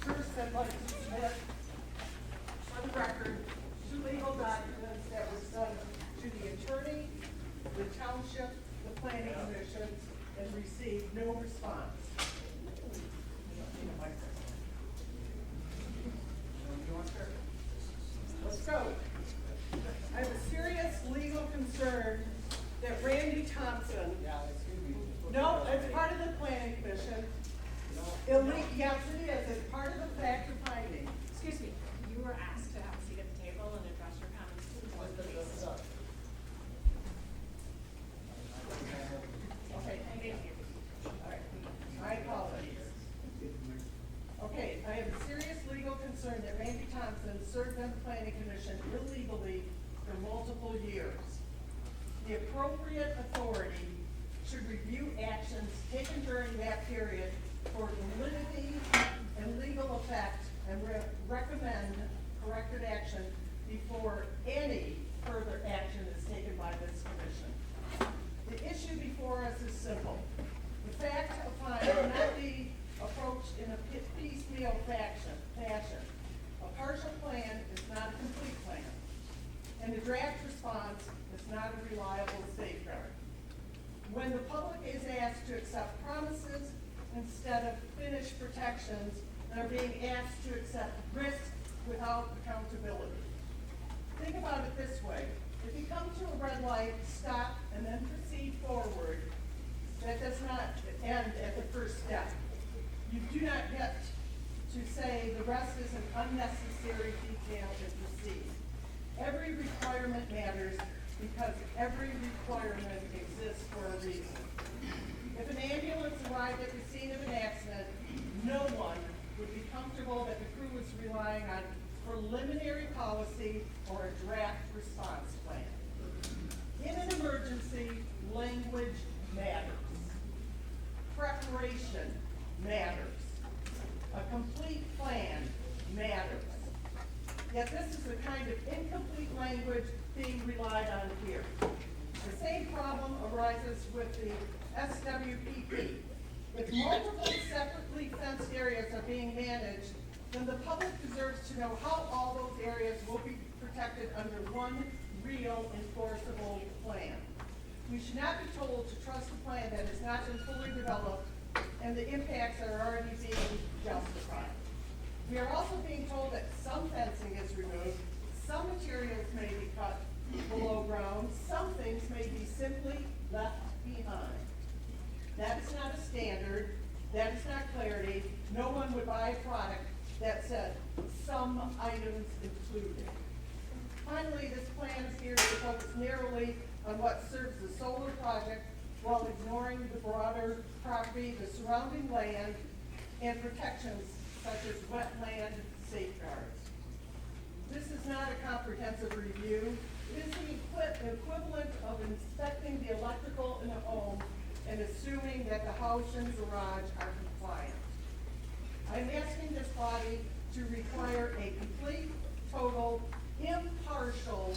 First, I'd like to submit, for the record, two legal documents that were sent to the attorney, the township, the planning commission, and received no response. Let's go. I have a serious legal concern that Randy Thompson, no, it's part of the planning commission. Yes, it is, it's part of the factor finding.
Excuse me, you were asked to have a seat at the table and address your comments to the board, please.
Okay, thank you. All right, my apologies. Okay, I have a serious legal concern that Randy Thompson served on the planning commission illegally for multiple years. The appropriate authority should review actions taken during that period for validity and legal effect and recommend corrective action before any further action is taken by this commission. The issue before us is simple. The fact of fine cannot be approached in a piecemeal fashion. A partial plan is not a complete plan, and the draft response is not a reliable safeguard. When the public is asked to accept promises instead of finished protections, they're being asked to accept risk without accountability. Think about it this way. If you come to a red light, stop, and then proceed forward, that does not end at the first step. You do not get to say the rest is an unnecessary detail to proceed. Every requirement matters because every requirement exists for a reason. If an ambulance arrived at the scene of an accident, no one would be comfortable that the crew was relying on preliminary policy or a draft response plan. In an emergency, language matters. Preparation matters. A complete plan matters. Yet this is the kind of incomplete language being relied on here. The same problem arises with the SWPP. If multiple separately fenced areas are being managed, then the public deserves to know how all those areas will be protected under one real enforceable plan. We should not be told to trust a plan that has not been fully developed and the impacts are already being justified. We are also being told that some fencing is removed, some materials may be cut below ground, some things may be simply left behind. That is not a standard, that is not clarity. No one would buy a product that said some items included. Finally, this plan is here to focus narrowly on what serves the solar project while ignoring the broader property, the surrounding land, and protections such as wetland safeguards. This is not a comprehensive review. It is the equivalent of inspecting the electrical in a home and assuming that the house and garage are compliant. I'm asking this body to require a complete, total, impartial,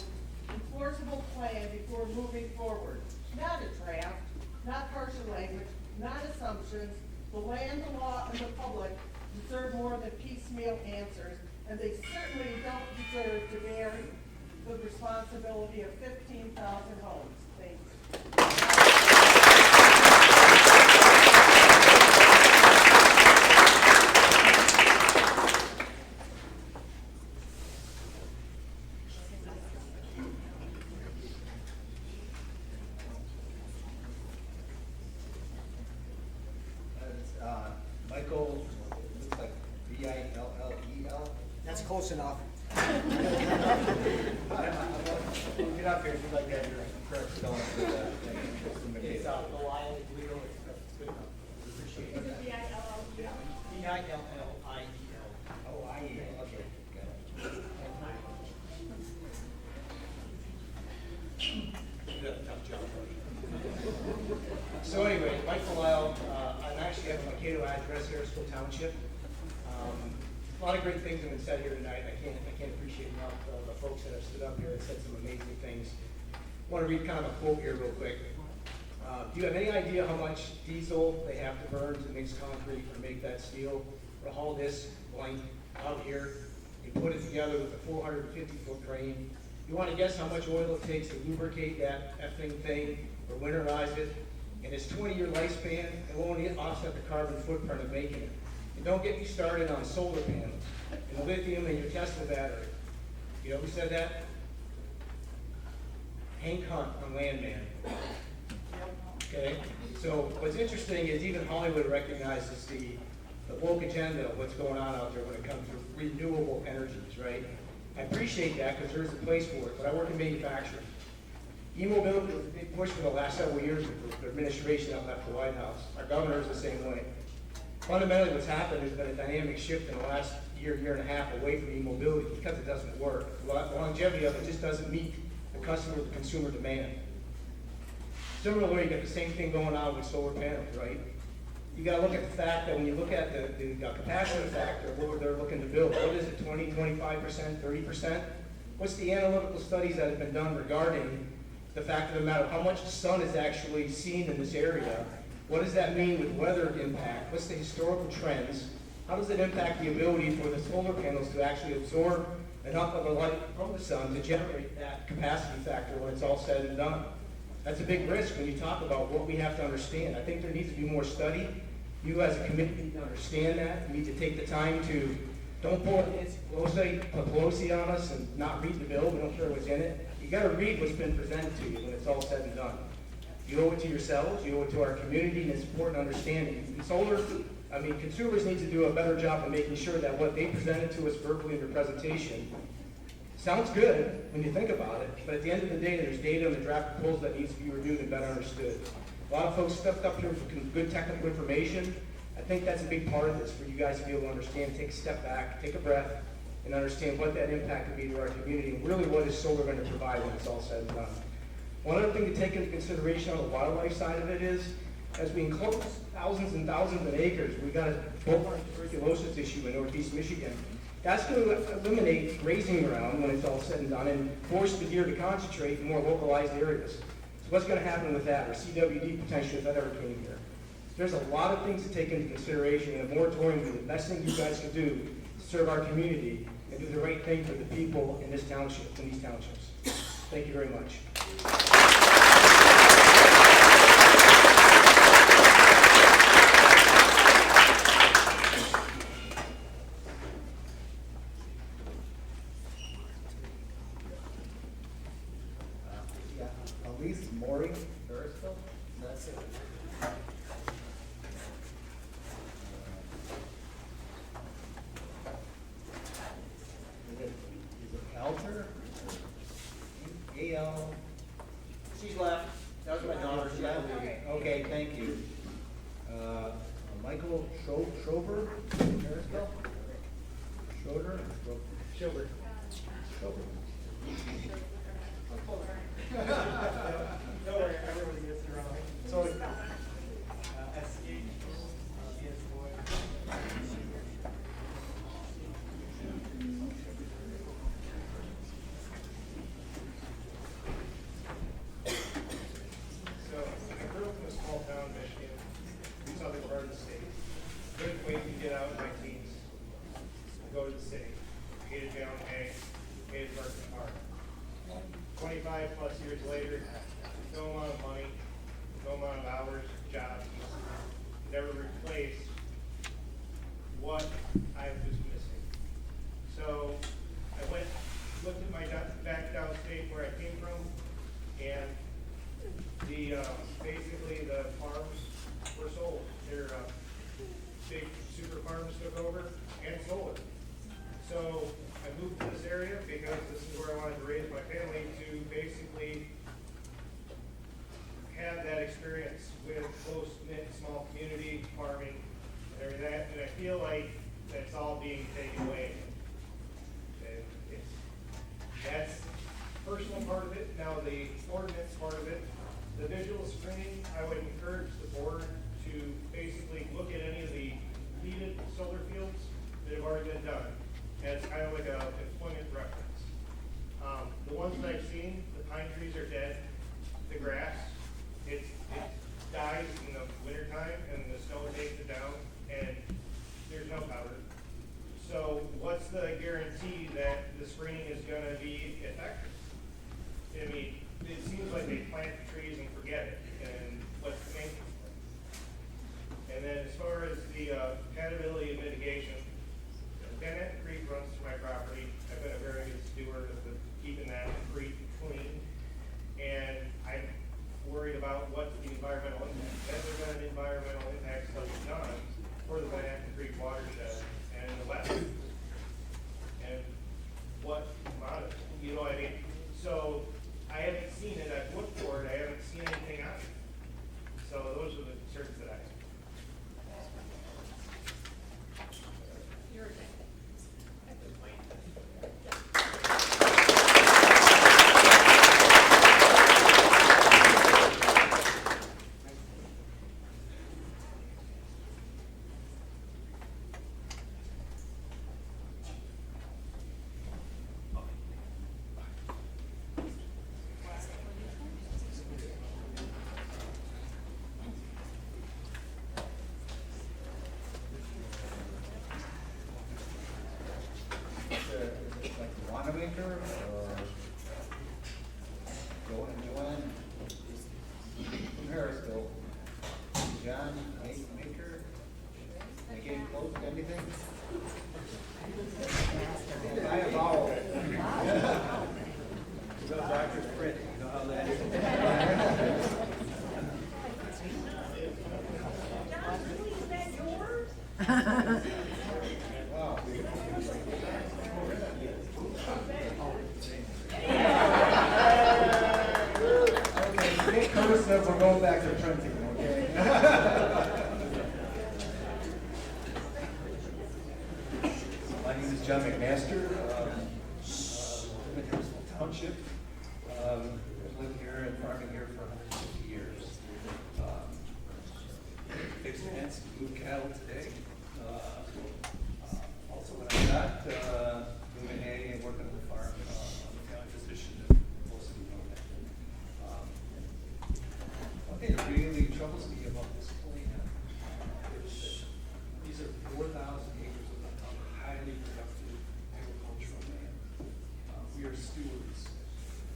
enforceable plan before moving forward. Not a draft, not partial language, not assumptions. The land, the law, and the public deserve more than piecemeal answers, and they certainly don't deserve to bear the responsibility of 15,000 homes. Thanks.
Michael, looks like Villel.
That's close enough.
Get up here if you'd like to have your correct spelling for that.
It's Belial, legal, it's good enough. Appreciate it.
V-I-L-L-E-L.
V-I-L-L-I-E-L.
Oh, I-E-L, okay, got it.
You did a tough job, buddy. So anyway, Mike Belial, I'm actually at the Mankato address, Harrisville Township. A lot of great things have been said here tonight. I can't appreciate enough the folks that have stood up here and said some amazing things. I want to read kind of a quote here real quick. Do you have any idea how much diesel they have to burn to mix concrete or make that steel? Or haul this blank out here and put it together with a 450-foot crane? You want to guess how much oil it takes to lubricate that effing thing or winterize it? In its 20-year lifespan, it won't offset the carbon footprint of making it. And don't get me started on solar panels and the lithium in your Tesla battery. You know who said that? Hank Hunt on Landman. Okay, so what's interesting is even Hollywood recognizes the woke agenda of what's going on out there when it comes to renewable energies, right? I appreciate that because there's a place for it, but I work in manufacturing. E-mobility was a big push for the last several years with the administration that left the White House. Our governor is the same way. Fundamentally, what's happened has been a dynamic shift in the last year and a half away from e-mobility because it doesn't work. The longevity of it just doesn't meet the customer, the consumer demand. Similarly, you got the same thing going on with solar panels, right? You got to look at the fact that when you look at the capacity factor, what they're looking to build, what is it, 20, 25%, 30%? What's the analytical studies that have been done regarding the fact of the matter, how much sun is actually seen in this area? What does that mean with weather impact? What's the historical trends? How does it impact the ability for the solar panels to actually absorb enough of the light from the sun to generate that capacity factor when it's all said and done? That's a big risk when you talk about what we have to understand. I think there needs to be more study. You as a committee need to understand that. You need to take the time to, don't pull Pelosi on us and not read the bill. We don't care what's in it. You got to read what's been presented to you when it's all said and done. You owe it to yourselves, you owe it to our community, and it's important understanding. And solar, I mean, consumers need to do a better job of making sure that what they presented to us verbally in their presentation sounds good when you think about it, but at the end of the day, there's data in the draft proposal that needs to be reviewed and better understood. A lot of folks stepped up here for good technical information. I think that's a big part of this, for you guys to be able to understand, take a step back, take a breath, and understand what that impact would be to our community, and really what is solar going to provide when it's all said and done. One other thing to take into consideration on the wildlife side of it is, as we enclose thousands and thousands of acres, we got a bovine tuberculosis issue in northeast Michigan. That's going to eliminate grazing ground when it's all said and done and force the deer to concentrate in more localized areas. So what's going to happen with that, or CWD potentially if that ever came here? There's a lot of things to take into consideration, and a moratorium would be the best thing you guys can do to serve our community and do the right thing for the people in this township, in these townships. Thank you very much.
Elise Maury, Harrisville.
That's it.
Is it Alter? A-L?
She's left. That was my daughter. She had to leave.
Okay, thank you. Michael Schover, Harrisville? Schroeder?
Schubert. Don't worry, everybody gets it wrong. So, So, I grew up in a small town, Michigan, southern part of the state. Couldn't wait to get out in my teens and go to the city. Hated Down Hay, hated working hard. 25 plus years later, no amount of money, no amount of hours, jobs, never replaced what I was missing. So I looked at my back downstate where I came from, and basically the farms were sold. Their big super farms took over and sold it. So I moved to this area because this is where I wanted to raise my family, to basically have that experience with close-knit, small community farming and everything. And I feel like that's all being taken away. And that's the personal part of it. Now the ordinance part of it, the visual screening, I would encourage the board to basically look at any of the completed solar fields that have already been done. And it's kind of like a employment reference. The ones that I've seen, the pine trees are dead, the grass, it dies in the wintertime and the snow takes it down and there's no cover. So what's the guarantee that the screening is going to be effective? I mean, it seems like they plant the trees and forget it, and what's the maintenance plan? And then as far as the compatibility and mitigation, Bennett Creek runs through my property. I've been a very good steward of keeping that creek clean, and I'm worried about what the environmental impact. Has there been an environmental impact study done for the Bennett Creek watershed and the wetlands? And what amount of it? You know what I mean? So I haven't seen it. I've looked for it. I haven't seen anything on it. So those are the concerns that I have.
Wanamaker or Joanne from Harrisville, John Maker, they getting close to anything? I have all.
So doctor's print, you know how that is.
John, is that yours?
Wow.
Okay, cursive, we're going back to printing, okay?
My name is John McMaster. I'm in Harrisville Township. I've lived here and farming here for 150 years. Fixed fence, moved cattle today. Also, when I got moving hay and working on the farm, on the county position, that most of you know that. One thing that really troubles me about this plan is these are 4,000 acres of highly productive agricultural land. We are stewards.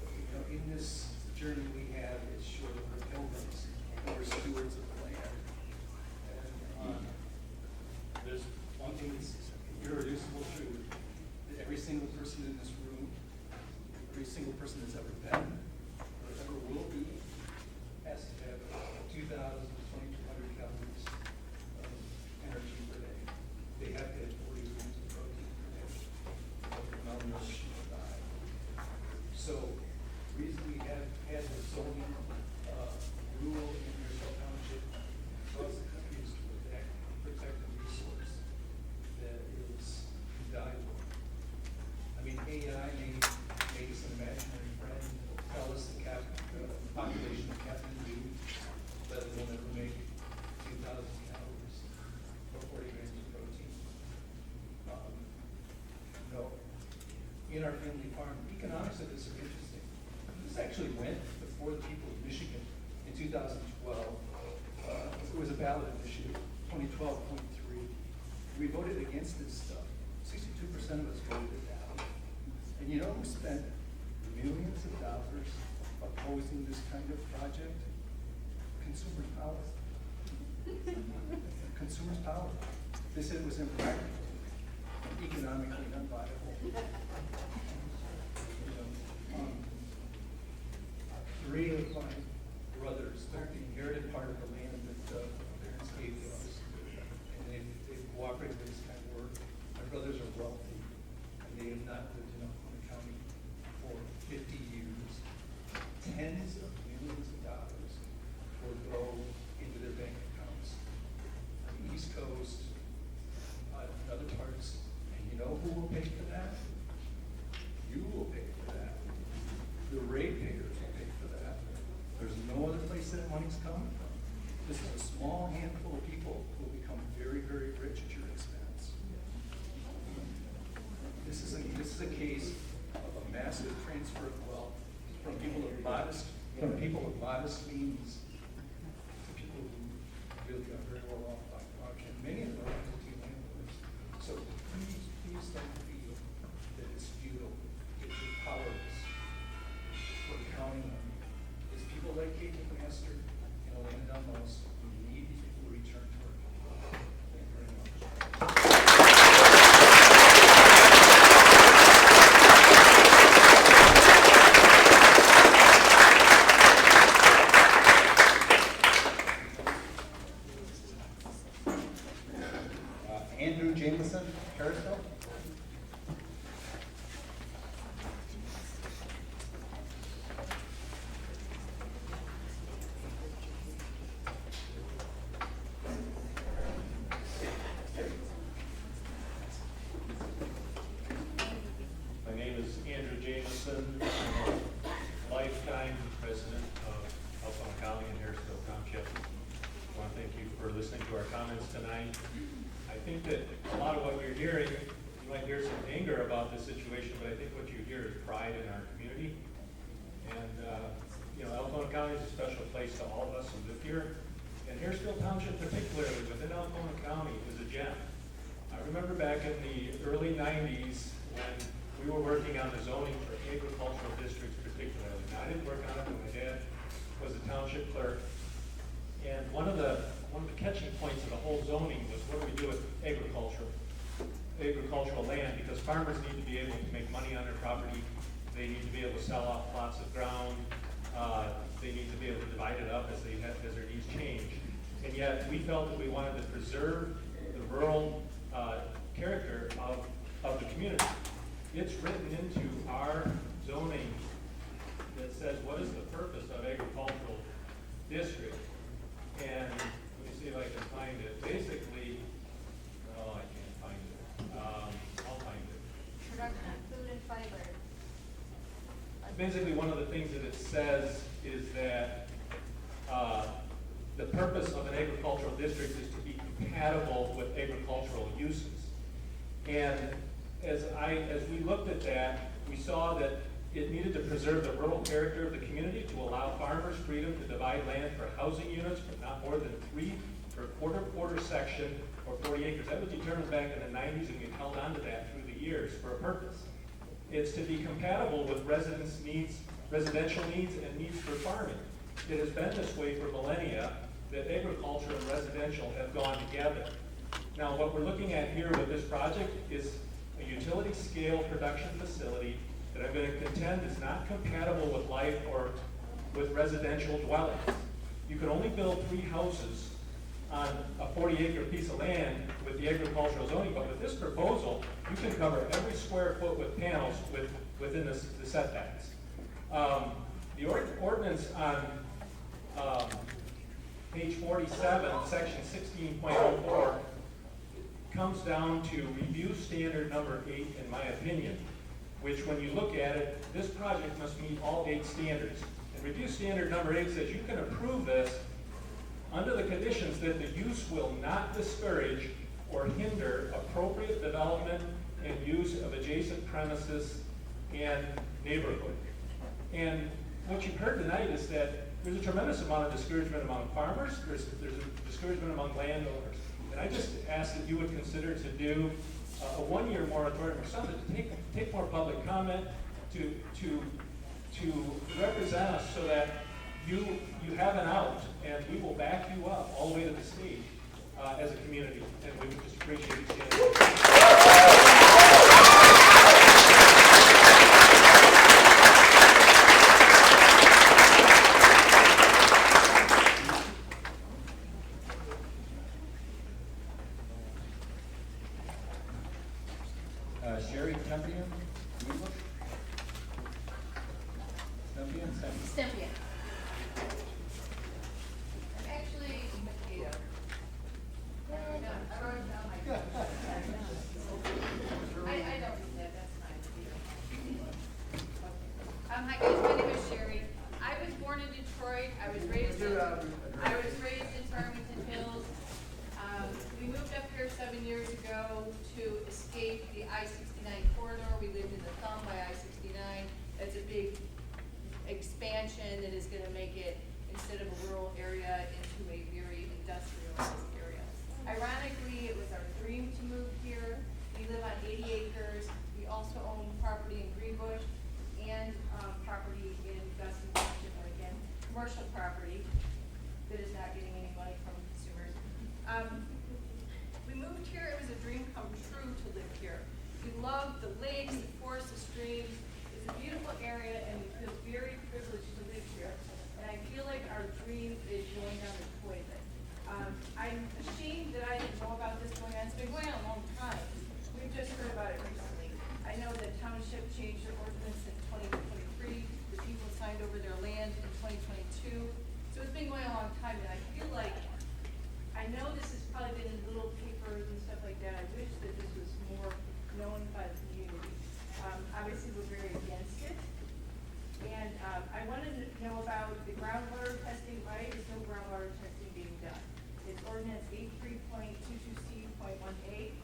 You know, in this journey we have, it's short of our pilgrims, and we're stewards of the land. And there's one thing that's irreducible truth, that every single person in this room, every single person that's ever been, or ever will be, has to have 2,000 to 2,200 calories of energy per day. They have to have 40 grams of protein per day, or they're malnourished and will die. So, the reason we have had the zoning rule in Harrisville Township across the country is to protect a resource that is valuable. I mean, AI may make some imaginary friend tell us the population of Captain do, but it will never make 2,000 calories or 40 grams of protein. No. In our family farm, economics of this are interesting. This actually went before the people of Michigan in 2012. It was a ballot initiative, 2012.3. We voted against this stuff. 62% of us voted it down. And you know who spent millions of dollars opposing this kind of project? Consumers' power. Consumers' power. They said it was impractical, economically unviable. You know, 3 of my brothers took the inherited part of the land that parents gave to us, and they've cooperated with this kind of work. My brothers are wealthy, and they have not lived in Oklahoma County for 50 years. Tens of millions of dollars will go into their bank accounts on the East Coast, in other parts, and you know who will pay for that? You will pay for that. The ratepayers will pay for that. There's no other place that money's coming from. This is a small handful of people who will become very, very rich at your expense. This is a case of a massive transfer of wealth from people of modest means to people who really are very well off by far, and many of them are absentee landlords. So please don't feel that it's futile, that you're powerless. What we're counting on is people like Kate McMaster and Elena Dunlos who need these people to return to work. Thank you very much.
Andrew Jameson, Harrisville.
My name is Andrew Jameson. I'm a lifetime resident of Oklahoma County and Harrisville Township. I want to thank you for listening to our comments tonight. I think that a lot of what you're hearing, you might hear some anger about this situation, but I think what you hear is pride in our community. And, you know, Oklahoma County is a special place to all of us who live here. And Harrisville Township particularly, within Oklahoma County, is a gem. I remember back in the early 90s when we were working on the zoning for agricultural districts particularly. Now, I didn't work on it when my dad was a township clerk. And one of the catching points of the whole zoning was what do we do with agricultural land, because farmers need to be able to make money on their property. They need to be able to sell off plots of ground. They need to be able to divide it up as their needs change. And yet we felt that we wanted to preserve the rural character of the community. It's written into our zoning that says what is the purpose of agricultural district. And let me see if I can find it. Basically, oh, I can't find it. I'll find it.
Production of food and fiber.
Basically, one of the things that it says is that the purpose of an agricultural district is to be compatible with agricultural uses. And as we looked at that, we saw that it needed to preserve the rural character of the community, to allow farmers freedom to divide land for housing units, but not more than 3 per quarter section or 40 acres. That was determined back in the 90s, and we've held on to that through the years for a purpose. It's to be compatible with residential needs and needs for farming. It has been this way for millennia, that agriculture and residential have gone together. Now, what we're looking at here with this project is a utility scale production facility that I'm going to contend is not compatible with life or with residential dwellings. You can only build 3 houses on a 40-acre piece of land with the agricultural zoning, but with this proposal, you can cover every square foot with panels within the setbacks. The ordinance on page 47, section 16.04, comes down to review standard number 8, in my opinion, which when you look at it, this project must meet all 8 standards. And review standard number 8 says you can approve this under the conditions that the use will not discourage or hinder appropriate development and use of adjacent premises and neighborhood. And what you've heard tonight is that there's a tremendous amount of discouragement among farmers, there's a discouragement among landowners. And I just ask that you would consider to do a 1-year moratorium or something, to take more public comment, to represent us so that you have an out, and we will back you up all the way to the state as a community, and we would just appreciate you standing.
Sherry Tempian?
Stempia. I'm actually Makita. I wrote it down my. I don't do that, that's fine. Hi guys, my name is Sherry. I was born in Detroit. I was raised in Farmington Hills. We moved up here 7 years ago to escape the I-69 corridor. We lived in the thumb by I-69. That's a big expansion that is going to make it, instead of a rural area, into a very industrialized area. Ironically, it was our dream to move here. We live on 80 acres. We also own property in Greenbush and property in Guston Township, and again, commercial property that is not getting any money from consumers. We moved here, it was a dream come true to live here. We love the lakes, the forests, the streams. It's a beautiful area, and we feel very privileged to live here. And I feel like our dream is going down the toilet. I'm ashamed that I didn't know about this going on. It's been going on a long time. We've just heard about it recently. I know that Township changed their ordinance in 2023. The people signed over their land in 2022. So it's been going on a long time, and I feel like, I know this has probably been in little papers and stuff like that. I wish that this was more known by the community. Obviously, we're very against it. And I wanted to know about the groundwater testing. Why is no groundwater testing being done? It's ordinance 83.22C.18.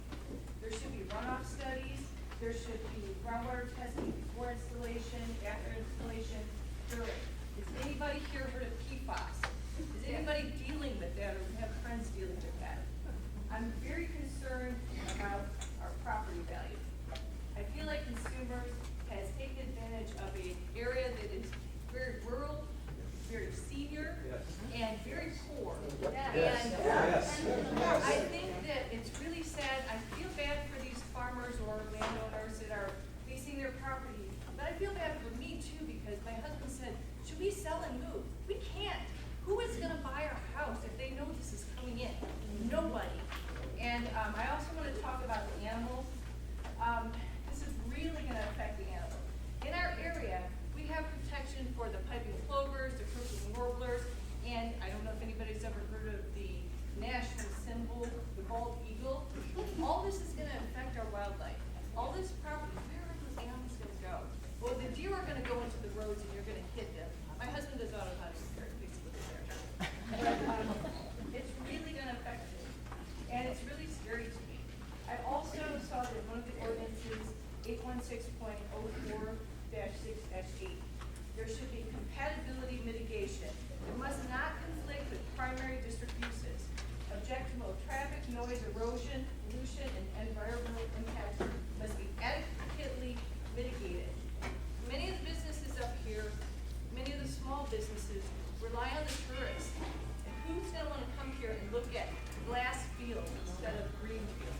There should be runoff studies. There should be groundwater testing before installation, after installation, during. Is anybody here heard of PFAS? Is anybody dealing with that or have friends dealing with that? I'm very concerned about our property value. I feel like consumers has taken advantage of an area that is very rural, very senior, and very poor.
Yes.
And
Yes.
I think that it's really sad. I feel bad for these farmers or landowners that are leasing their property. But I feel bad for me too, because my husband said, should we sell and move? We can't. Who is gonna buy our house if they know this is coming in? Nobody. And I also want to talk about the animals. This is really going to affect the animals. In our area, we have protection for the piping plovers, the croaking warblers, and I don't know if anybody's ever heard of the national symbol, the bald eagle. All this is going to affect our wildlife. All this property, where are those animals going to go? Well, the deer are going to go into the roads and you're going to hit them. My husband does auto hunting here, please look at there. It's really going to affect you. And it's really scary to me. I also saw that one of the ordinances, 816.04-6-8, there should be compatibility mitigation. It must not conflict with primary district uses. Objectionable traffic, noise, erosion, pollution, and environmental impacts must be adequately mitigated. Many of the businesses up here, many of the small businesses rely on the tourists. And who's going to want to come here and look at glass fields instead of green fields?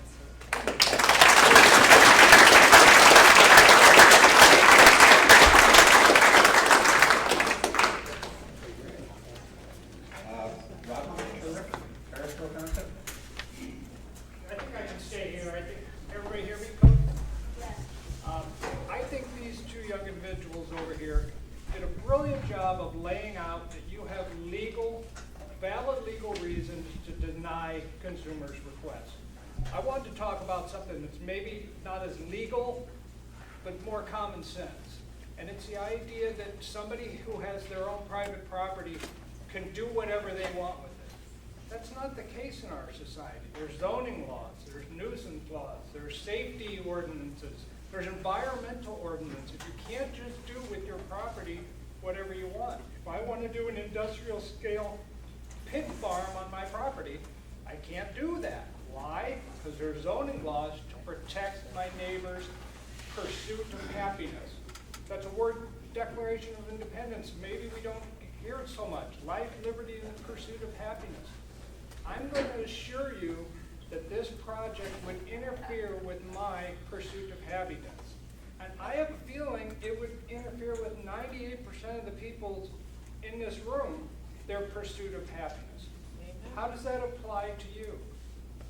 Harrisville Township?
I think I can stay here. I think, everybody hear me, Coach?
Yes.
I think these two young individuals over here did a brilliant job of laying out that you have valid legal reasons to deny consumers' requests. I wanted to talk about something that's maybe not as legal, but more common sense. And it's the idea that somebody who has their own private property can do whatever they want with it. That's not the case in our society. There's zoning laws, there's nuisance laws, there's safety ordinances, there's environmental ordinances. You can't just do with your property whatever you want. If I want to do an industrial scale pig farm on my property, I can't do that. Why? Because there's zoning laws to protect my neighbor's pursuit of happiness. That's a word, Declaration of Independence. Maybe we don't hear it so much. Life, liberty, and the pursuit of happiness. I'm going to assure you that this project would interfere with my pursuit of happiness. And I have a feeling it would interfere with 98% of the people in this room, their pursuit of happiness. How does that apply to you?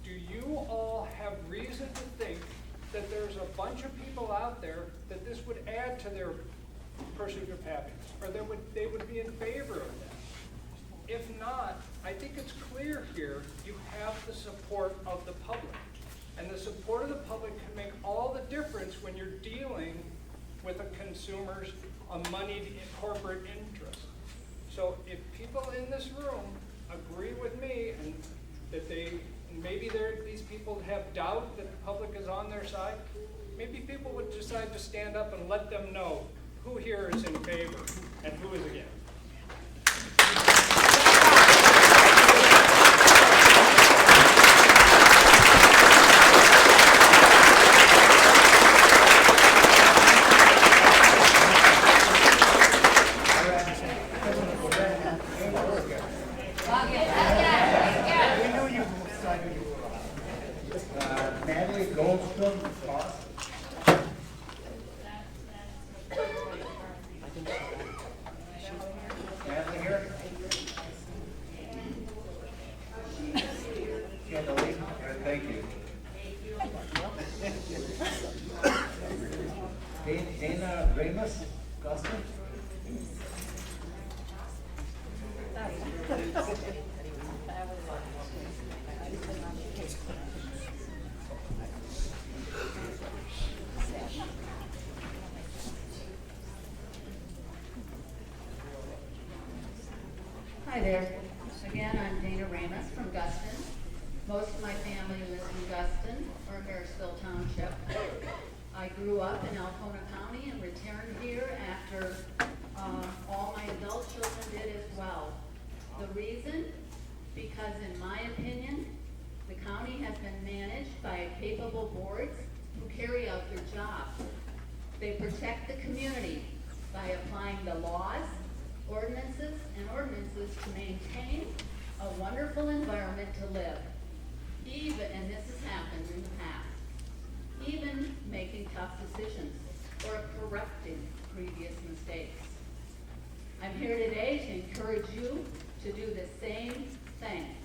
Do you all have reason to think that there's a bunch of people out there that this would add to their pursuit of happiness, or they would be in favor of that? If not, I think it's clear here you have the support of the public. And the support of the public can make all the difference when you're dealing with a consumer's moneyed corporate interest. So if people in this room agree with me and that these people have doubt that the public is on their side, maybe people would decide to stand up and let them know who here is in favor and who is against.
Hi there. Again, I'm Dana Ramus from Guston. Most of my family lives in Guston or Harrisville Township. I grew up in Alcona County and returned here after all my adult children did as well. The reason? Because in my opinion, the county has been managed by capable boards who carry out their job. They protect the community by applying the laws, ordinances to maintain a wonderful environment to live. Even, and this has happened in the past, even making tough decisions or correcting previous mistakes. I'm here today to encourage you to do the same thing.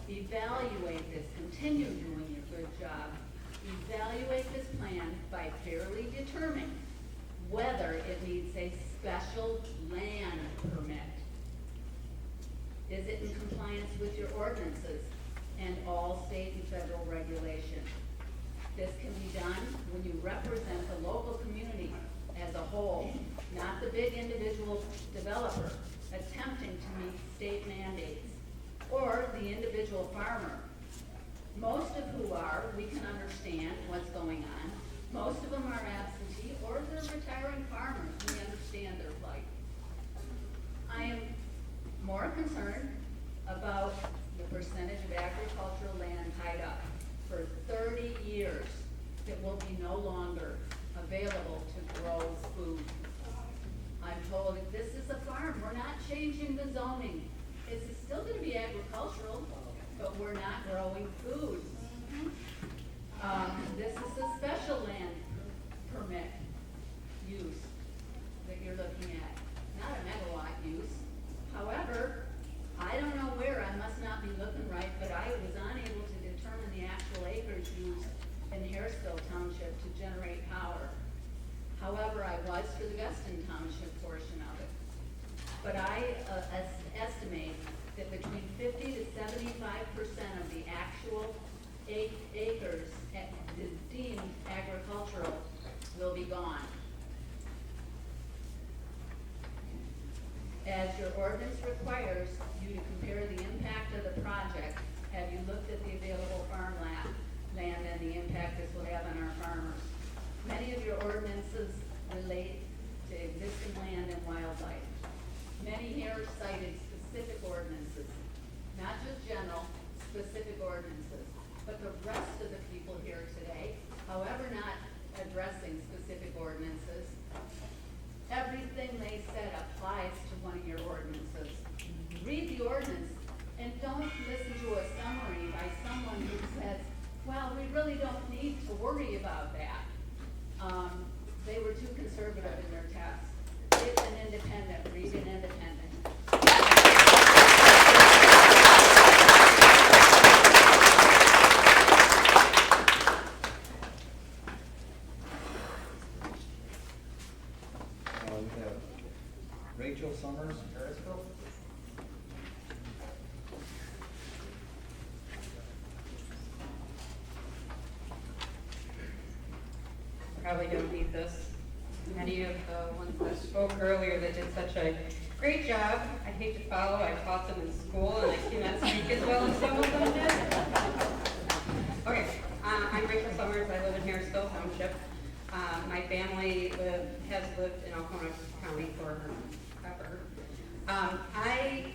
Evaluate this, continue doing your
good job. Evaluate this plan by fairly determining whether it needs a special land permit. Is it in compliance with your ordinances and all state and federal regulations? This can be done when you represent the local community as a whole, not the big individual developer attempting to meet state mandates, or the individual farmer. Most of who are, we can understand what's going on. Most of them are absentee, or they're retiring farmers. We understand their plight. I am more concerned about the percentage of agricultural land tied up. For 30 years, it will be no longer available to grow food. I'm told if this is a farm, we're not changing the zoning. It's still gonna be agricultural, but we're not growing food. This is a special land permit use that you're looking at, not a megawatt use. However, I don't know where, I must not be looking right, but I was unable to determine the actual acres used in Harrisville Township to generate power. However, I was for the Guston Township portion of it. But I estimate that between 50 to 75% of the actual acres deemed agricultural will be gone. As your ordinance requires you to compare the impact of the project, have you looked at the available farmland and the impact this will have on our farmers? Many of your ordinances relate to existing land and wildlife. Many here cited specific ordinances, not just general, specific ordinances. But the rest of the people here today, however not addressing specific ordinances, everything they said applies to one of your ordinances. Read the ordinance and don't listen to a summary by someone who says, well, we really don't need to worry about that. They were too conservative in their tests. It's an independent, read an independent.
We have Rachel Summers, Harrisville.
Probably don't need this. Many of the ones that spoke earlier that did such a great job. I hate to follow, I taught them in school and I cannot speak as well as some of them did. Okay, I'm Rachel Summers, I live in Harrisville Township. My family has lived in Alcona County forever. I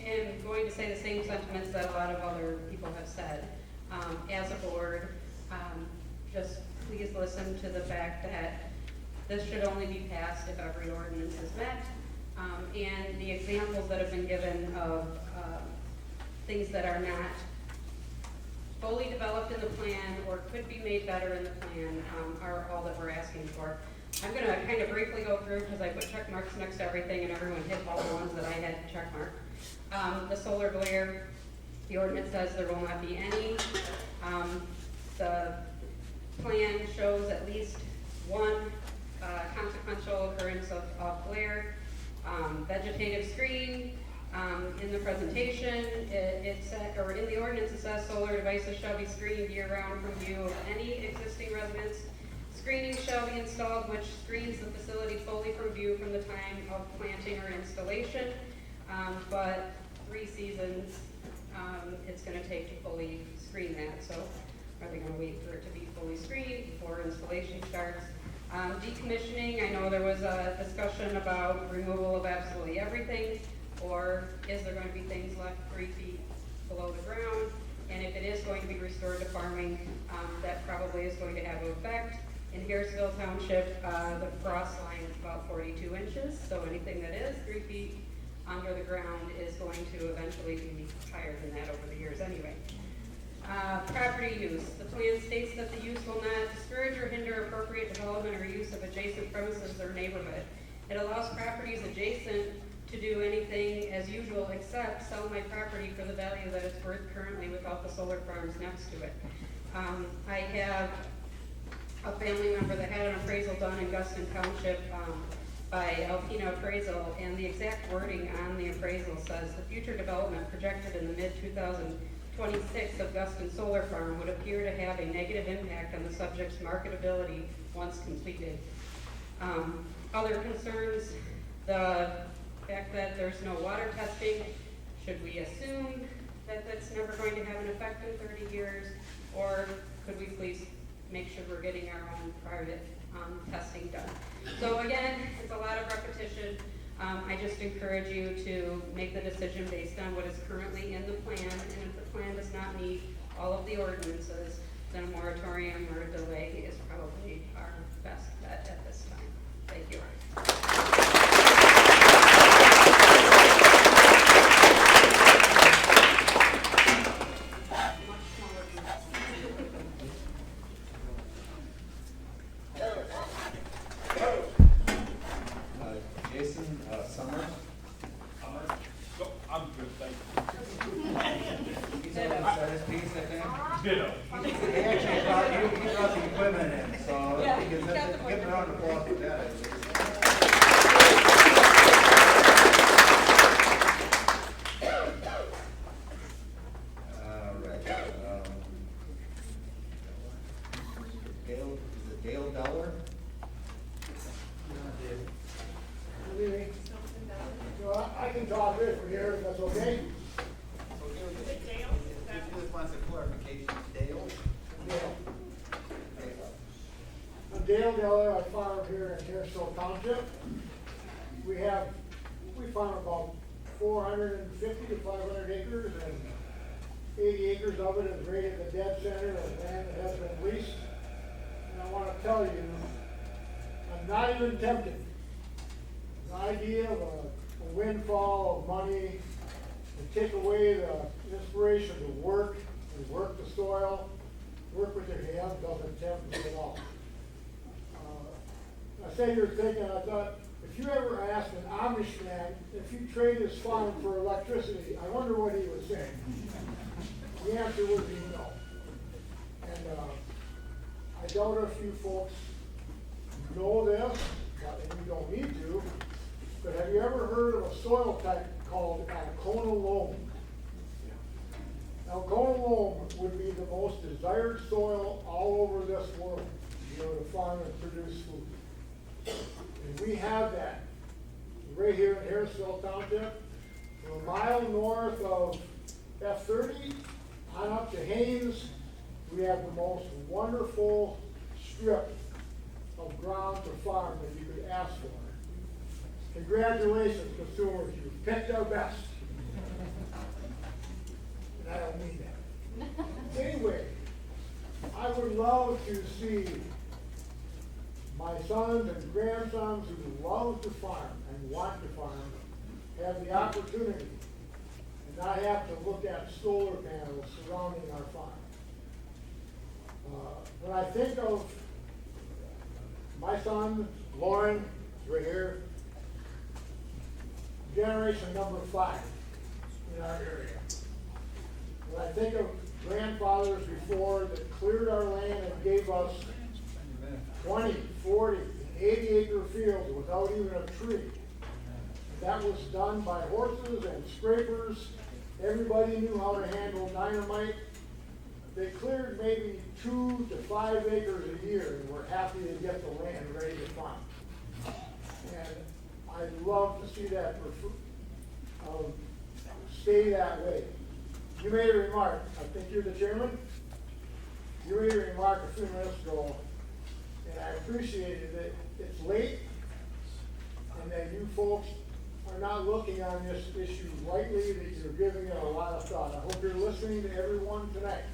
am going to say the same sentiments that a lot of other people have said. As a board, just please listen to the fact that this should only be passed if every ordinance is met. And the examples that have been given of things that are not fully developed in the plan or could be made better in the plan are all that we're asking for. I'm going to kind of briefly go through because I put check marks next to everything and everyone hit all the ones that I had to check mark. The solar glare, the ordinance says there will not be any. The plan shows at least one consequential occurrence of glare. Vegetative screen, in the presentation, it said, or in the ordinance it says solar devices shall be screened year-round from view of any existing residence. Screening shall be installed which screens the facility fully from view from the time of planting or installation. But 3 seasons it's going to take to fully screen that. So are they going to wait for it to be fully screened before installation starts? Decommissioning, I know there was a discussion about removal of absolutely everything, or is there going to be things left 3 feet below the ground? And if it is going to be restored to farming, that probably is going to have an effect. In Harrisville Township, the frost line is about 42 inches, so anything that is 3 feet under the ground is going to eventually be higher than that over the years anyway. Property use. The plan states that the use will not discourage or hinder appropriate development or use of adjacent premises or neighborhood. It allows properties adjacent to do anything as usual except sell my property for the value that it's worth currently without the solar farms next to it. I have a family member that had an appraisal done in Guston Township by Alpina Appraisal, and the exact wording on the appraisal says the future development projected in the mid-2026 of Guston Solar Farm would appear to have a negative impact on the subject's marketability once completed. Other concerns, the fact that there's no water testing. Should we assume that that's never going to have an effect in 30 years? Or could we please make sure we're getting our own private testing done? So again, it's a lot of repetition. I just encourage you to make the decision based on what is currently in the plan, and if the plan does not meet all of the ordinances, then a moratorium or a delay is probably our best bet at this time. Thank you.
Jason Summers.
I'm good, thank you.
He's already said his piece, I think.
Ditto.
He actually brought the equipment in, so
Yeah,
you can
got the
give him a round of applause for that. All right. Dale, is it Dale Deller?
I can talk this from here, if that's okay?
He just wants a clarification. Dale?
Dale. I'm Dale Deller, I farm here in Harrisville Township. We farm about 450 to 500 acres, and 80 acres of it is right at the dead center of land that has been leased. And I want to tell you, I'm not even tempted. The idea of a windfall of money to take away the inspiration to work and work the soil, work with your hands doesn't tempt me at all. I say you're thinking, I thought, if you ever asked an Amish man if you trade his farm for electricity, I wonder what he would say. The answer would be no. And I doubt if you folks know this, and you don't need to, but have you ever heard of a soil type called Alcona loam? Alcona loam would be the most desired soil all over this world to be able to farm and produce food. And we have that right here in Harrisville Township, from a mile north of F30 on up to Haynes. We have the most wonderful strip of ground to farm that you could ask for. Congratulations, consumers, you picked our best. And I don't mean that. Anyway, I would love to see my sons and grandsons who love to farm and want to farm have the opportunity and not have to look at solar panels surrounding our farm. When I think of my son, Lauren, right here, generation number 5 in our area. When I think of grandfathers before that cleared our land and gave us 20, 40, 80 acre fields without even a tree. That was done by horses and scrapers. Everybody knew how to handle dynamite. They cleared maybe 2 to 5 acres a year and were happy to get the land ready to farm. And I'd love to see that stay that way. You made a remark, I think you're the chairman. You made a remark a few minutes ago, and I appreciated it. It's late, and that you folks are not looking on this issue lightly, that you're giving it a lot of thought. I hope you're listening to everyone tonight.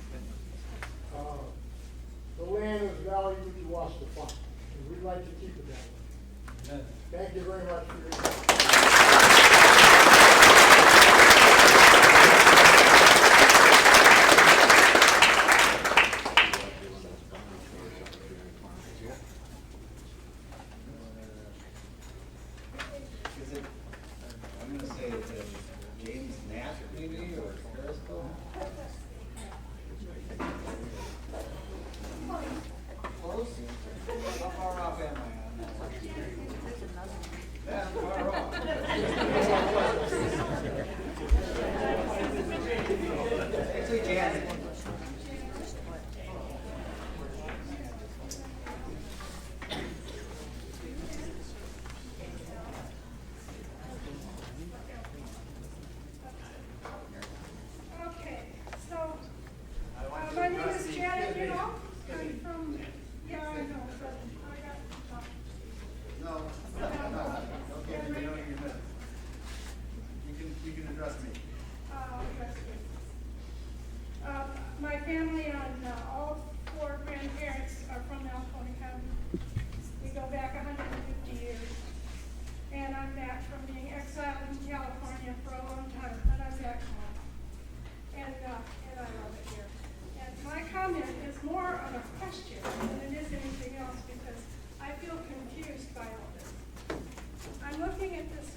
The land is valuable to us to farm, and we'd like to keep it that way. Thank you very much for your time.
Is it, I'm
Okay, so, my name is Janet, you know, I'm from, yeah, I know, but I got to talk.
No, okay, we don't need minutes. You can address me.
That's good. My family on, all four grandparents are from Alcona County. We go back 150 years. And I'm back from being exiled in California for a long time, but I'm back home. And I love it here. And my comment is more of a question than it is anything else because I feel confused by all this. I'm looking at this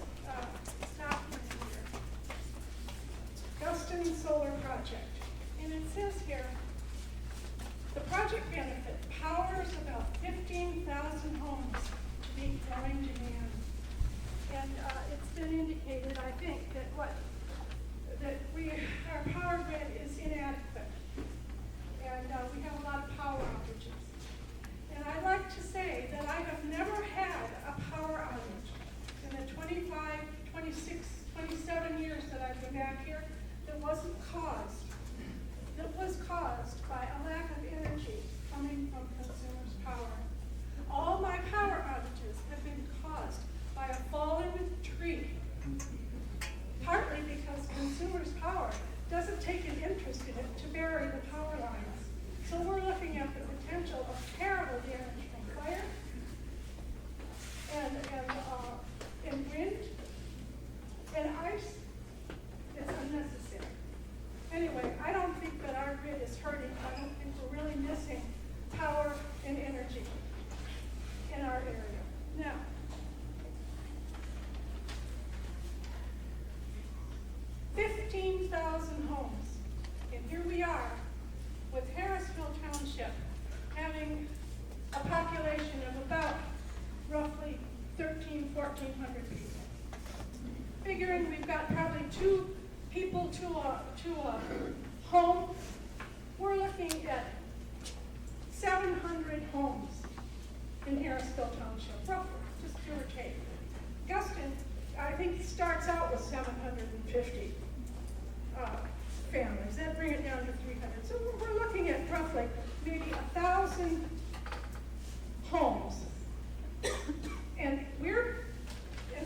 document here, Guston Solar Project, and it says here, the project benefit powers about 15,000 homes to meet growing demand. And it's been indicated, I think, that our power grid is inadequate. And we have a lot of power outages. And I'd like to say that I have never had a power outage in the 25, 26, 27 years that I've been back here that was caused by a lack of energy coming from consumers' power. All my power outages have been caused by a fallen tree, partly because consumers' power doesn't take an interest in it to bury the power lines. So we're looking at the potential of terrible damage from fire and wind and ice. It's unnecessary. Anyway, I don't think that our grid is hurting. I don't think we're really missing power and energy in our area. Now, $15,000 homes, and here we are with Harrisville Township having a population of about roughly 1,400 people. Figuring we've got probably 2 people to a home, we're looking at 700 homes in Harrisville Township, roughly, just give or take. Guston, I think, starts out with 750 families. That bring it down to 300. So we're looking at roughly maybe 1,000 homes, and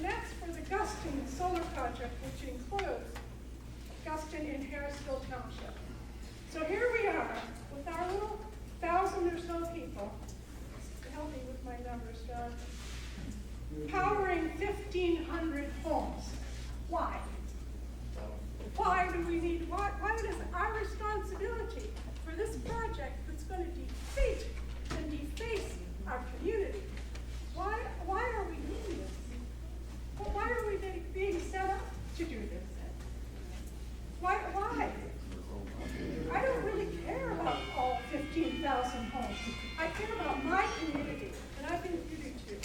that's for the Guston Solar Project, which includes Guston and Harrisville Township. So here we are with our little 1,000 or so people. Help me with my numbers, Doug. Powering 1,500 homes. Why? Why do we need, why it is our responsibility for this project that's going to defeat and deface our community? Why are we doing this? Well, why are we being set up to do this? Why? I don't really care about all 15,000 homes. I care about my community, and I think you do too.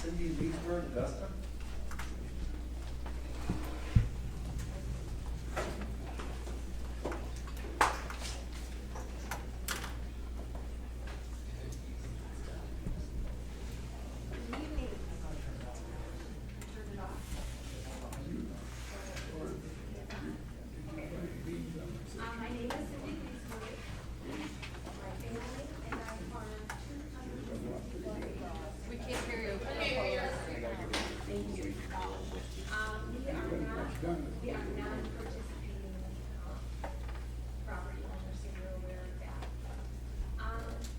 Cindy Leesburg, Augusta.
My name is Cindy Leesburg. My family and I farm 200
We can't hear you.
Thank you. We are not participating property owners, so you're aware of that.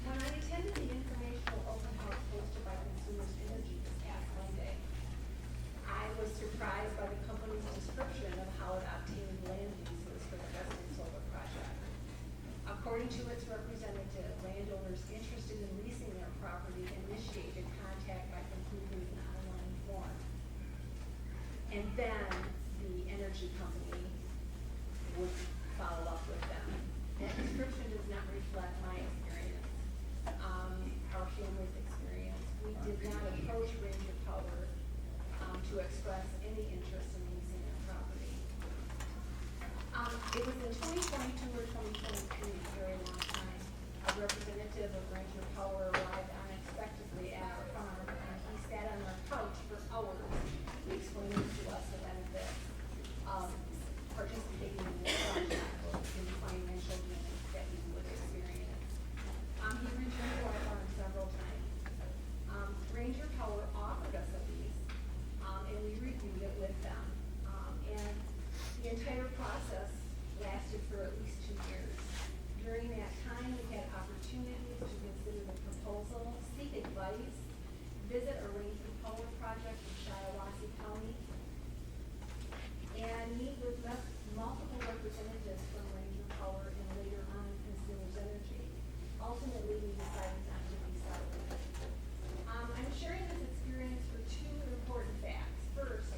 When I attended the informational open house hosted by Consumers Energy this past Monday, I was surprised by the company's description of how it obtained land leases for the Guston Solar Project. According to its representative, landowners interested in leasing their property initiated contact by completing an online form. And then the energy company would follow up with them. That description does not reflect my experience to express any interest in leasing their property. It was in 2022 or 2023, a very long time, a representative of Ranger Power arrived unexpectedly at our farm, and he sat on our couch for hours explaining to us the benefits of participating in this project and the financial gains that we would experience. He returned to our farm several times. Ranger Power offered us a lease, and we reviewed it with them. And the entire process lasted for at least 2 years. During that time, we had opportunities to consider the proposal, seek advice, visit a Ranger Power project in Shiawassee County, and meet with multiple representatives from Ranger Power and later on Consumers Energy. Ultimately, we decided not to lease our land. I'm sharing this experience for 2 important facts. First,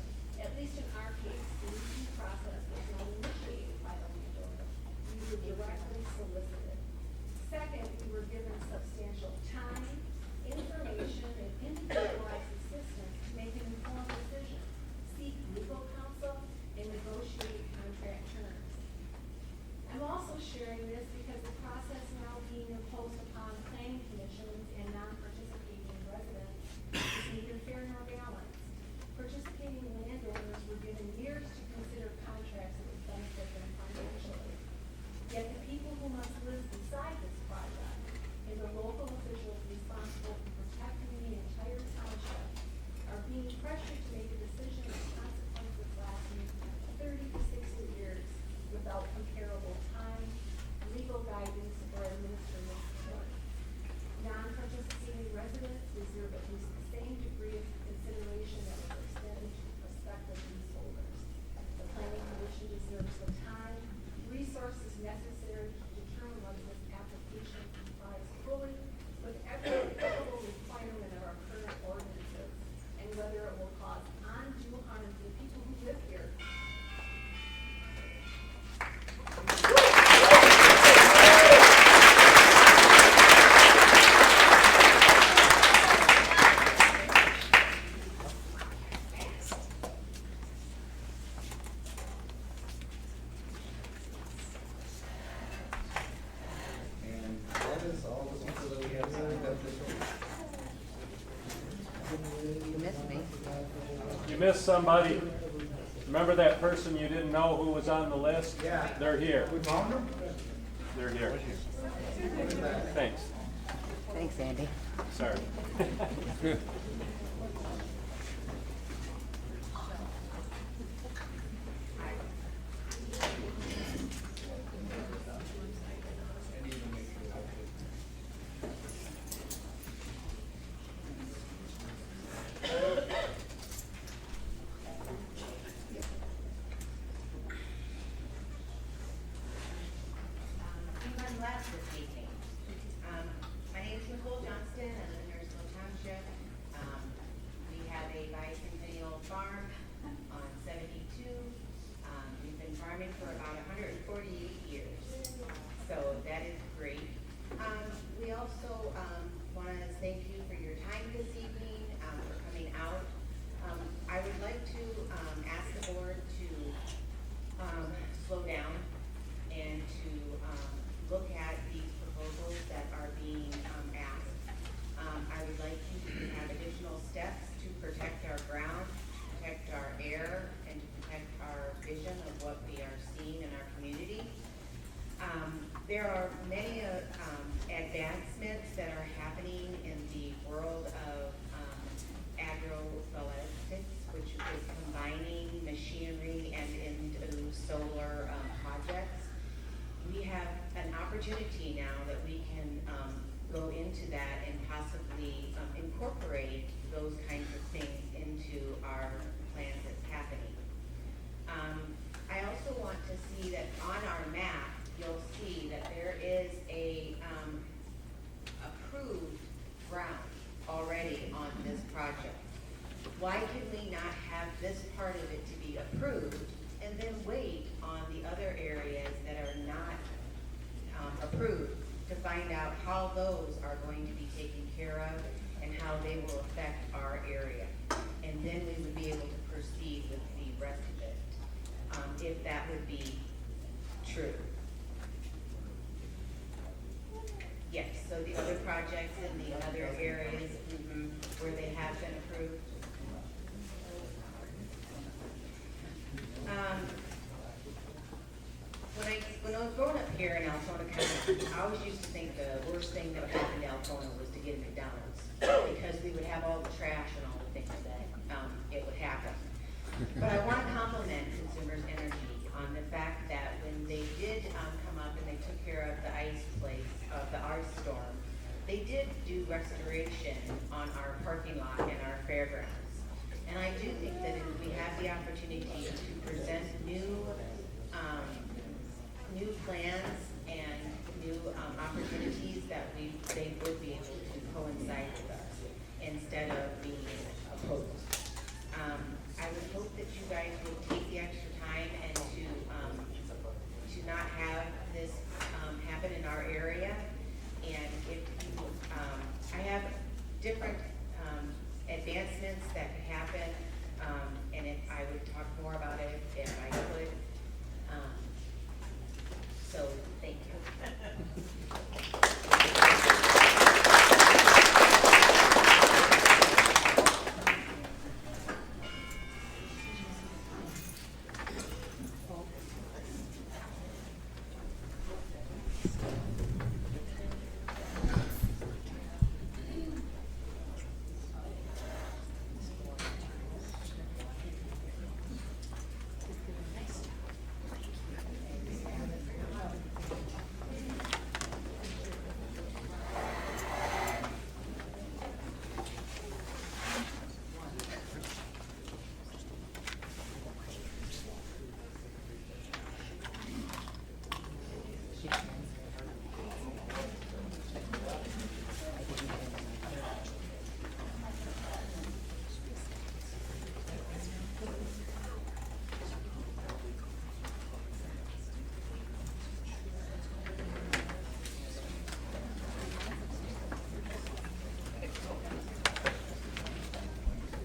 at least in our case, the leasing process was not initiated by the landowner. We were directly solicited. Second, we were given substantial time, information, and individualized assistance to make an informed decision, seek legal counsel, and negotiate contract terms. I'm also sharing this because the process now being imposed upon planning commissions and non-participating residents is neither fair nor balanced. Participating landowners were given years to consider contracts that would benefit them financially. Yet the people who must live beside this project and the local officials responsible for protecting the entire township are being pressured to make a decision with consequences lasting 30 to 60 years without comparable time, legal guidance, or administrative support. Non-participating residents deserve at least the same degree of consideration that was extended to prospective leaseholders. The planning commission deserves the time, resources necessary to determine whether this application complies fully with every applicable requirement of our current ordinances and whether it will cause undue harm to the people who live here.
And that is all the people that we have signed up this week.
You missed me.
You missed somebody. Remember that person you didn't know who was on the list?
Yeah.
They're here.
We found them?
They're here. Thanks.
Thanks, Andy.
Sorry.
Anyone left this evening? My name is Nicole Johnston, I live in Harrisville Township. We have a bicentennial farm on 72. We've been farming for about 148 years, so that is great. We also want to thank you for your time this evening, for coming out. I would like to ask the board to slow down and to look at these proposals that are being asked. I would like you to have additional steps to protect our ground, protect our air, and to protect our vision of what we are seeing in our community. There are many advancements that are happening in the world of agrovoltaics, which is combining machinery and into solar projects. We have an opportunity now that we can go into that and possibly incorporate those kinds of things into our plans that's happening. I also want to see that on our map, you'll see that there is a approved ground already on this project. Why can we not have this part of it to be approved and then wait on the other areas that are not approved to find out how those are going to be taken care of and how they will affect our area? and then we would be able to proceed with the rest of it, if that would be true. Yes, so the other projects in the other areas, where they have been approved. When I was growing up here in Altoona County, I always used to think the worst thing that would happen to Altoona was to get a McDonald's, because we would have all the trash and all the things that, it would happen. But I want to compliment Consumers Energy on the fact that when they did, come up and they took care of the ice place, of the ice storm, they did do restoration on our parking lot and our fairgrounds. And I do think that if we have the opportunity to present new plans and new opportunities, that they would be able to coincide with us instead of being opposed. I would hope that you guys would take the extra time and to not have this happen in our area. And if you, I have different advancements that could happen, and if I would talk more about it if I could. So, thank you.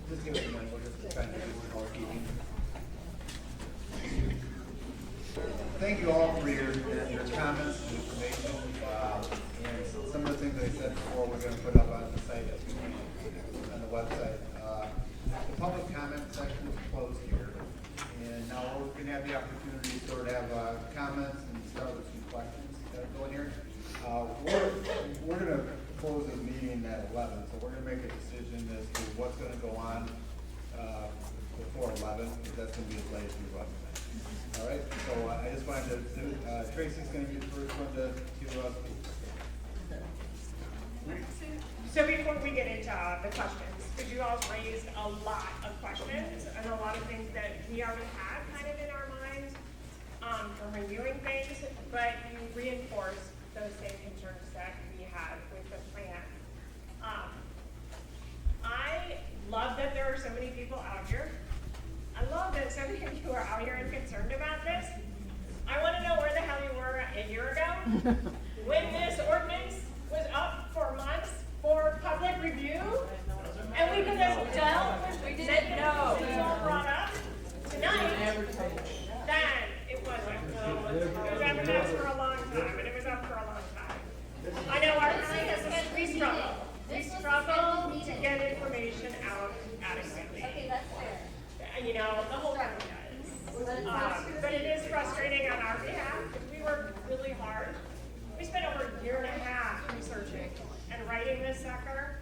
Just give it a minute, we're just trying to do housekeeping. Thank you all for your comments and information. And some of the things I said before, we're gonna put up on the site, on the website. The public comment section is closed here. And now we're gonna have the opportunity to sort of have comments and start with some questions that go in here. We're gonna close the meeting at 11, so we're gonna make a decision as to what's gonna go on before 11, because that's gonna be as late as we run. All right, so I just wanted to, Tracy's gonna be the first one to speak.
So before we get into the questions, because you all raised a lot of questions and a lot of things that we already had kind of in our minds from reviewing things, but you reinforced those same concerns that we had with the plan. I love that there are so many people out here. I love that so many of you are out here and concerned about this. I want to know where the hell you were a year ago when this ordinance was up for months for public review, and we could have dealt with it, said no, it was all brought up tonight. Then it wasn't. It was advertised for a long time, and it was up for a long time. I know our county has we struggle. We struggle to get information out adequately.
Okay, that's fair.
You know, the whole county does. But it is frustrating on our behalf, because we worked really hard. We spent over a year and a half researching and writing this sucker.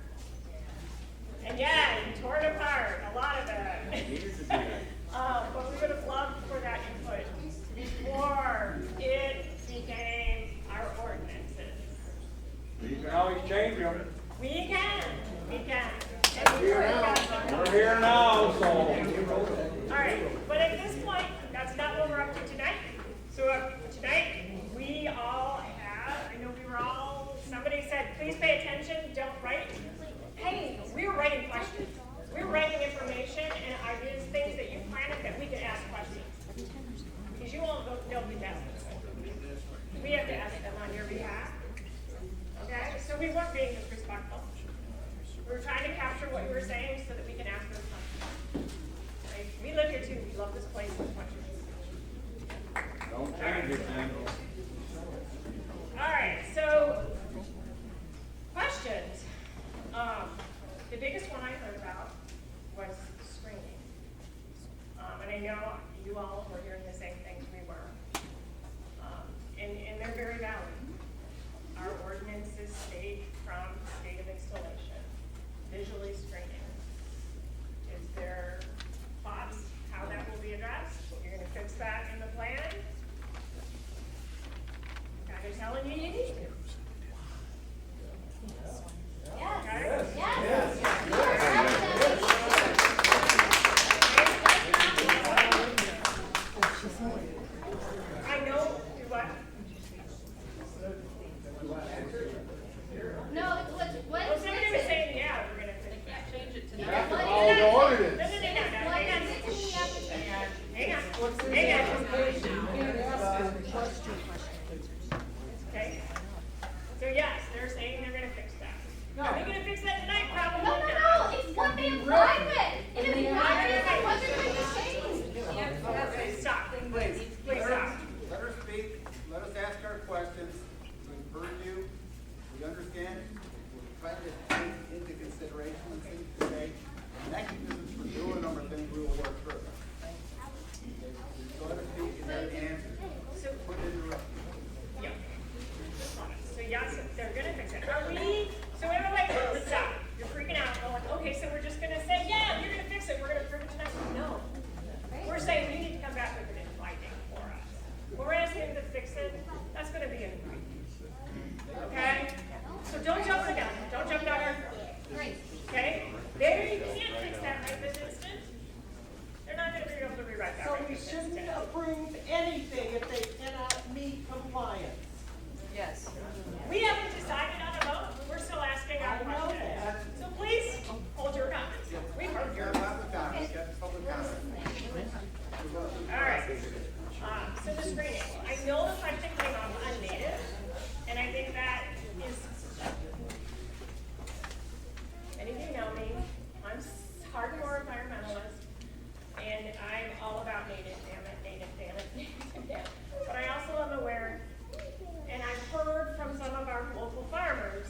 And yeah, you tore it apart, a lot of it. But we would have loved for that input before it became our ordinances.
You can always change them.
We can.
We're here now, so.
All right, but at this point, that's not what we're up to tonight. So tonight, we all have, I know we were all, somebody said, please pay attention, don't write. Hey, we were writing questions. We were writing information and ideas, things that you planted that we could ask questions. Because you all don't do that. We have to ask them on your behalf. Okay, so we weren't being disrespectful. We were trying to capture what you were saying so that we can ask those questions. Right? We live here too, we love this place as much as
Don't change it, man.
All right, so, questions. The biggest one I heard about was screening. And I know you all were hearing the same things we were. And they're very valid. Our ordinances state from state of installation, visually screening. Is there thoughts how that will be addressed? You're gonna fix that in the plan? Kind of telling you you need to. I know what.
No, what
Well, somebody was saying, yeah, we're gonna fix that.
Change it to
You
that.
have to follow the ordinance.
No, hang on. Okay, so yes, they're saying they're gonna fix that. Are they gonna fix that tonight? Probably
No,
not.
no, no, it's what they applied with. It is not anything what they're going to change.
Okay, stop, please
Let her-
stop.
Let her speak, let us ask our questions, we've heard you, we understand, we're trying to take into consideration the things you say, the mechanisms for doing them are things we will work through. Okay, so let her speak and have answers,
So,
put it in the.
yeah. So yes, they're gonna fix it. Are we, so everybody, stop. You're freaking out. Going, okay, so we're just gonna say, yeah, you're gonna fix it. We're gonna prove it tonight. No. We're saying you need to come back with it in writing for us. We're asking them to fix it. That's gonna be in writing. Okay? So don't jump the gun. Don't jump down our throat. Okay? They can't fix that right this instant. They're not gonna be able to rewrite that
So
right
we
this
shouldn't
instant.
approve anything if they cannot meet compliance.
Yes.
We haven't decided on a vote. We're still asking our
I know
questions.
that.
So please, hold your comments. We've heard your
Public comments, get public comments.
All right. So the screening, I know the question came up on native, and I think that is, many of you know me, I'm hardcore environmentalist, and I'm all about native, damn it, native, damn it. But I also am aware, and I've heard from some of our local farmers,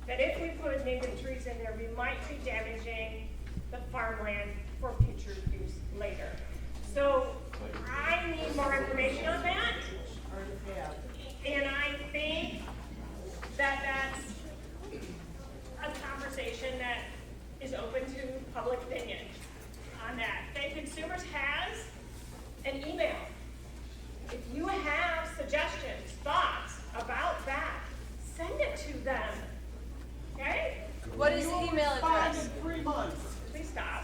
that if we put native trees in there, we might be damaging the farmland for future use later. So I need more information on that. And I think that that's a conversation that is open to public opinion on that. That Consumers has an email. If you have suggestions, thoughts about that, send it to them. Okay?
What is the email
Respond
address?
in 3 months.
Please stop.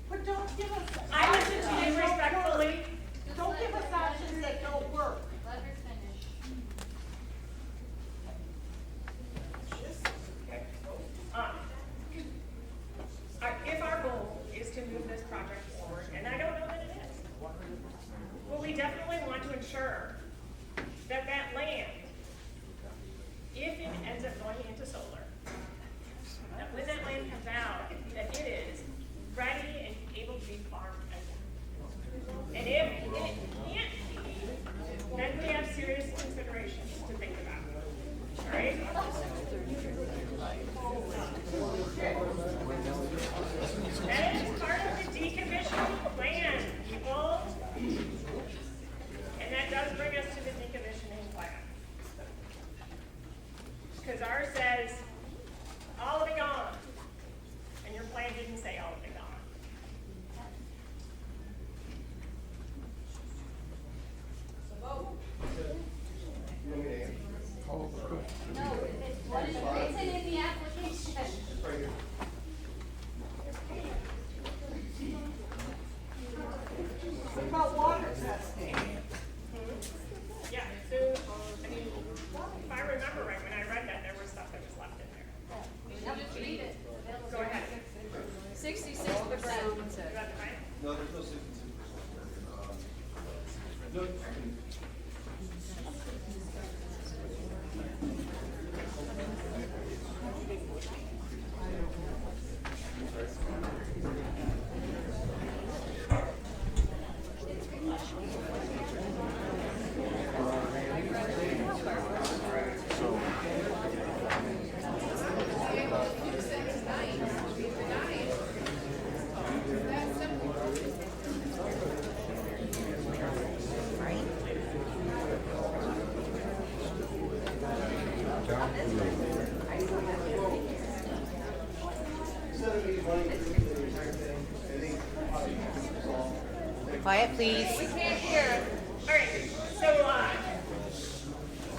But don't give us.
I listen to you respectfully.
Don't give us options that don't work.
Let her finish.
Okay. If our goal is to move this project forward, and I don't know that it is, well, we definitely want to ensure that that land, if it ends up going into solar, that when that land comes out, that it is ready and able to be farmed again. And if it can't be, then we have serious considerations to think about. All right? That is part of the decommissioning plan, people. And that does bring us to the decommissioning plan. Because ours says, all of it gone. And your plan didn't say all of it gone. So vote.
No, it's what is written in the application.
What about water testing?
Yeah, so, I mean, if I remember right, when I read that, there was stuff that was left in there.
You should just read it.
Go ahead.
66%.
You got it right?
No, there's no 66%.
Quiet, please.
We can't hear. All right, so,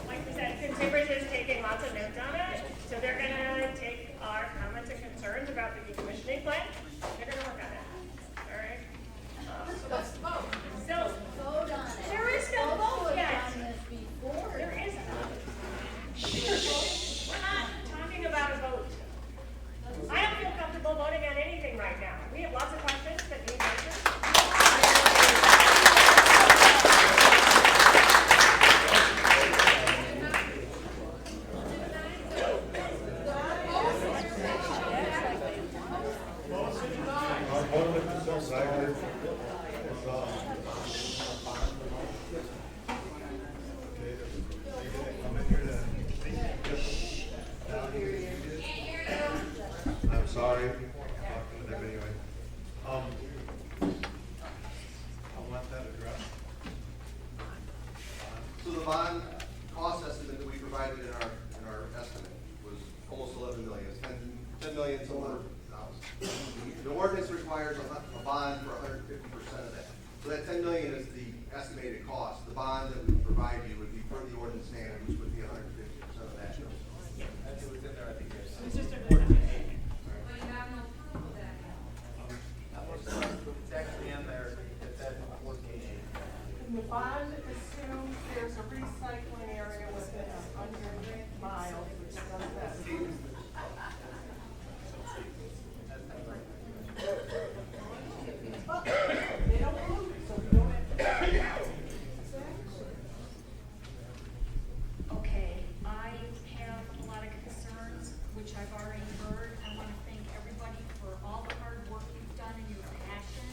like we said, consumers is taking lots of notes on it, so they're gonna take our comments and concerns about the decommissioning plan. They're gonna work on it, all right?
Let's vote.
So,
Vote on it.
there is no vote yet.
On this before.
There is not. We're not talking about a vote. I don't feel comfortable voting on anything right now. We have lots of questions that need answers.
I'm sorry, I'm talking with them anyway. I want that addressed.
So the bond cost estimate that we provided in our estimate was almost 11 million, it's 10 million to 100,000. The ordinance requires a bond for 150% of that. So that 10 million is the estimated cost. The bond that we provide you would be per the ordinance standard, which would be 150% of that.
That's what's in there, I think there's.
It's just a
It's actually in there, it's at application.
And the bond assumes there's a recycling area within 100 miles, which does that. But they don't pollute, so we don't have to.
Okay, I have a lot of concerns, which I've already heard. I want to thank everybody for all the hard work you've done and your passion,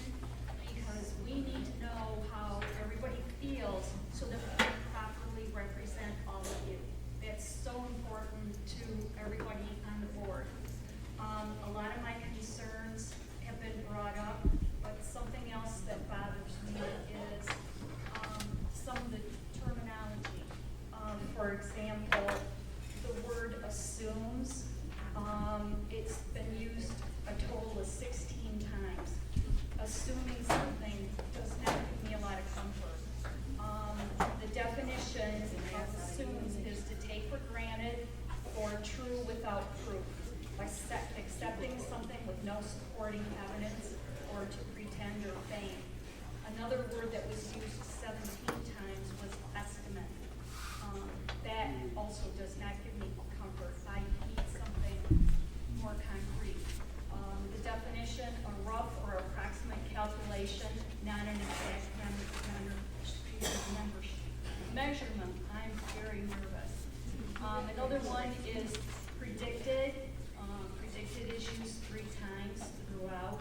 because we need to know how everybody feels so that we can properly represent all of you. That's so important to everybody on the board. A lot of my concerns have been brought up, but something else that bothers me is some of the terminology. For example, the word assumes, it's been used a total of 16 times. Assuming something does not give me a lot of comfort. The definition of assumes is to take for granted or true without proof, by accepting something with no supporting evidence or to pretend or feign. Another word that was used 17 times was estimate. That also does not give me comfort. I need something more concrete. The definition, a rough or approximate calculation, not an exact measurement. I'm very nervous. Another one is predicted. Predicted is used 3 times throughout.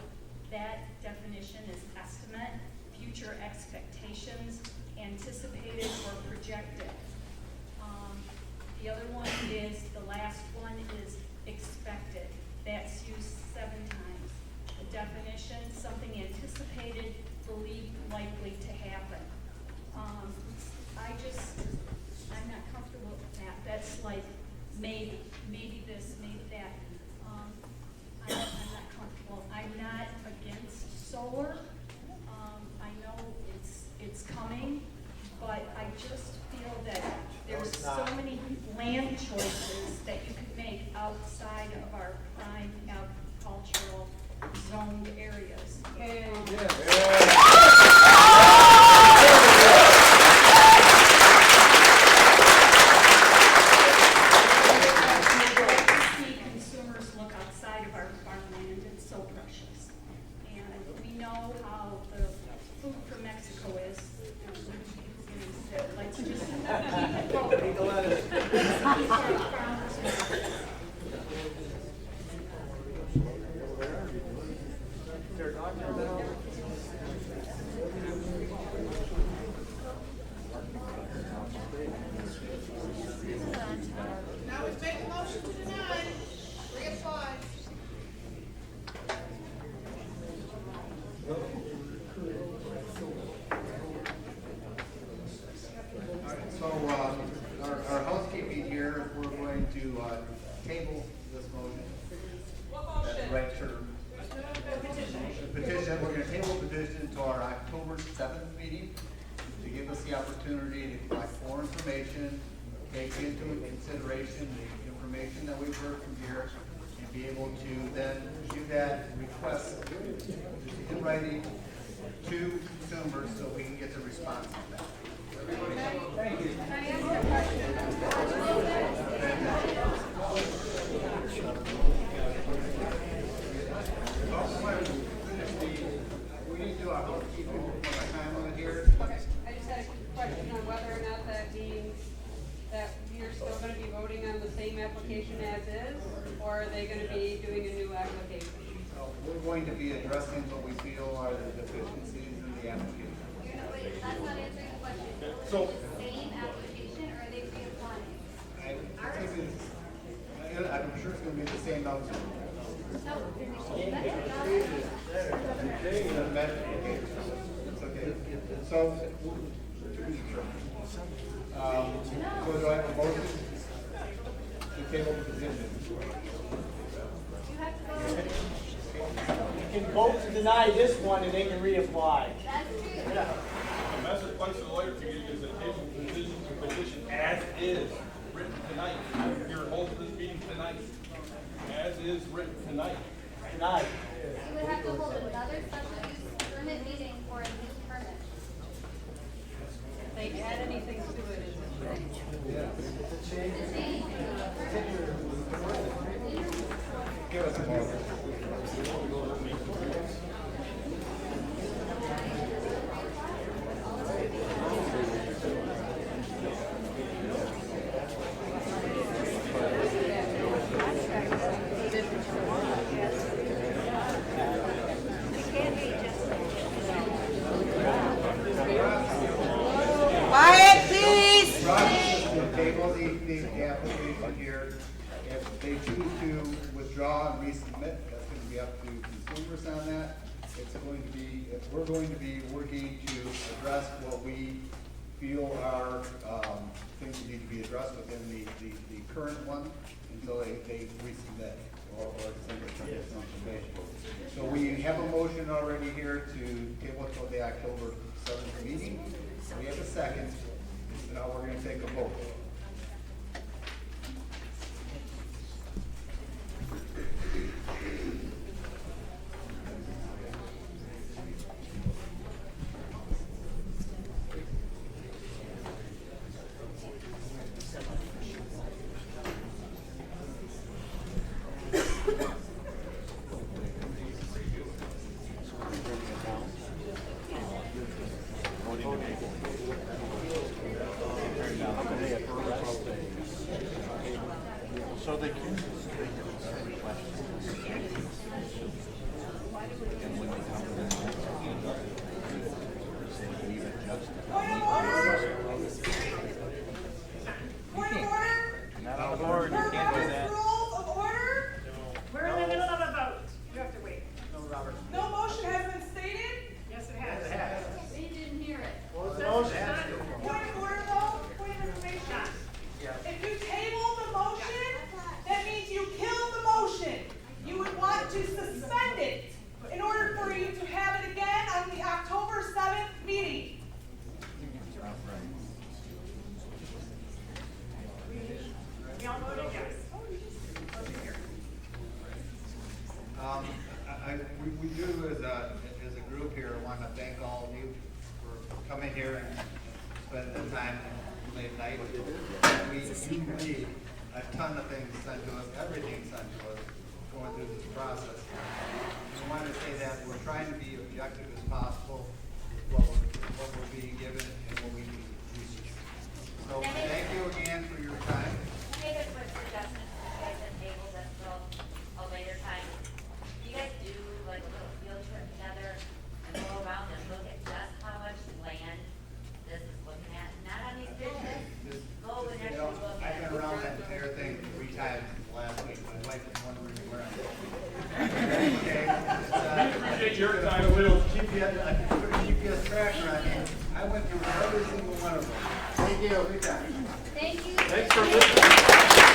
That definition is estimate, future expectations, anticipated or projected. The other one is, the last one is expected. That's used 7 times. The definition, something anticipated, believed, likely to happen. I'm not comfortable with that. That's like maybe this, maybe that. I'm not comfortable. I'm not against solar. I know it's coming, but I just feel that there's so many land choices that you could make outside of our prime agricultural zoned areas. See consumers look outside of our farmland, it's so precious. And we know how the food from Mexico is. Let's just keep it going.
Now we make a motion to deny, reapply.
So, our housekeeping here, we're going to, table this motion.
What motion?
That's right term.
The petition.
petition, we're gonna table the petition to our October 7th meeting to give us the opportunity to collect more information, take into consideration the information that we've heard from here, and be able to then give that request in writing to consumers so we can get the response on that. Thank you.
Can I ask a
We need to do a housekeeping one time on here.
Okay, I just had a question on whether or not that means that you're still gonna be voting on the same application as is, or are they gonna be doing a new application?
So we're going to be addressing what we feel are the deficiencies in the application.
Wait, that's not answering the question.
So-
Is it the same application or are they reapplying?
I'm sure it's gonna be the same outcome.
No,
It's okay. So, so do I have a motion to table the petition?
you have to vote.
You can vote to deny this one and they can reapply.
That's true.
The message points to the lawyer to you is that table petition as is written tonight. You're holding this meeting tonight, as is written tonight.
Tonight.
You would have to hold another special use permit meeting for a new permit.
If they add anything to it, is it changed?
Give us a moment.
Quiet, please.
Table the application here. If they choose to withdraw and resubmit, that's going to be up to consumers on that. It's going to be, we're going to be working to address what we feel are things that need to be addressed within the current one until they resubmit or send us some information. So we have a motion already here to table it till the October 7th meeting. We have a second. Now we're going to take a vote.
So they can ask questions. And when they come to the say, we've adjusted.
Point of order. Point of order.
Not on board, you can't do that.
Rules of order.
We're in the middle of a vote. You have to wait.
No motion has been stated.
Yes, it has.
We didn't hear it.
What was the motion?
Point of order though, point of information. If you table the motion, that means you kill the motion. You would want to suspend it in order for you to have it again on the October 7th meeting.
We all voted yes.
We do as a group here, want to thank all of you for coming here and spending the time late night. We do need a ton of things sent to us, everything sent to us, going through this process. We want to say that we're trying to be objective as possible with what we're being given and what we need research. So thank you again for your time.
Make a quick suggestion, you guys have tabled this till a later time. You guys do like a little field trip together and go around and look at just how much land this is looking at, not on these pictures. Go and
You know,
actually look at
I've
it.
been around that entire thing 3 times last week. My wife is wondering where I'm going. Okay?
Appreciate your time,
I
Will.
put a GPS tracker on it. I went through every single one of them.
Thank you.
3 times.
Thank you.
Thanks for listening.